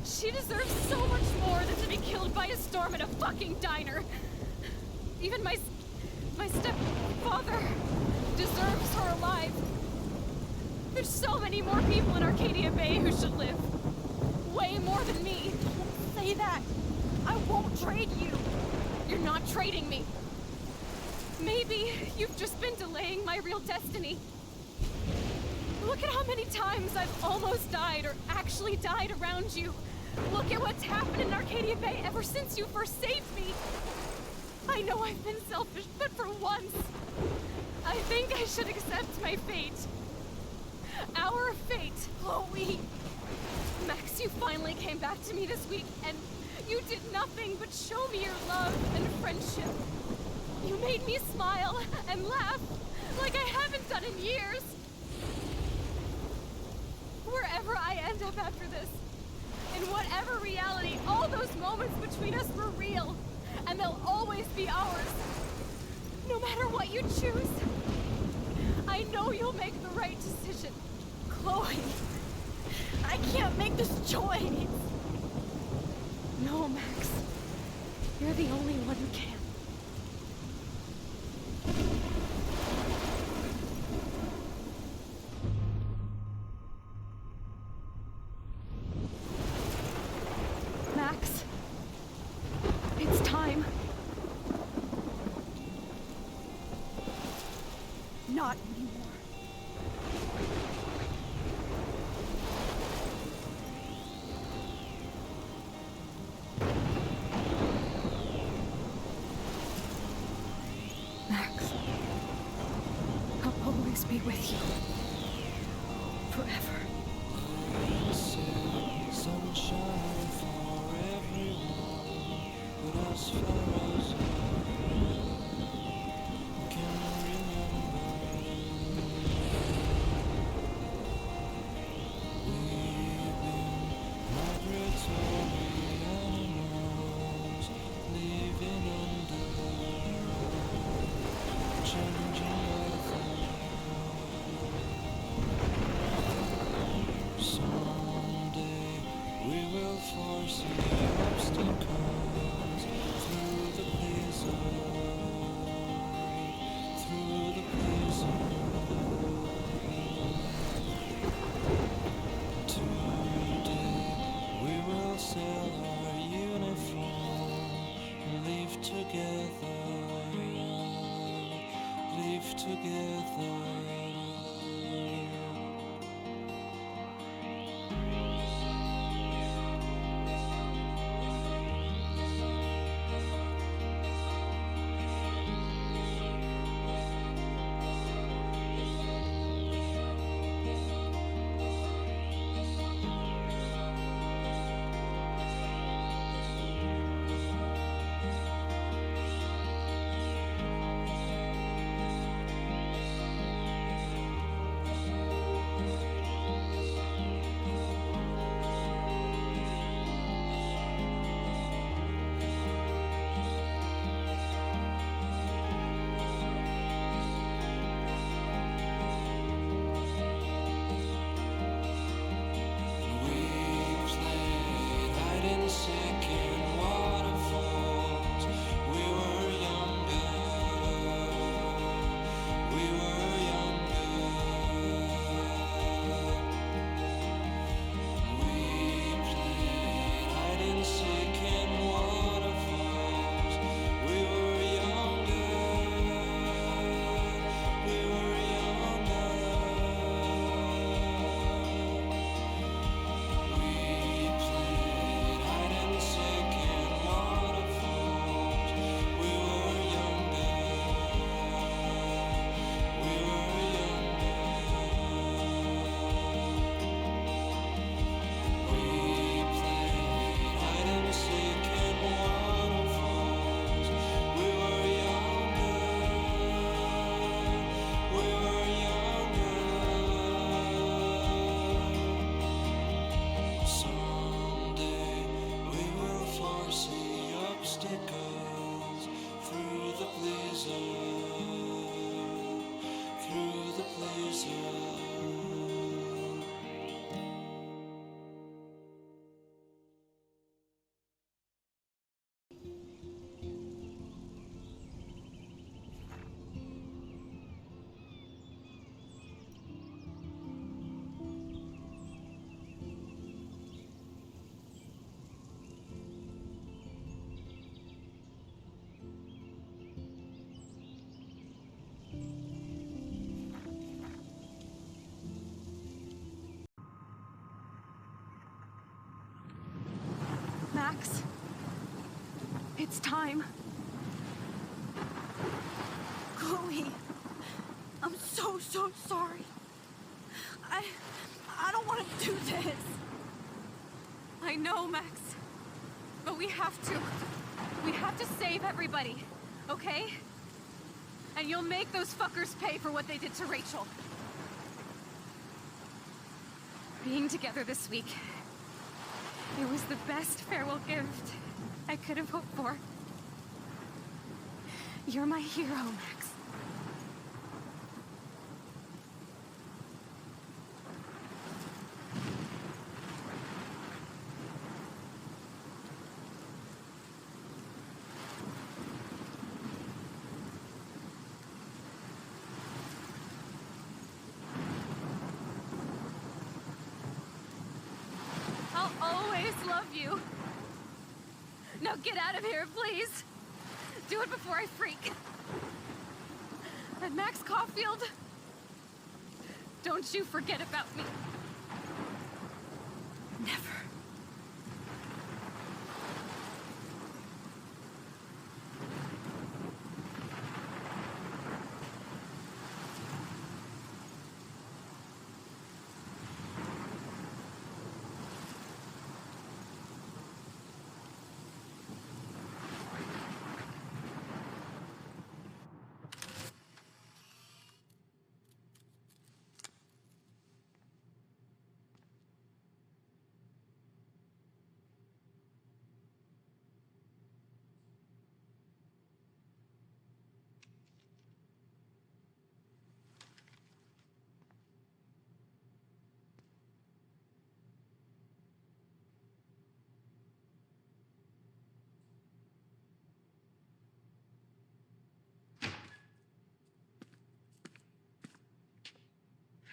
J: She deserves so much more than to be killed by a storm at a fucking diner. Even my stepfather deserves her alive. There's so many more people in Arcadia Bay who should live. Way more than me.
A: Don't say that. I won't trade you.
E: you're not trading me. Maybe you've just been delaying my real destiny. Look at how many times I've almost died or actually died around you. Look at what's happened in Arcadia Bay ever since you first saved me. I know I've been selfish, but for once, I think I should accept my fate. Our fate, Chloe. Max, you finally came back to me this week, and you did nothing but show me your love and friendship. You made me smile and laugh like I haven't done in years. Wherever I end up after this, in whatever reality, all those moments between us were real, and they'll always be ours. No matter what you choose, I know you'll make the right decision.
G: Chloe, I can't make this choice.
E: No, Max. You're the only one who can. Max. It's time.
G: Not anymore.
E: Max. I'll always be with you. Forever.
L: Sunshine for everyone, but as far as I can remember, we've been migratory animals living under changing weather. Someday we will foresee obstacles through the blizzard, through the blizzard. Today we will sell our uniform, live together, live together.
F: Max. It's time. Chloe, I'm so sorry. I don't want to do this.
E: I know, Max. But we have to. We have to save everybody, okay? And you'll make those fuckers pay for what they did to Rachel. Being together this week, it was the best farewell gift I could have hoped for. You're my hero, Max. I'll always love you. Now get out of here, please. Do it before I freak. And Max Caulfield, don't you forget about me.
F: Never.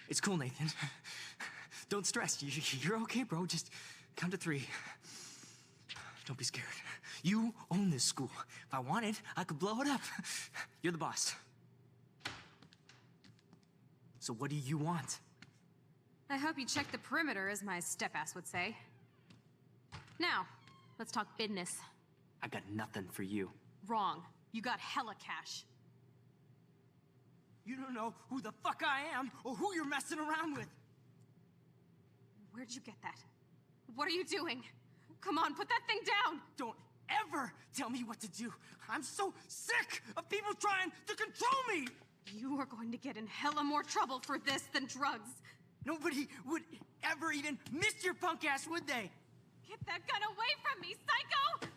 V: It's cool, Nathan. Don't stress. You're okay, bro. Just count to 3. Don't be scared. You own this school. If I wanted, I could blow it up. You're the boss. So what do you want?
J: I hope you check the perimeter, as my step-ass would say. Now, let's talk business.
V: I got nothing for you.
J: Wrong. You got hella cash.
V: You don't know who the fuck I am or who you're messing around with.
J: Where'd you get that? What are you doing? Come on, put that thing down!
V: Don't ever tell me what to do. I'm so sick of people trying to control me!
J: You are going to get in hella more trouble for this than drugs.
V: Nobody would ever even miss your punk ass, would they?
J: Get that gun away from me, psycho!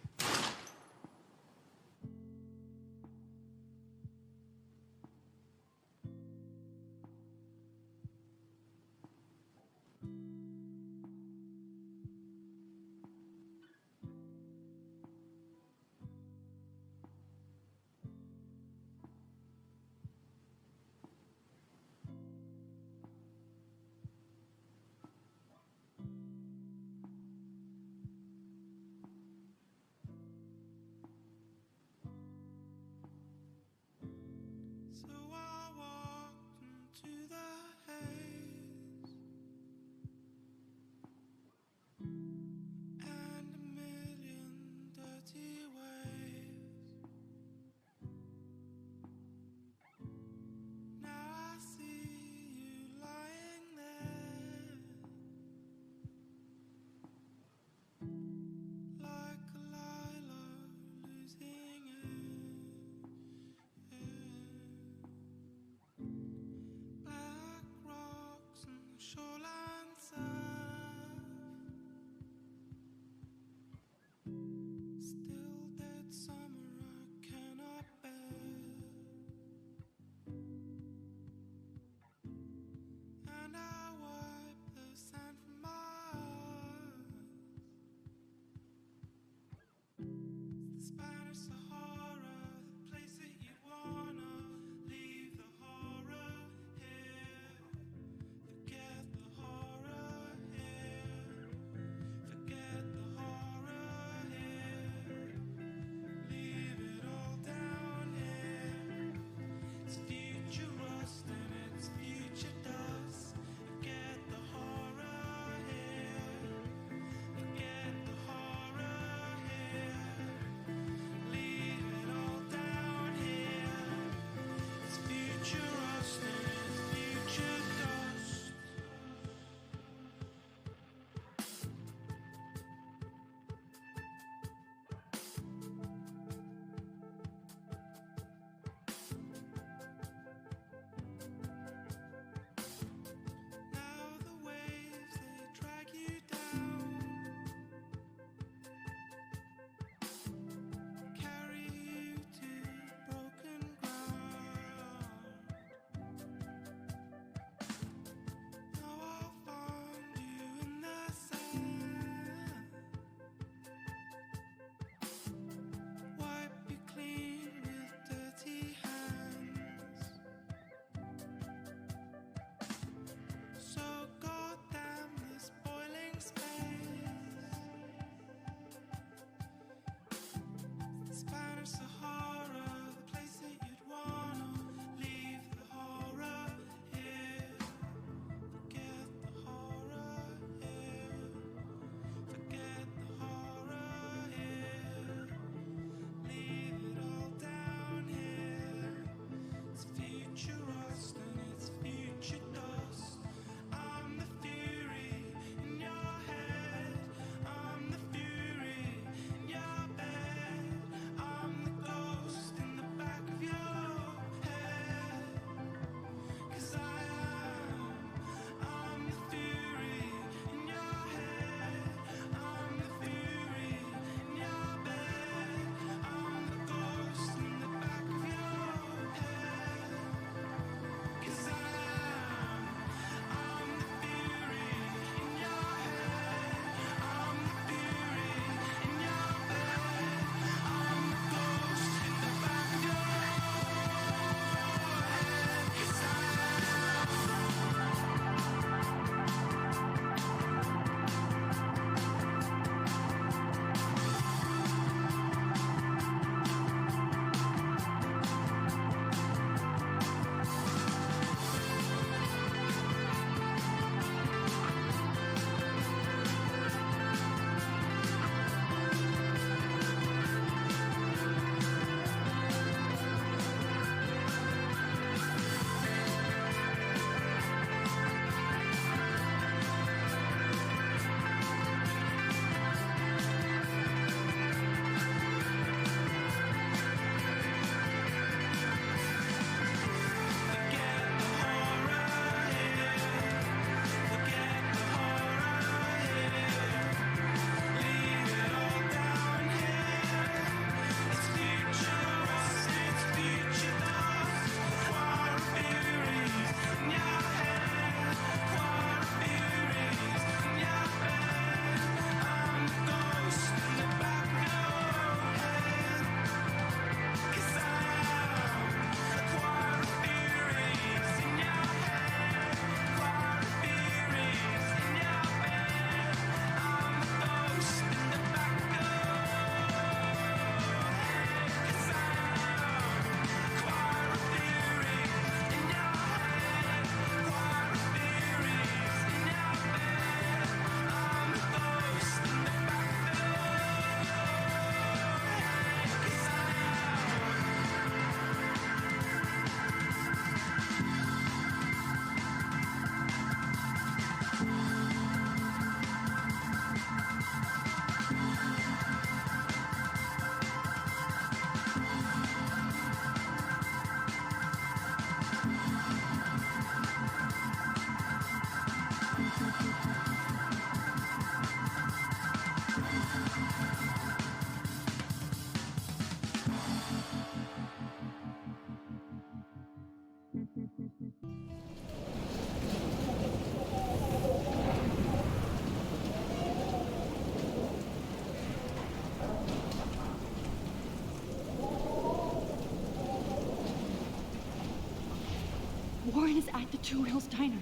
A: Warren is at the Two Wheels Diner,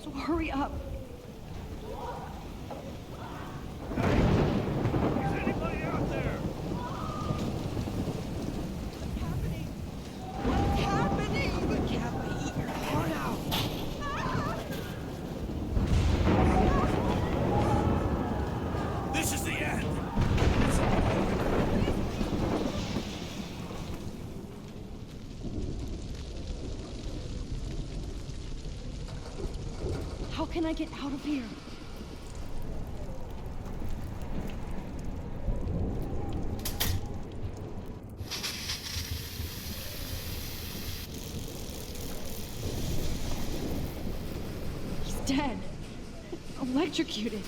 A: so hurry up.
K: Is anybody out there?
N: What's happening? You can't eat your heart out.
K: This is the end.
A: How can I get out of here? He's dead. Electrocuted.